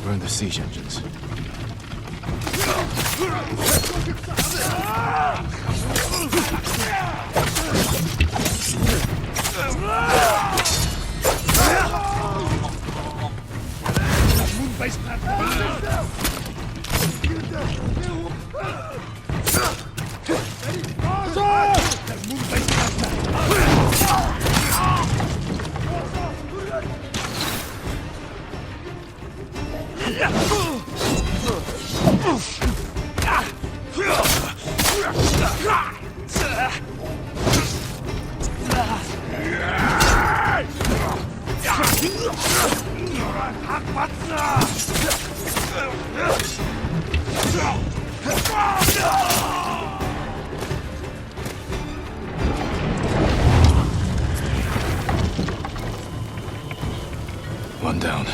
Speaker 3: Burn the siege engines. One down.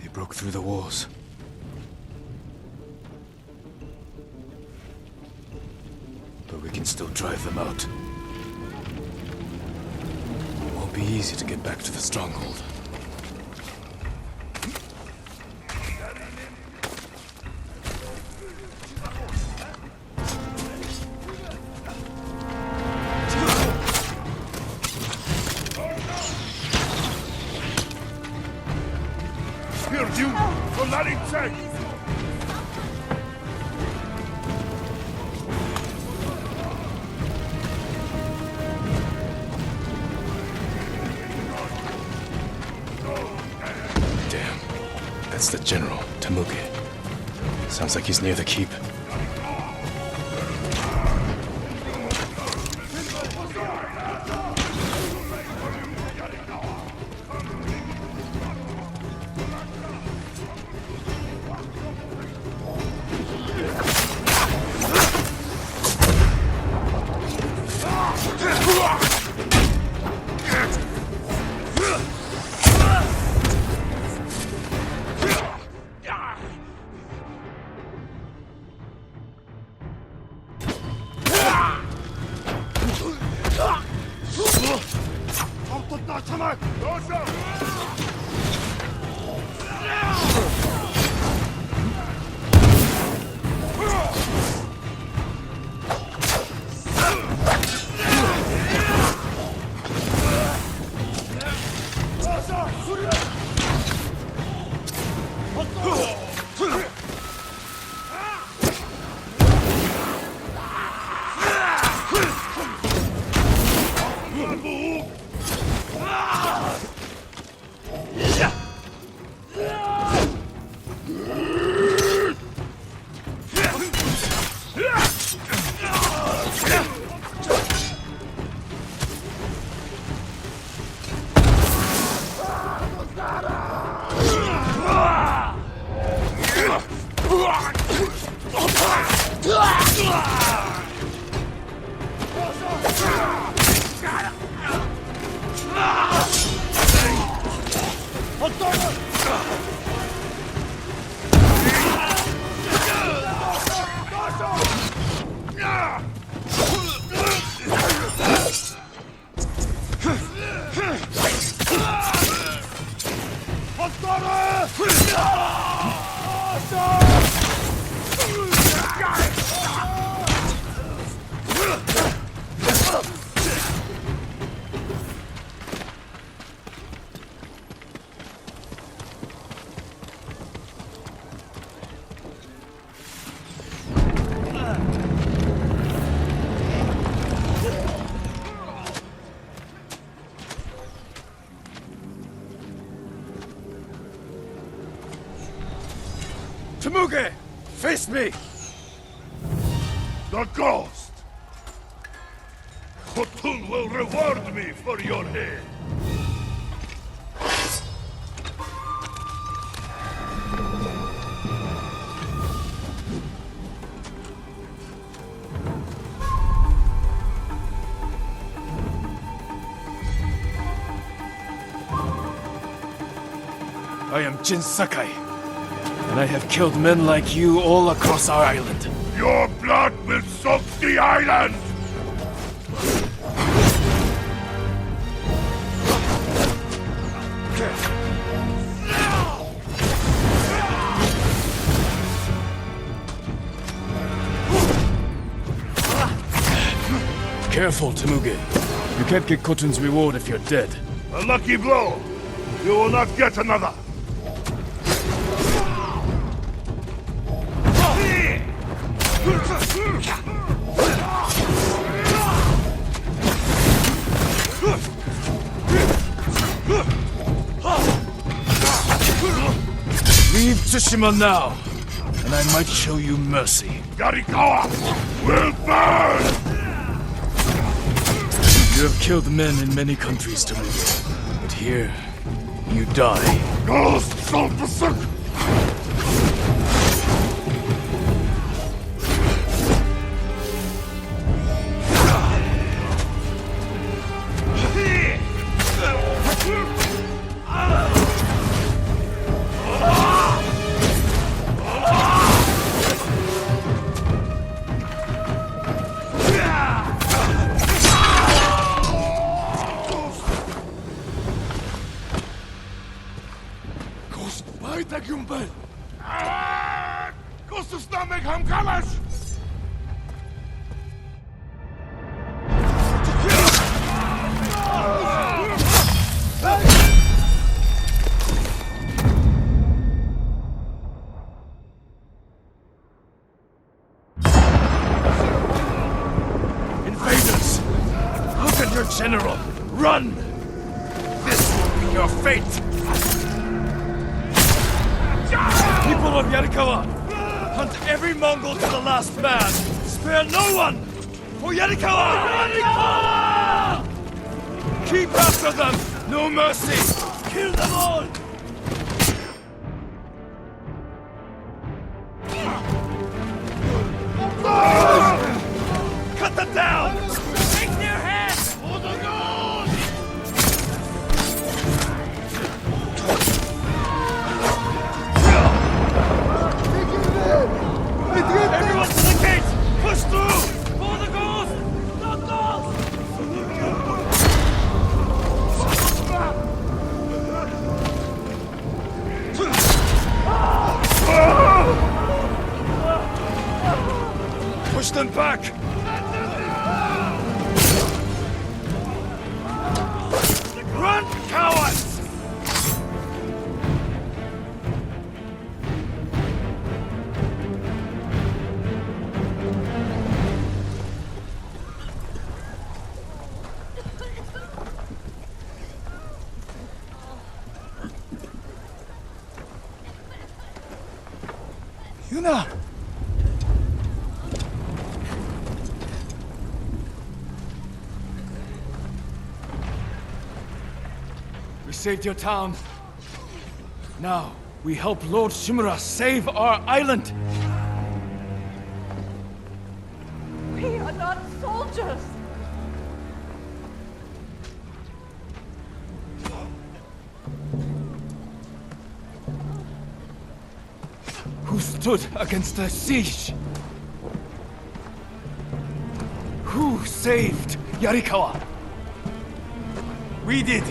Speaker 3: They broke through the walls. But we can still drive them out. It won't be easy to get back to the stronghold.
Speaker 17: Perdu! Solarice!
Speaker 3: Damn. That's the general, Temuge. Sounds like he's near the keep. Temuge! Face me!
Speaker 17: The ghost! Khotun will reward me for your head.
Speaker 3: I am Jin Sakai, and I have killed men like you all across our island.
Speaker 17: Your blood will soak the island!
Speaker 3: Careful, Temuge. You can't get Khotun's reward if you're dead.
Speaker 17: A lucky blow! You will not get another!
Speaker 3: Leave Tsushima now, and I might show you mercy.
Speaker 17: Yarikawa will burn!
Speaker 3: You have killed men in many countries, Temuge, but here, you die.
Speaker 17: Ghost shall berserk!
Speaker 3: Invaders! Look at your general! Run! This will be your fate! People of Yarikawa! Hunt every Mongol to the last man! Spare no one! For Yarikawa! Yarikawa! Keep after them! No mercy! Kill them all! Cut them down! Take their heads! For the gold! Everyone to the gate! Push through! For the ghost! The ghost! Push them back! Run, cowards!
Speaker 8: Yuna! We saved your town. Now, we help Lord Shimura save our island!
Speaker 12: We are not soldiers!
Speaker 8: Who stood against the siege? Who saved Yarikawa? We did!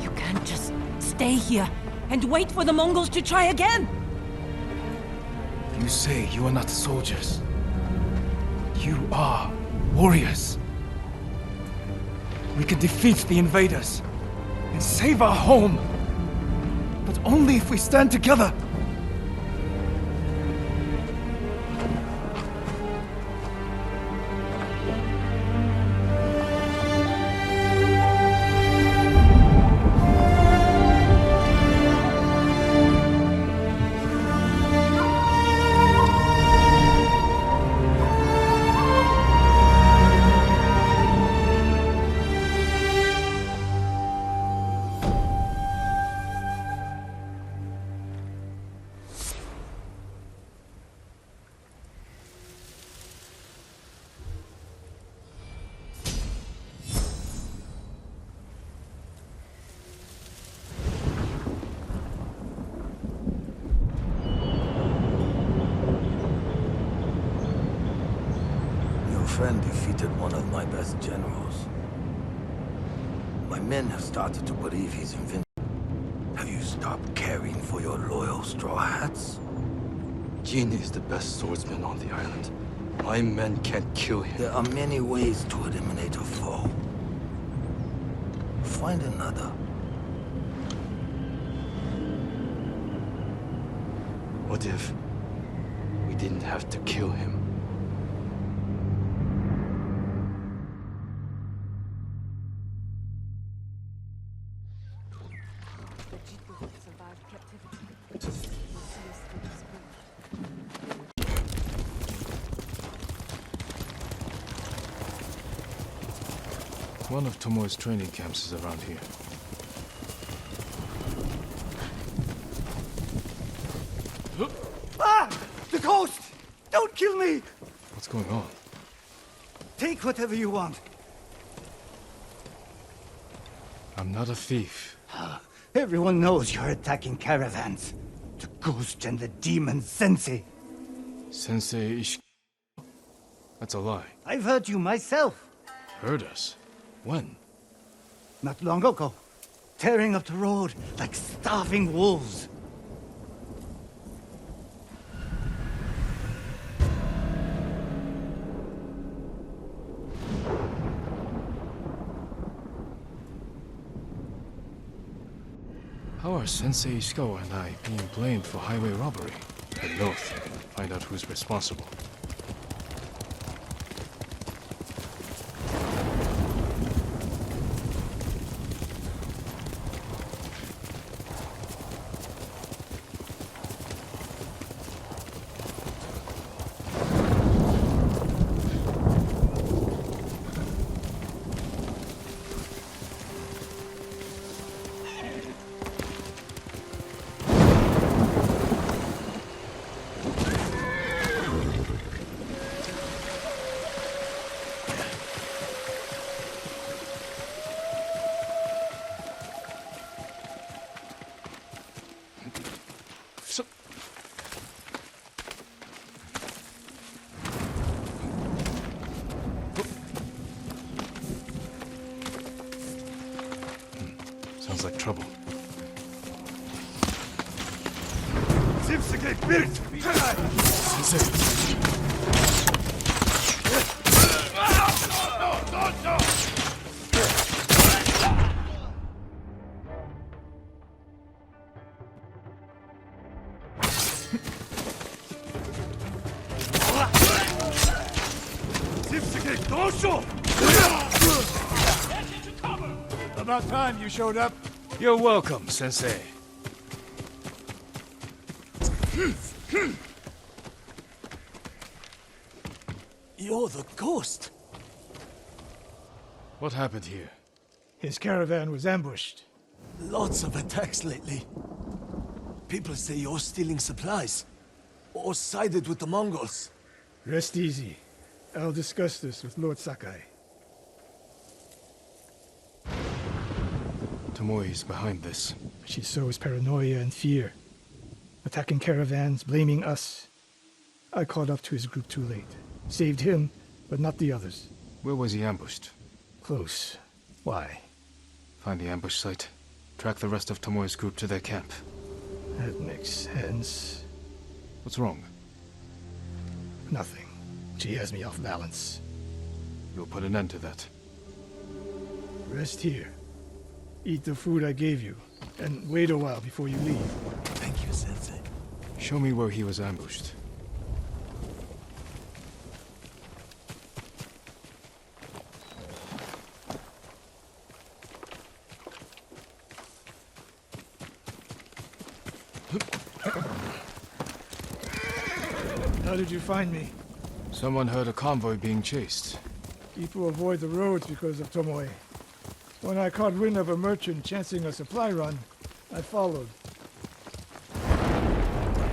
Speaker 2: You can't just stay here and wait for the Mongols to try again!
Speaker 8: You say you are not soldiers. You are warriors. We can defeat the invaders and save our home. But only if we stand together.
Speaker 19: Your friend defeated one of my best generals. My men have started to believe he's invincible. Have you stopped caring for your loyal straw hats?
Speaker 18: Jin is the best swordsman on the island. My men can't kill him.
Speaker 19: There are many ways to eliminate a foe. Find another.
Speaker 18: What if we didn't have to kill him?
Speaker 3: One of Tomoe's training camps is around here.
Speaker 16: Ah! The ghost! Don't kill me!
Speaker 3: What's going on?
Speaker 16: Take whatever you want.
Speaker 3: I'm not a thief.
Speaker 16: Everyone knows you're attacking caravans. The ghost and the demon Sensei.
Speaker 3: Sensei Ishi... That's a lie.
Speaker 16: I've heard you myself.
Speaker 3: Heard us? When?
Speaker 16: Not long ago. Tearing up the road like starving wolves.
Speaker 3: How are Sensei Ishikawa and I being blamed for highway robbery? Head north, find out who's responsible. Sounds like trouble.
Speaker 13: About time you showed up.
Speaker 3: You're welcome, Sensei.
Speaker 16: You're the ghost.
Speaker 3: What happened here?
Speaker 9: His caravan was ambushed.
Speaker 16: Lots of attacks lately. People say you're stealing supplies. Or sided with the Mongols.
Speaker 9: Rest easy. I'll discuss this with Lord Sakai.
Speaker 3: Tomoe is behind this.
Speaker 9: She sows paranoia and fear. Attacking caravans, blaming us. I caught up to his group too late. Saved him, but not the others.
Speaker 3: Where was he ambushed?
Speaker 9: Close. Why?
Speaker 3: Find the ambush site. Track the rest of Tomoe's group to their camp.
Speaker 9: That makes sense.
Speaker 3: What's wrong?
Speaker 9: Nothing. She has me off balance.
Speaker 3: You'll put an end to that.
Speaker 9: Rest here. Eat the food I gave you, and wait a while before you leave.
Speaker 16: Thank you, Sensei.
Speaker 3: Show me where he was ambushed.
Speaker 9: How did you find me?
Speaker 3: Someone heard a convoy being chased.
Speaker 9: People avoid the roads because of Tomoe. When I caught wind of a merchant chancing a supply run, I followed.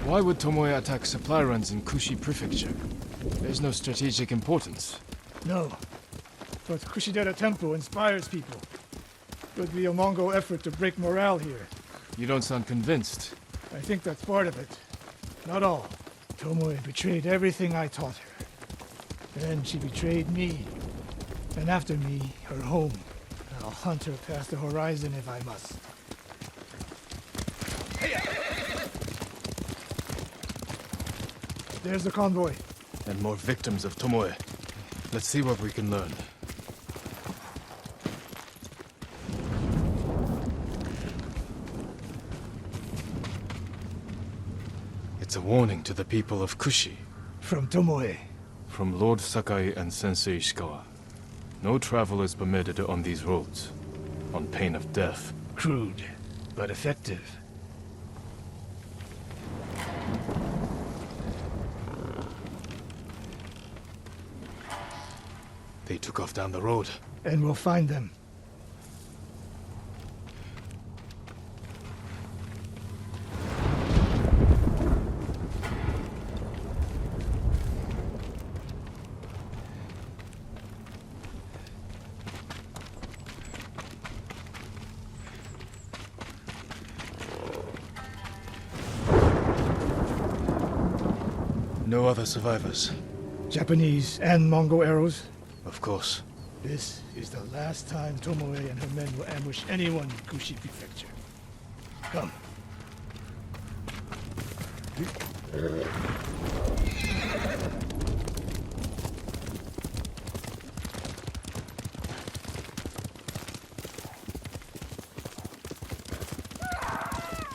Speaker 3: Why would Tomoe attack supply runs in Kushi Prefecture? There's no strategic importance.
Speaker 9: No. But Kushidera Temple inspires people. Could be a Mongol effort to break morale here.
Speaker 3: You don't sound convinced.
Speaker 9: I think that's part of it. Not all. Tomoe betrayed everything I taught her. Then she betrayed me. And after me, her home. I'll hunt her past the horizon if I must. There's the convoy.
Speaker 3: And more victims of Tomoe. Let's see what we can learn. It's a warning to the people of Kushi.
Speaker 9: From Tomoe.
Speaker 3: From Lord Sakai and Sensei Ishikawa. No travel is permitted on these roads, on pain of death.
Speaker 9: Crude, but effective.
Speaker 3: They took off down the road.
Speaker 9: And we'll find them.
Speaker 3: No other survivors.
Speaker 9: Japanese and Mongol arrows?
Speaker 3: Of course.
Speaker 9: This is the last time Tomoe and her men will ambush anyone in Kushi Prefecture. Come.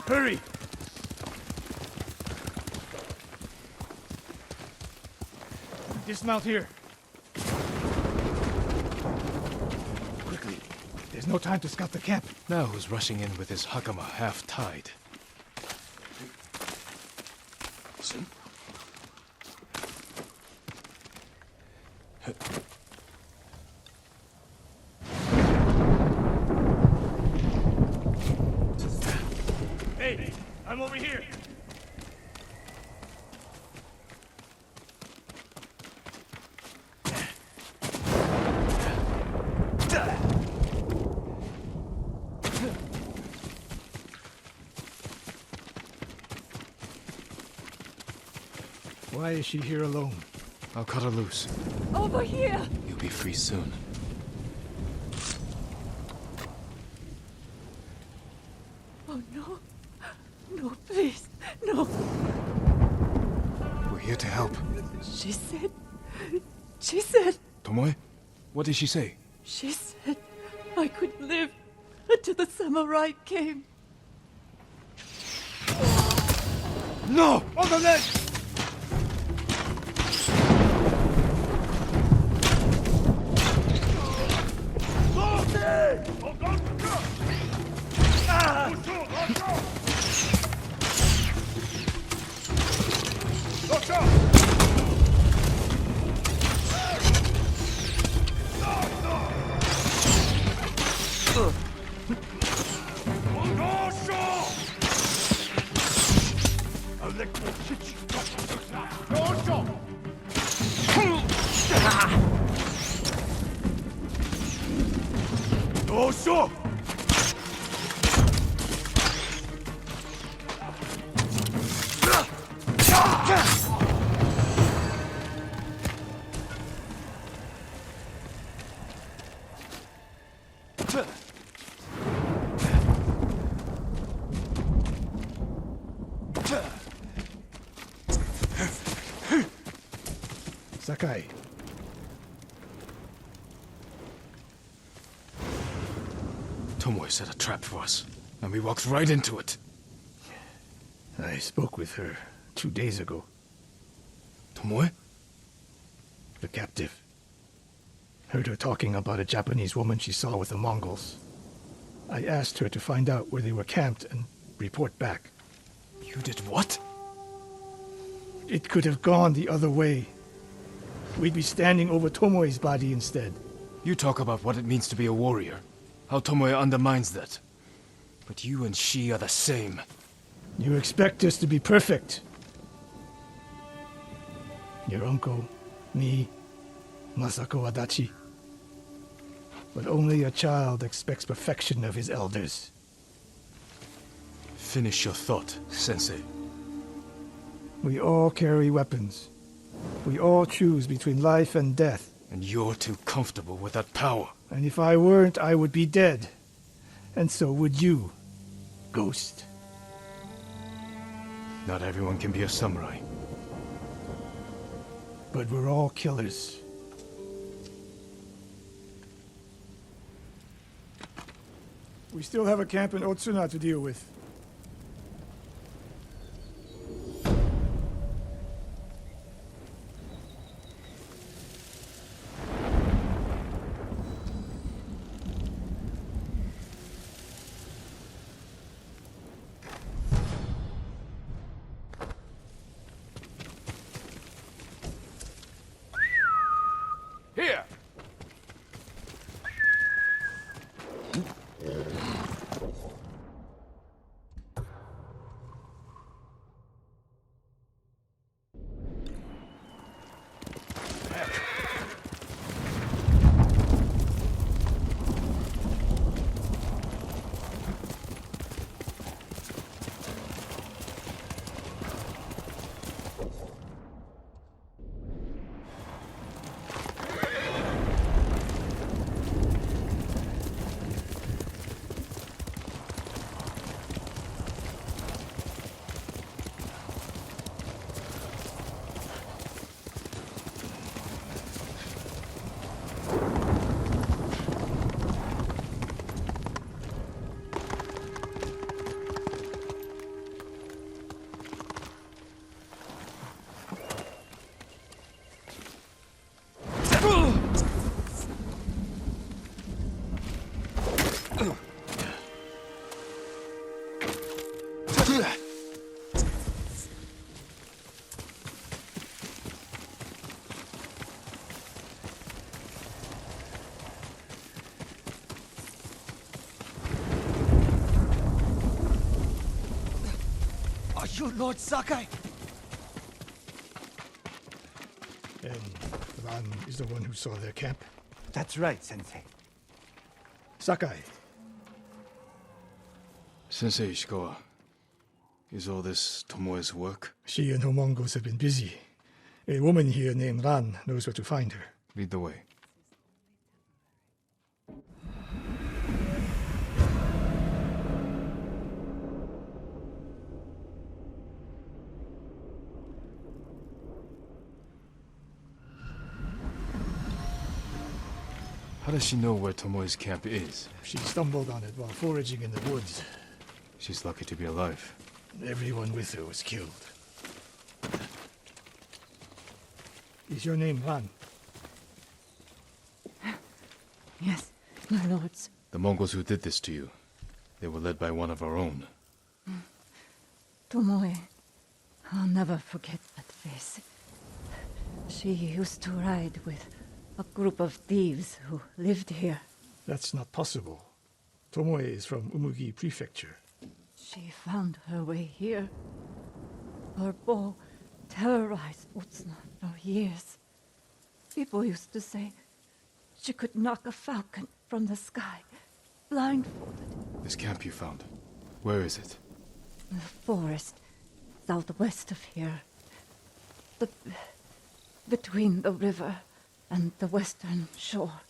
Speaker 9: Hurry! Dismount here. Quickly. There's no time to scout the camp.
Speaker 3: Now who's rushing in with his hakama half-tied?
Speaker 7: Listen.
Speaker 9: Hey, I'm over here. Why is she here alone?
Speaker 3: I'll cut her loose.
Speaker 12: Over here!
Speaker 3: You'll be free soon.
Speaker 12: Oh no. No, please. No.
Speaker 3: We're here to help.
Speaker 12: She said... She said...
Speaker 3: Tomoe? What did she say?
Speaker 12: She said I could live until the samurai came.
Speaker 16: No! On the ledge! Ah!
Speaker 9: Sakai.
Speaker 3: Tomoe set a trap for us, and we walked right into it.
Speaker 9: I spoke with her 2 days ago.
Speaker 3: Tomoe?
Speaker 9: The captive. Heard her talking about a Japanese woman she saw with the Mongols. I asked her to find out where they were camped and report back.
Speaker 3: You did what?
Speaker 9: It could have gone the other way. We'd be standing over Tomoe's body instead.
Speaker 3: You talk about what it means to be a warrior. How Tomoe undermines that. But you and she are the same.
Speaker 9: You expect us to be perfect. Your uncle, me, Masako Adachi. But only a child expects perfection of his elders.
Speaker 3: Finish your thought, Sensei.
Speaker 9: We all carry weapons. We all choose between life and death.
Speaker 3: And you're too comfortable with that power.
Speaker 9: And if I weren't, I would be dead. And so would you, Ghost.
Speaker 3: Not everyone can be a samurai.
Speaker 9: But we're all killers. We still have a camp in Otsuna to deal with.
Speaker 3: Here!
Speaker 16: Are you Lord Sakai?
Speaker 9: And Ran is the one who saw their camp?
Speaker 13: That's right, Sensei.
Speaker 9: Sakai.
Speaker 3: Sensei Ishikawa, is all this Tomoe's work?
Speaker 9: She and her Mongols have been busy. A woman here named Ran knows where to find her.
Speaker 3: Lead the way. How does she know where Tomoe's camp is?
Speaker 9: She stumbled on it while foraging in the woods.
Speaker 3: She's lucky to be alive.
Speaker 9: Everyone with her was killed. Is your name Ran?
Speaker 2: Yes, my lords.
Speaker 3: The Mongols who did this to you, they were led by one of our own.
Speaker 2: Tomoe. I'll never forget that face. She used to ride with a group of thieves who lived here.
Speaker 9: That's not possible. Tomoe is from Umugi Prefecture.
Speaker 12: She found her way here. Her bow terrorized Utsuna for years. People used to say she could knock a falcon from the sky, blindfolded.
Speaker 3: This camp you found, where is it?
Speaker 12: The forest, southwest of here. Between the river and the western shore.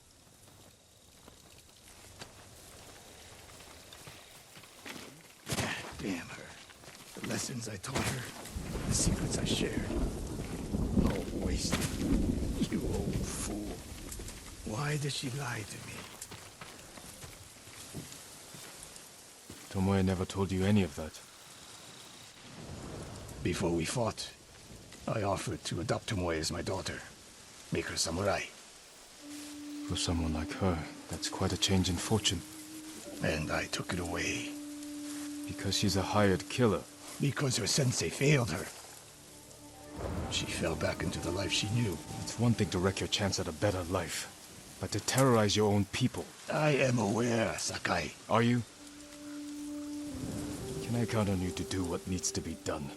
Speaker 9: Damn her. The lessons I taught her, the secrets I shared. All wasted. You old fool. Why did she lie to me?
Speaker 3: Tomoe never told you any of that.
Speaker 9: Before we fought, I offered to adopt Tomoe as my daughter. Make her samurai.
Speaker 3: For someone like her, that's quite a change in fortune.
Speaker 9: And I took it away.
Speaker 3: Because she's a hired killer.
Speaker 9: Because her sensei failed her. She fell back into the life she knew.
Speaker 3: It's one thing to wreck your chance at a better life, but to terrorize your own people.
Speaker 9: I am aware, Sakai.
Speaker 3: Are you? Can I count on you to do what needs to be done?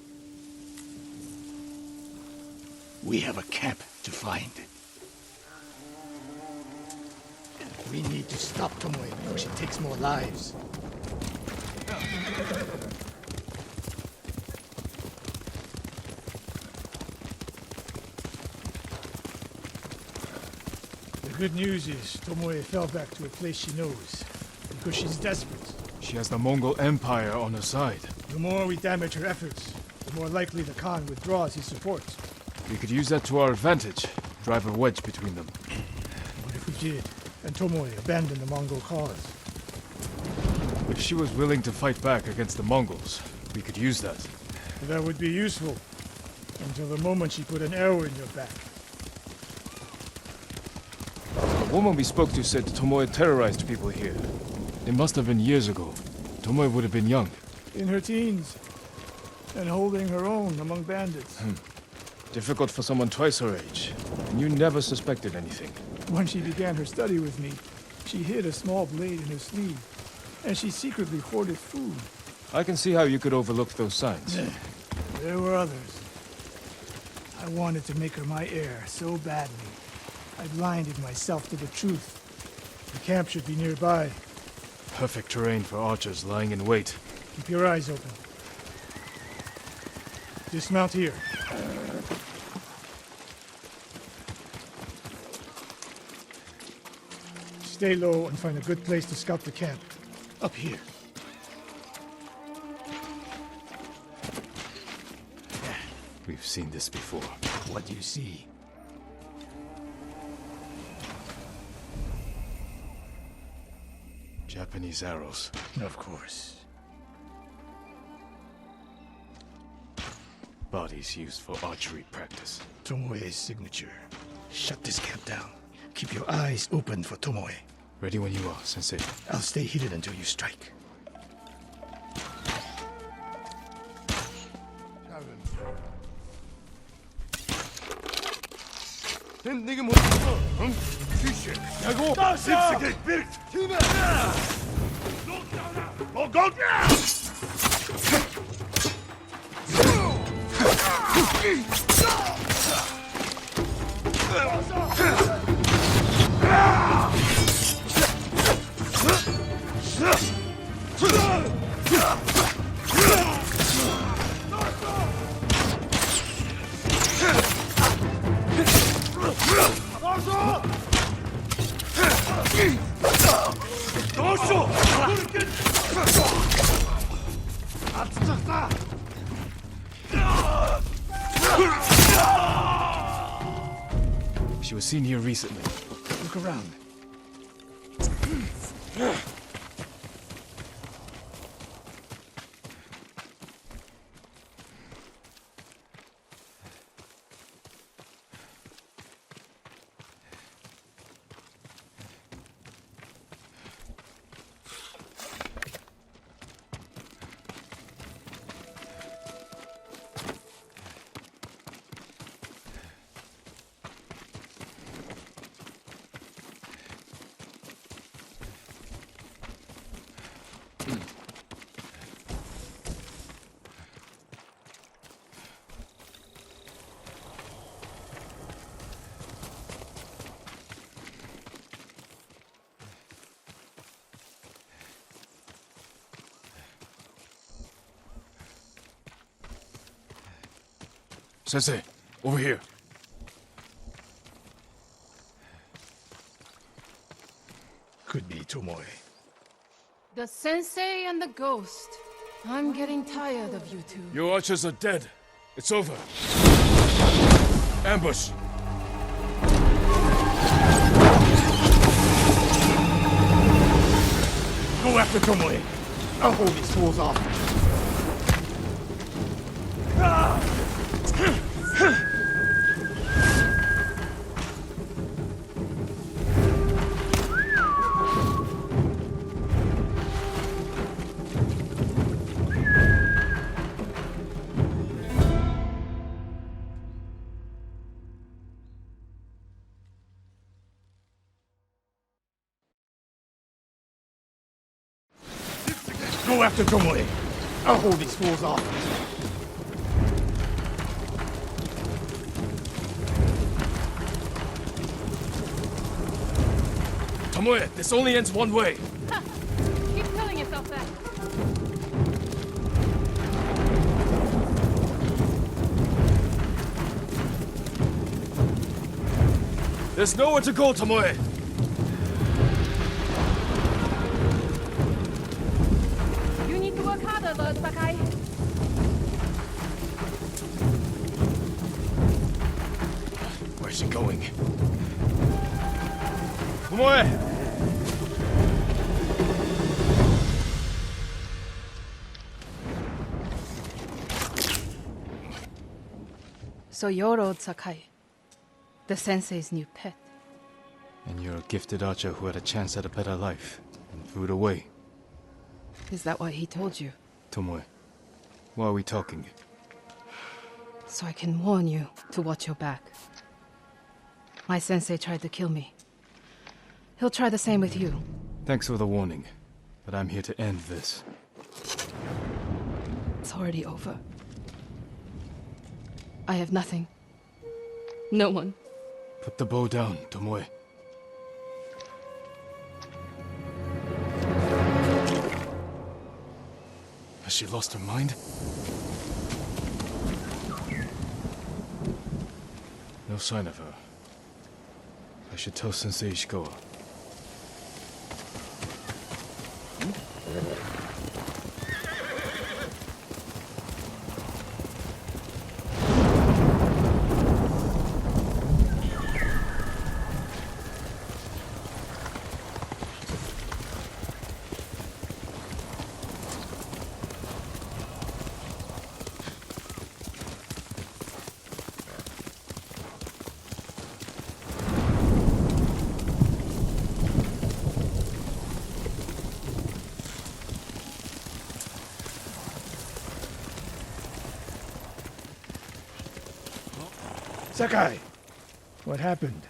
Speaker 9: We have a camp to find. We need to stop Tomoe before she takes more lives. The good news is Tomoe fell back to a place she knows, because she's desperate.
Speaker 3: She has the Mongol Empire on her side.
Speaker 9: The more we damage her efforts, the more likely the Khan withdraws his support.
Speaker 3: We could use that to our advantage. Drive a wedge between them.
Speaker 9: What if we did, and Tomoe abandoned the Mongol cause?
Speaker 3: If she was willing to fight back against the Mongols, we could use that.
Speaker 9: That would be useful, until the moment she put an arrow in your back.
Speaker 3: The woman we spoke to said Tomoe terrorized people here. It must have been years ago. Tomoe would have been young.
Speaker 9: In her teens, and holding her own among bandits.
Speaker 3: Difficult for someone twice her age. And you never suspected anything.
Speaker 9: When she began her study with me, she hid a small blade in her sleeve, and she secretly hoarded food.
Speaker 3: I can see how you could overlook those signs.
Speaker 9: There were others. I wanted to make her my heir so badly. I blinded myself to the truth. The camp should be nearby.
Speaker 3: Perfect terrain for archers lying in wait.
Speaker 9: Keep your eyes open. Dismount here. Stay low and find a good place to scout the camp. Up here.
Speaker 3: We've seen this before.
Speaker 9: What do you see?
Speaker 3: Japanese arrows.
Speaker 9: Of course.
Speaker 3: Bodies used for archery practice.
Speaker 9: Tomoe's signature. Shut this camp down. Keep your eyes open for Tomoe.
Speaker 3: Ready when you are, Sensei.
Speaker 9: I'll stay hidden until you strike.
Speaker 3: She was seen here recently.
Speaker 9: Look around.
Speaker 3: Sensei, over here.
Speaker 9: Could be Tomoe.
Speaker 11: The sensei and the ghost. I'm getting tired of you two.
Speaker 3: Your archers are dead. It's over. Ambush!
Speaker 9: Go after Tomoe. I'll hold these fools off. Go after Tomoe. I'll hold these fools off.
Speaker 3: Tomoe, this only ends one way.
Speaker 11: Ha! Keep telling yourself that.
Speaker 3: There's nowhere to go, Tomoe.
Speaker 11: You need to work harder, Lord Sakai.
Speaker 3: Where's she going? Tomoe!
Speaker 11: So you're old Sakai, the sensei's new pet.
Speaker 3: And you're a gifted archer who had a chance at a better life and threw it away.
Speaker 11: Is that what he told you?
Speaker 3: Tomoe, why are we talking?
Speaker 11: So I can warn you to watch your back. My sensei tried to kill me. He'll try the same with you.
Speaker 3: Thanks for the warning, but I'm here to end this.
Speaker 11: It's already over. I have nothing. No one.
Speaker 3: Put the bow down, Tomoe. Has she lost her mind? No sign of her. I should tell Sensei Ishikawa.
Speaker 9: Sakai, what happened?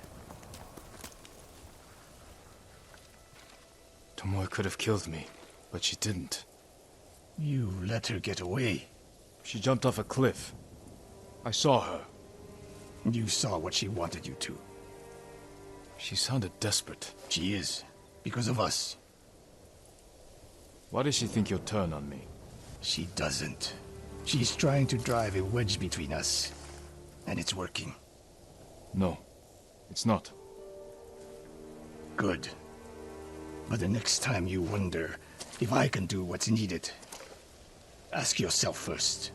Speaker 3: Tomoe could have killed me, but she didn't.
Speaker 9: You let her get away.
Speaker 3: She jumped off a cliff. I saw her.
Speaker 9: You saw what she wanted you to.
Speaker 3: She sounded desperate.
Speaker 9: She is, because of us.
Speaker 3: Why does she think you'll turn on me?
Speaker 9: She doesn't. She's trying to drive a wedge between us. And it's working.
Speaker 3: No, it's not.
Speaker 9: Good. But the next time you wonder if I can do what's needed, ask yourself first.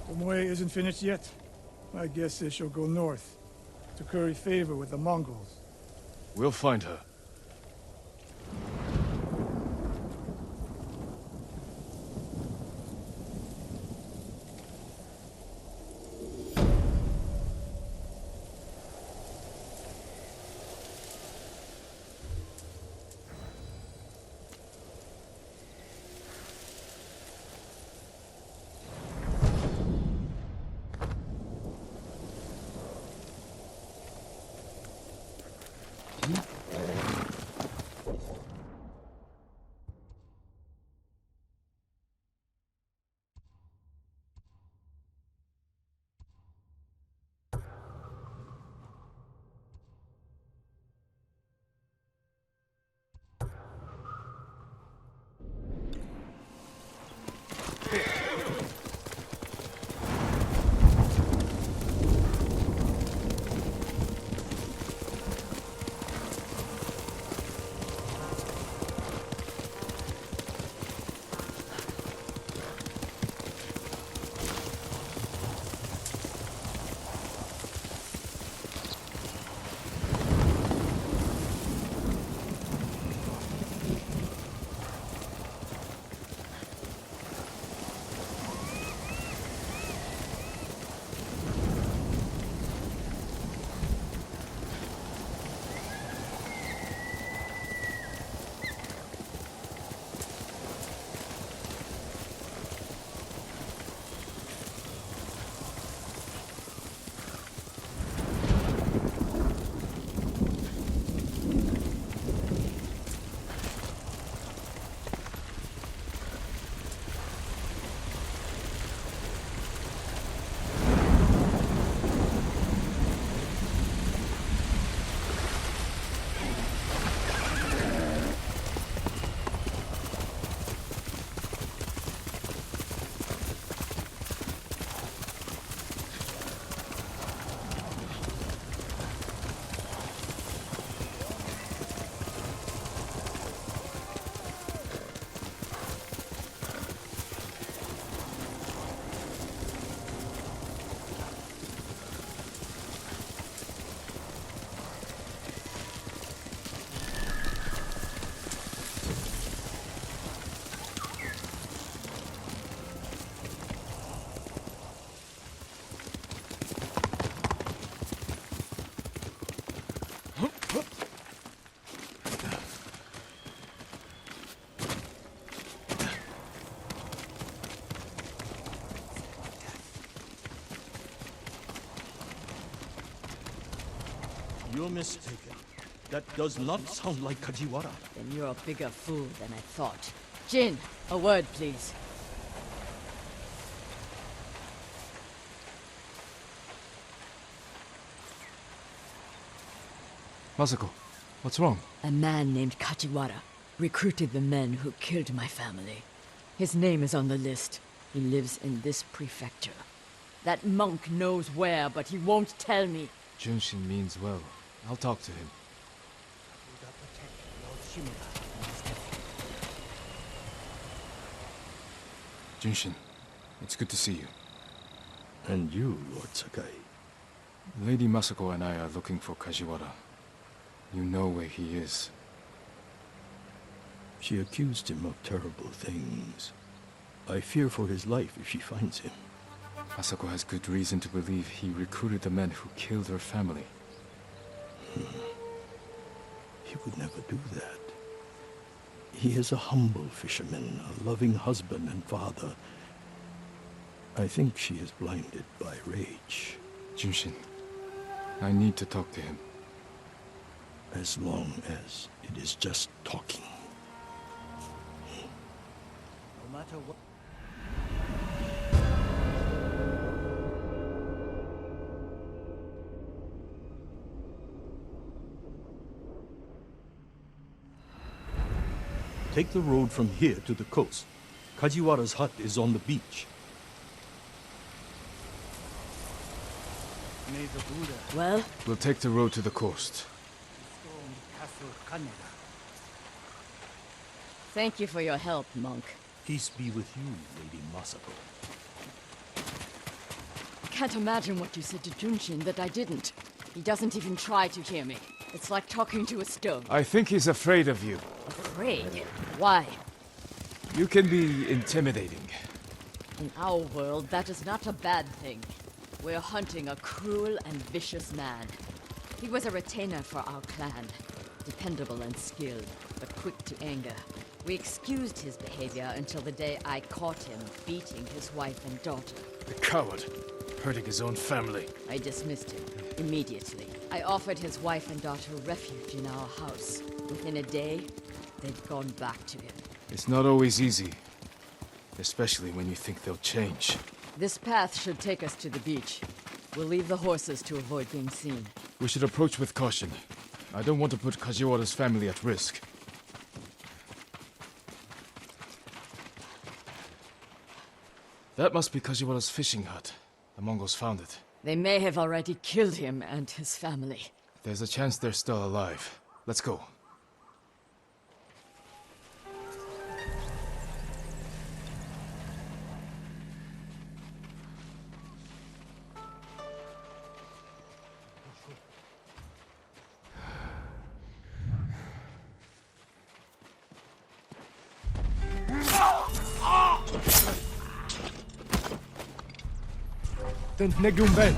Speaker 9: Tomoe isn't finished yet. My guess is she'll go north, to curry favor with the Mongols.
Speaker 3: We'll find her.
Speaker 18: You're mistaken. That does not sound like Kajiwara.
Speaker 12: Then you're a bigger fool than I thought. Jin, a word, please.
Speaker 3: Masako, what's wrong?
Speaker 12: A man named Kajiwara recruited the men who killed my family. His name is on the list. He lives in this prefecture. That monk knows where, but he won't tell me.
Speaker 3: Junshin means well. I'll talk to him. Junshin, it's good to see you.
Speaker 4: And you, Lord Sakai.
Speaker 3: Lady Masako and I are looking for Kajiwara. You know where he is.
Speaker 4: She accused him of terrible things. I fear for his life if she finds him.
Speaker 3: Masako has good reason to believe he recruited the men who killed her family.
Speaker 4: He would never do that. He is a humble fisherman, a loving husband and father. I think she is blinded by rage.
Speaker 3: Junshin, I need to talk to him.
Speaker 4: As long as it is just talking.
Speaker 15: No matter what...
Speaker 4: Take the road from here to the coast. Kajiwara's hut is on the beach.
Speaker 12: Well?
Speaker 3: We'll take the road to the coast.
Speaker 12: Thank you for your help, monk.
Speaker 4: Peace be with you, Lady Masako.
Speaker 12: Can't imagine what you said to Junshin that I didn't. He doesn't even try to hear me. It's like talking to a stone.
Speaker 3: I think he's afraid of you.
Speaker 12: Afraid? Why?
Speaker 3: You can be intimidating.
Speaker 12: In our world, that is not a bad thing. We're hunting a cruel and vicious man. He was a retainer for our clan. Dependable and skilled, but quick to anger. We excused his behavior until the day I caught him beating his wife and daughter.
Speaker 3: The coward, hurting his own family.
Speaker 12: I dismissed him immediately. I offered his wife and daughter refuge in our house. Within a day, they'd gone back to him.
Speaker 3: It's not always easy, especially when you think they'll change.
Speaker 12: This path should take us to the beach. We'll leave the horses to avoid being seen.
Speaker 3: We should approach with caution. I don't want to put Kajiwara's family at risk. That must be Kajiwara's fishing hut. The Mongols found it.
Speaker 12: They may have already killed him and his family.
Speaker 3: There's a chance they're still alive. Let's go.
Speaker 5: Then Negumben.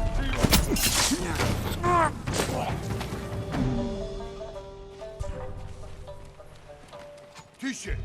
Speaker 17: Tisha.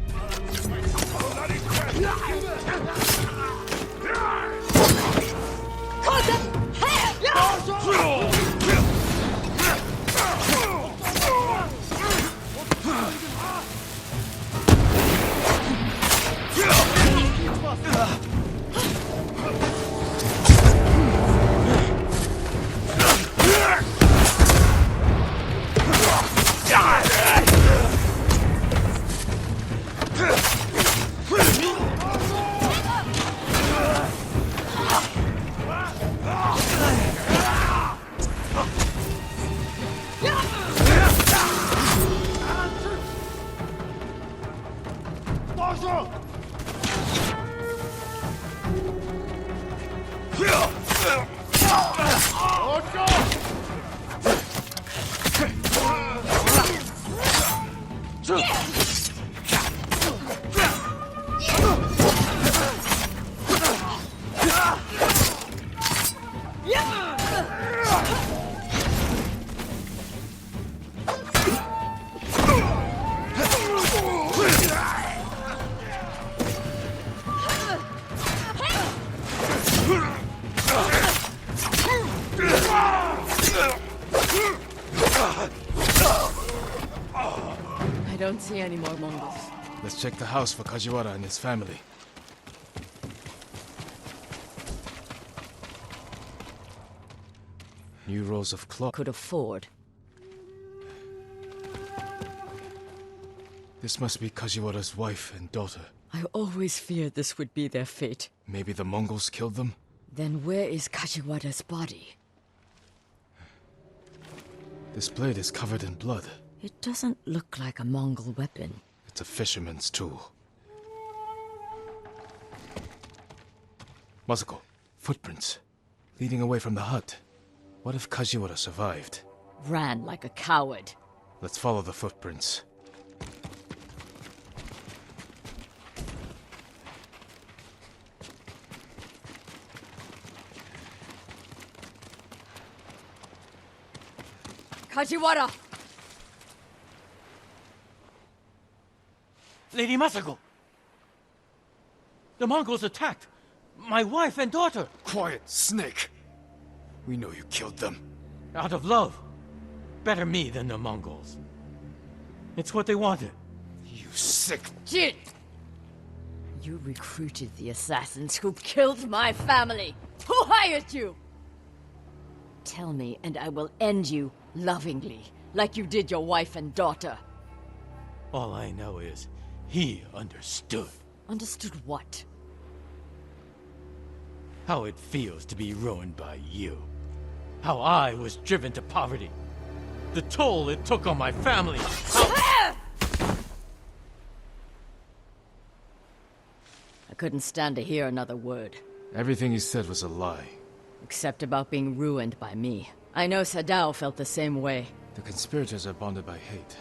Speaker 11: I don't see any more Mongols.
Speaker 3: Let's check the house for Kajiwara and his family. New rolls of cloth.
Speaker 2: Could afford.
Speaker 3: This must be Kajiwara's wife and daughter.
Speaker 2: I always feared this would be their fate.
Speaker 3: Maybe the Mongols killed them?
Speaker 2: Then where is Kajiwara's body?
Speaker 3: This blade is covered in blood.
Speaker 2: It doesn't look like a Mongol weapon.
Speaker 3: It's a fisherman's tool. Masako, footprints. Leading away from the hut. What if Kajiwara survived?
Speaker 2: Ran like a coward.
Speaker 3: Let's follow the footprints.
Speaker 2: Kajiwara!
Speaker 15: Lady Masako! The Mongols attacked my wife and daughter!
Speaker 3: Quiet, snake! We know you killed them.
Speaker 15: Out of love. Better me than the Mongols. It's what they wanted.
Speaker 3: You sick...
Speaker 2: Jin! You recruited the assassins who killed my family! Who hired you? Tell me, and I will end you lovingly, like you did your wife and daughter.
Speaker 15: All I know is, he understood.
Speaker 2: Understood what?
Speaker 15: How it feels to be ruined by you. How I was driven to poverty. The toll it took on my family.
Speaker 2: I couldn't stand to hear another word.
Speaker 3: Everything he said was a lie.
Speaker 2: Except about being ruined by me. I know Sadao felt the same way.
Speaker 3: The conspirators are bonded by hate.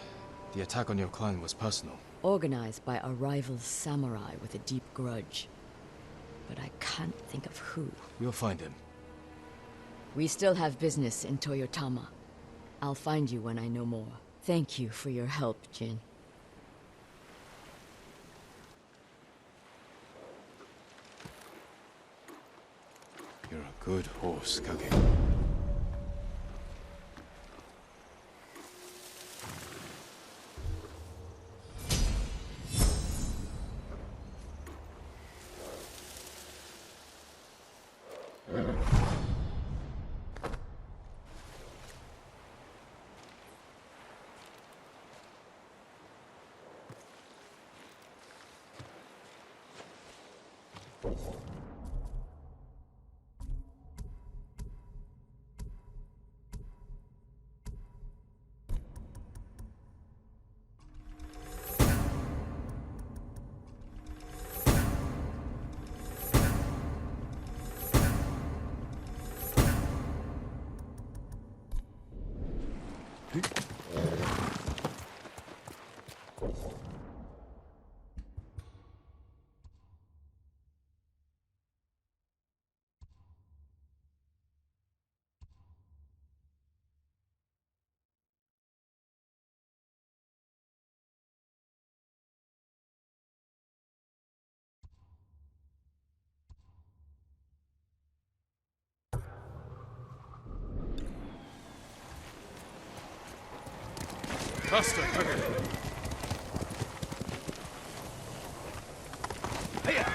Speaker 3: The attack on your clan was personal.
Speaker 2: Organized by a rival samurai with a deep grudge. But I can't think of who.
Speaker 3: We'll find him.
Speaker 2: We still have business in Toyotama. I'll find you when I know more. Thank you for your help, Jin.
Speaker 3: You're a good horse, Kage.
Speaker 17: Faster, Kage.
Speaker 3: Hiya!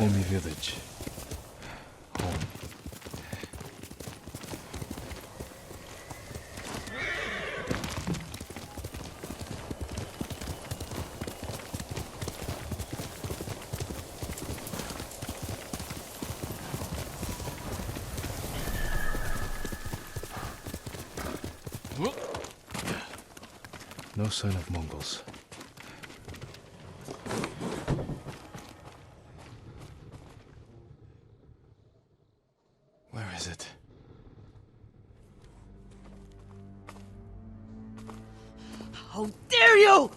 Speaker 3: Komi village. Home. No sign of Mongols. Where is it?
Speaker 12: How dare you!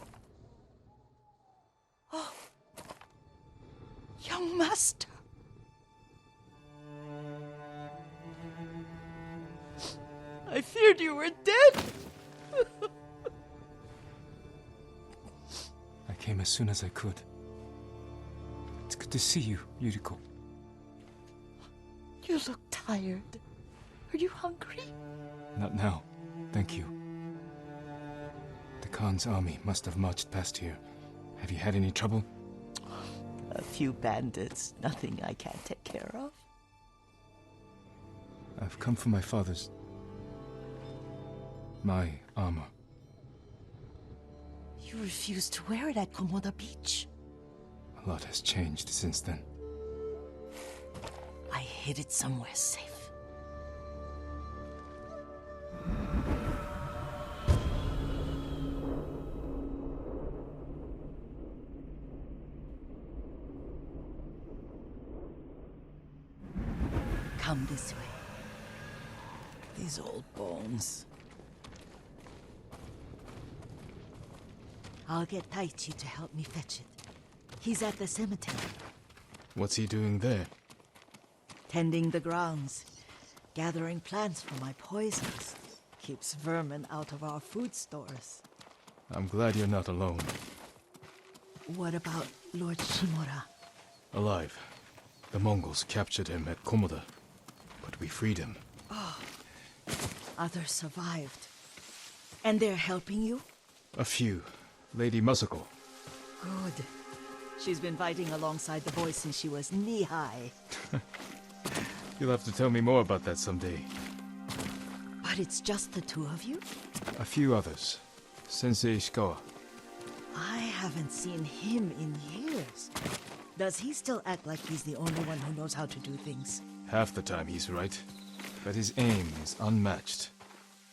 Speaker 12: Oh, young master. I feared you were dead.
Speaker 8: I came as soon as I could. It's good to see you, Yuriko.
Speaker 12: You look tired. Are you hungry?
Speaker 8: Not now. Thank you. The Khan's army must have marched past here. Have you had any trouble?
Speaker 12: A few bandits. Nothing I can't take care of.
Speaker 8: I've come for my father's... my armor.
Speaker 12: You refused to wear it at Komoda Beach.
Speaker 8: A lot has changed since then.
Speaker 12: I hid it somewhere safe. Come this way. These old bones. I'll get Taichi to help me fetch it. He's at the cemetery.
Speaker 3: What's he doing there?
Speaker 12: Tending the grounds. Gathering plants for my poisons. Keeps vermin out of our food stores.
Speaker 3: I'm glad you're not alone.
Speaker 12: What about Lord Shimura?
Speaker 3: Alive. The Mongols captured him at Komoda, but we freed him.
Speaker 12: Oh, others survived. And they're helping you?
Speaker 3: A few. Lady Masako.
Speaker 12: Good. She's been fighting alongside the boys since she was knee-high.
Speaker 3: You'll have to tell me more about that someday.
Speaker 12: But it's just the two of you?
Speaker 3: A few others. Sensei Ishikawa.
Speaker 12: I haven't seen him in years. Does he still act like he's the only one who knows how to do things?
Speaker 3: Half the time he's right, but his aim is unmatched.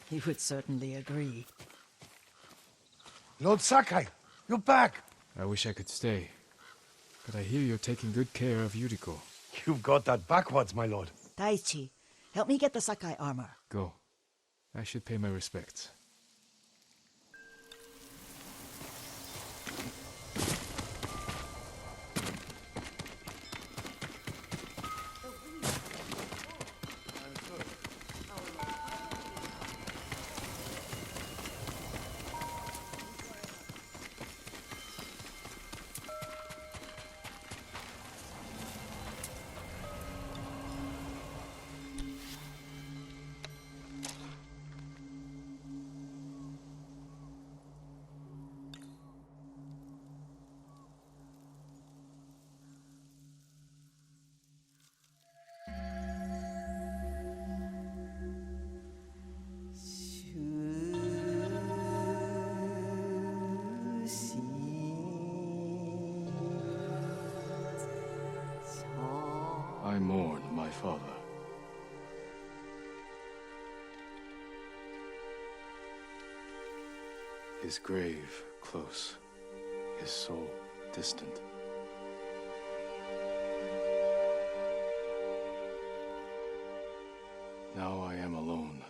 Speaker 12: He would certainly agree.
Speaker 17: Lord Sakai, you're back.
Speaker 3: I wish I could stay, but I hear you're taking good care of Yuriko.
Speaker 17: You've got that backwards, my lord.
Speaker 12: Taichi, help me get the Sakai armor.
Speaker 3: Go. I should pay my respects. I mourn my father. His grave close, his soul distant. Now I am alone.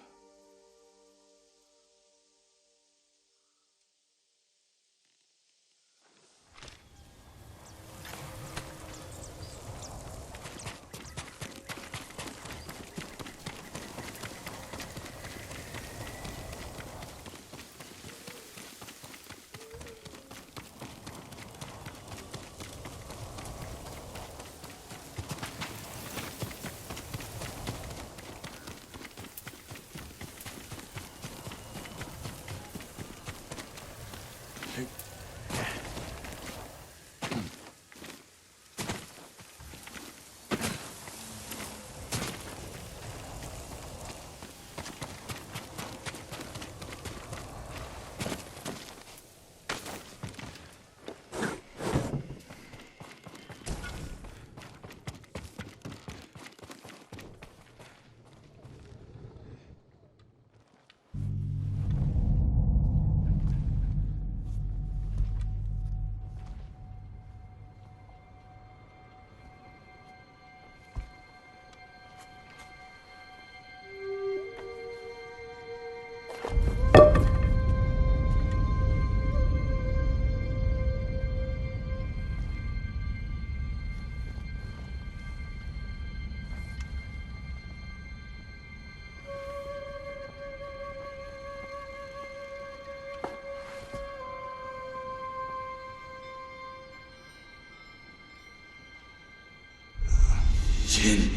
Speaker 16: Jin,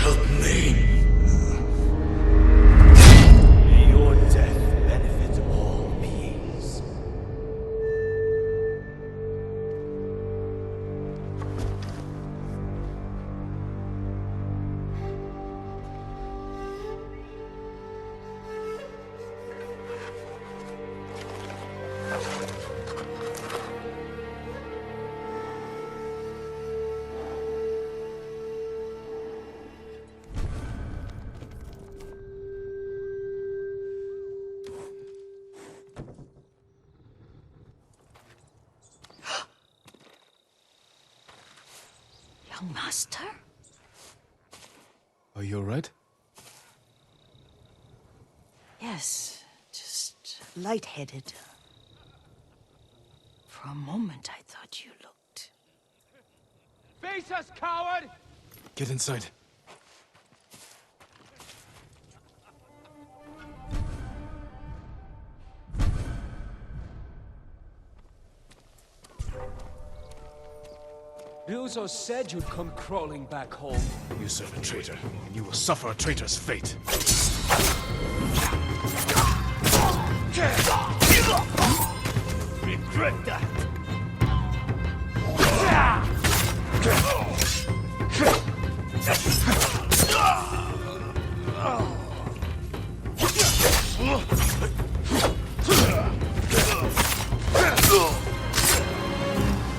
Speaker 16: help me.
Speaker 10: May your death benefit all beings.
Speaker 2: Young master?
Speaker 3: Are you alright?
Speaker 2: Yes, just lightheaded. For a moment, I thought you looked...
Speaker 15: Face us, coward!
Speaker 3: Get inside.
Speaker 15: Ryuzo said you'd come crawling back home.
Speaker 3: You serve a traitor, and you will suffer a traitor's fate.
Speaker 16: Regret that.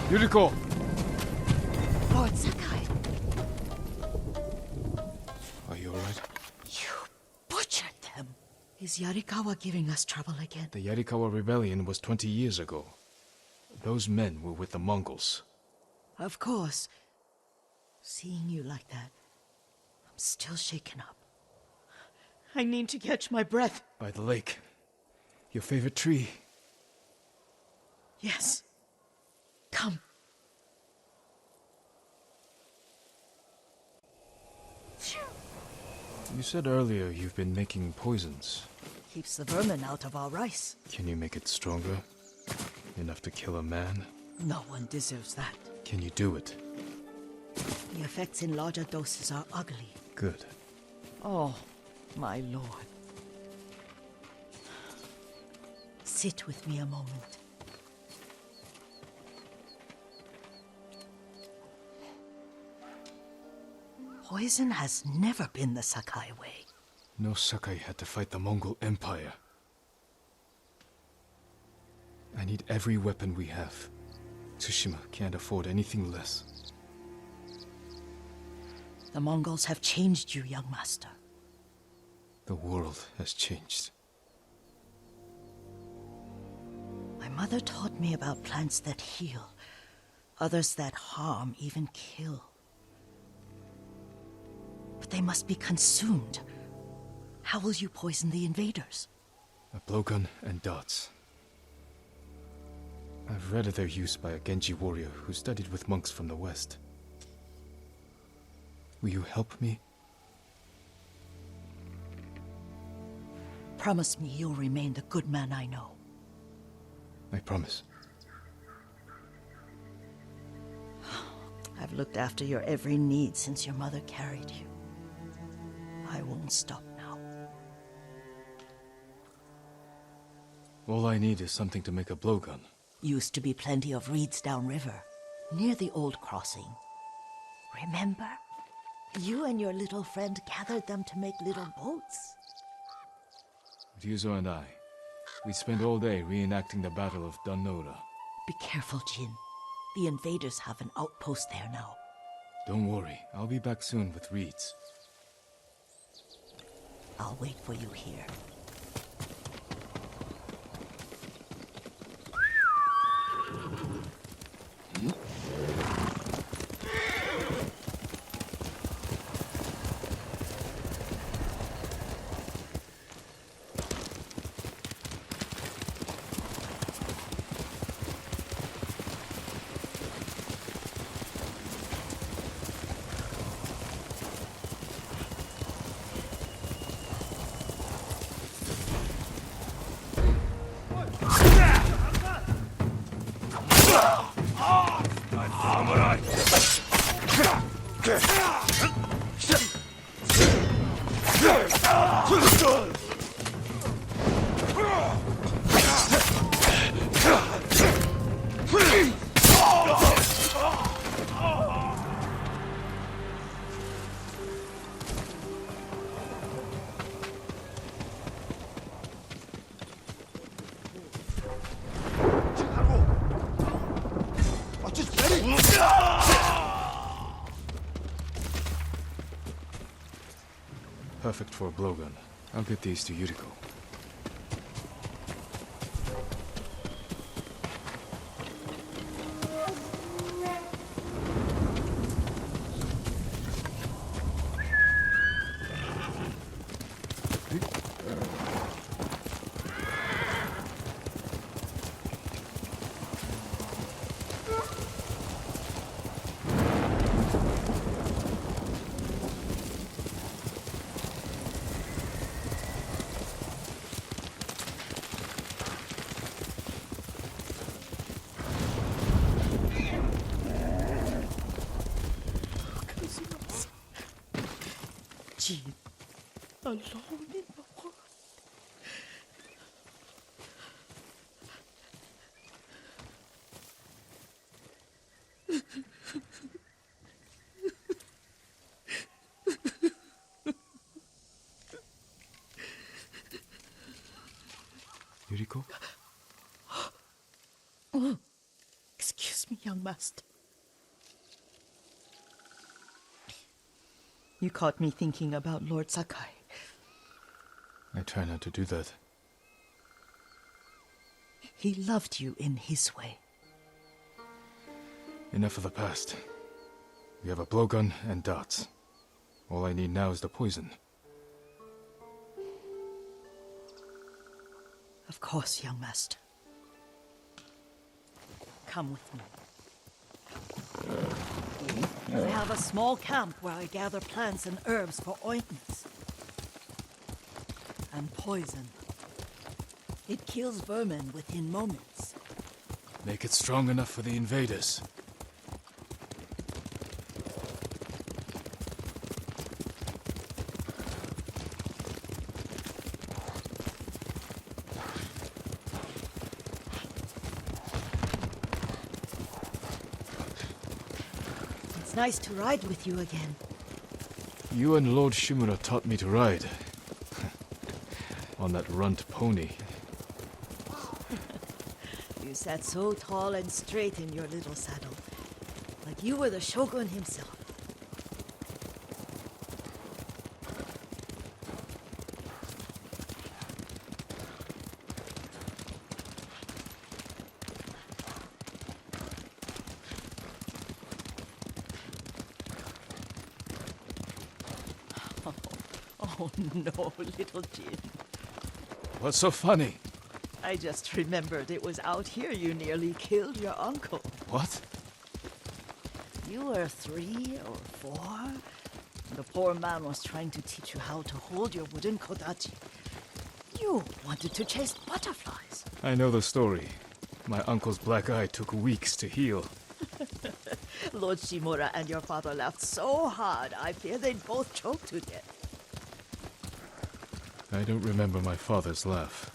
Speaker 3: Yuriko!
Speaker 2: Lord Sakai,
Speaker 3: Are you alright?
Speaker 2: you butchered them. Is Yarikawa giving us trouble again?
Speaker 3: The Yarikawa rebellion was 20 years ago. Those men were with the Mongols.
Speaker 2: Of course. Seeing you like that, I'm still shaken up. I need to catch my breath.
Speaker 3: By the lake. Your favorite tree.
Speaker 2: Yes. Come.
Speaker 3: You said earlier you've been making poisons.
Speaker 2: Keeps the vermin out of our rice.
Speaker 3: Can you make it stronger? Enough to kill a man?
Speaker 2: No one deserves that.
Speaker 3: Can you do it?
Speaker 2: The effects in larger doses are ugly.
Speaker 3: Good.
Speaker 2: Oh, my lord. Sit with me a moment. Poison has never been the Sakai way.
Speaker 3: No Sakai had to fight the Mongol Empire. I need every weapon we have. Tsushima can't afford anything less.
Speaker 2: The Mongols have changed you, young master.
Speaker 3: The world has changed.
Speaker 2: My mother taught me about plants that heal, others that harm, even kill. But they must be consumed. How will you poison the invaders?
Speaker 3: A blowgun and darts. I've read of their use by a Genji warrior who studied with monks from the west. Will you help me?
Speaker 2: Promise me you'll remain the good man I know.
Speaker 3: I promise.
Speaker 2: I've looked after your every need since your mother carried you. I won't stop now.
Speaker 3: All I need is something to make a blowgun.
Speaker 2: Used to be plenty of reeds downriver, near the old crossing. Remember? You and your little friend gathered them to make little boats.
Speaker 3: Ryuzo and I, we spent all day reenacting the Battle of Danora.
Speaker 2: Be careful, Jin. The invaders have an outpost there now.
Speaker 3: Don't worry, I'll be back soon with reeds.
Speaker 2: I'll wait for you here.
Speaker 3: Perfect for a blowgun. I'll get these to Yuriko.
Speaker 20: Jean, alone in the world.
Speaker 3: Yuriko?
Speaker 20: Oh, excuse me, young master. You caught me thinking about Lord Sakai.
Speaker 3: I try not to do that.
Speaker 20: He loved you in his way.
Speaker 3: Enough of the past. We have a blowgun and darts. All I need now is the poison.
Speaker 20: Of course, young master. Come with me. I have a small camp where I gather plants and herbs for ointments. And poison. It kills vermin within moments.
Speaker 3: Make it strong enough for the invaders.
Speaker 20: It's nice to ride with you again.
Speaker 3: You and Lord Shimura taught me to ride. On that runt pony.
Speaker 20: You sat so tall and straight in your little saddle. Like you were the shogun himself. Oh no, little Jin.
Speaker 3: What's so funny?
Speaker 20: I just remembered it was out here you nearly killed your uncle.
Speaker 3: What?
Speaker 20: You were 3 or 4. The poor man was trying to teach you how to hold your wooden kodachi. You wanted to chase butterflies.
Speaker 3: I know the story. My uncle's black eye took weeks to heal.
Speaker 20: Lord Shimura and your father laughed so hard, I fear they'd both choke to death.
Speaker 3: I don't remember my father's laugh.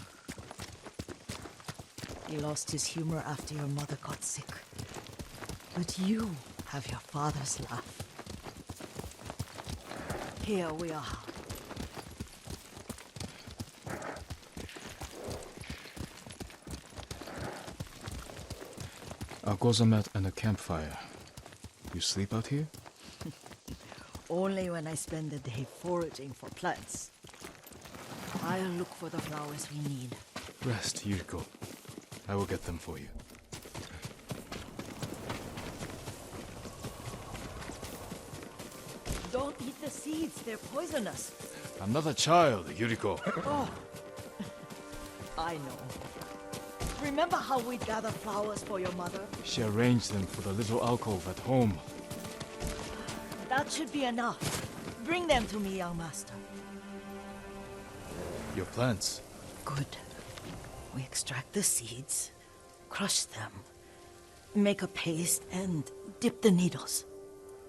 Speaker 20: He lost his humor after your mother got sick. But you have your father's laugh. Here we are.
Speaker 3: A gozamat and a campfire. You sleep out here?
Speaker 20: Only when I spend the day foraging for plants. I'll look for the flowers we need.
Speaker 3: Rest, Yuriko. I will get them for you.
Speaker 20: Don't eat the seeds, they're poisonous.
Speaker 3: I'm not a child, Yuriko.
Speaker 20: Oh, I know. Remember how we'd gather flowers for your mother?
Speaker 3: She arranged them for the little alcove at home.
Speaker 20: That should be enough. Bring them to me, young master.
Speaker 3: Your plants.
Speaker 20: Good. We extract the seeds, crush them, make a paste, and dip the needles.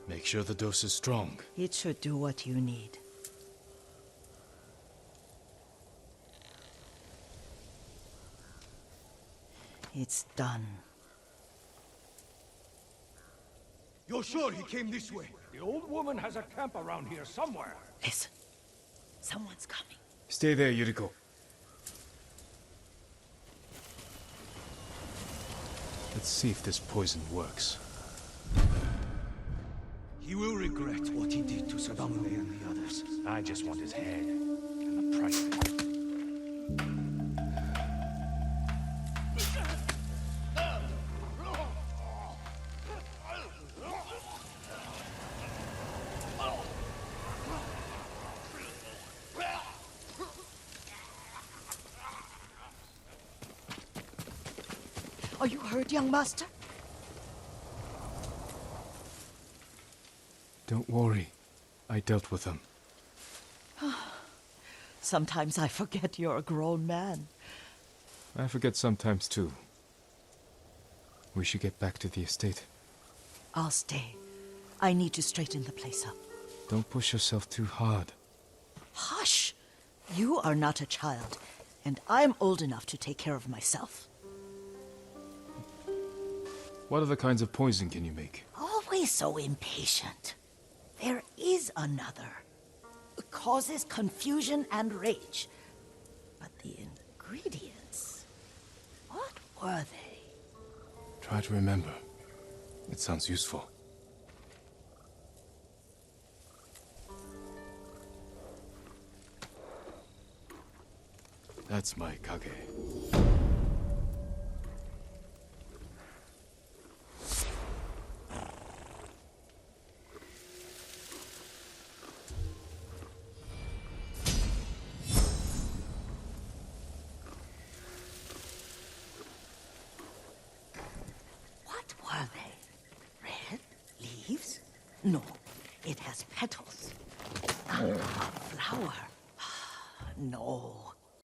Speaker 3: Make sure the dose is strong.
Speaker 20: It should do what you need. It's done.
Speaker 16: You're sure he came this way? The old woman has a camp around here somewhere.
Speaker 20: Listen. Someone's coming.
Speaker 3: Stay there, Yuriko. Let's see if this poison works.
Speaker 16: He will regret what he did to Sadamune and the others.
Speaker 1: cares? I just want his head and the price of it.
Speaker 20: Are you hurt, young master?
Speaker 3: Don't worry. I dealt with them.
Speaker 20: Sometimes I forget you're a grown man.
Speaker 3: I forget sometimes too. We should get back to the estate.
Speaker 20: I'll stay. I need to straighten the place up.
Speaker 3: Don't push yourself too hard.
Speaker 20: Hush! You are not a child, and I'm old enough to take care of myself.
Speaker 3: What other kinds of poison can you make?
Speaker 20: Always so impatient. There is another. It causes confusion and rage. But the ingredients... what were they?
Speaker 3: Try to remember. It sounds useful. That's my kage.
Speaker 20: What were they? Red? Leaves? No, it has petals. Ah, a flower. No.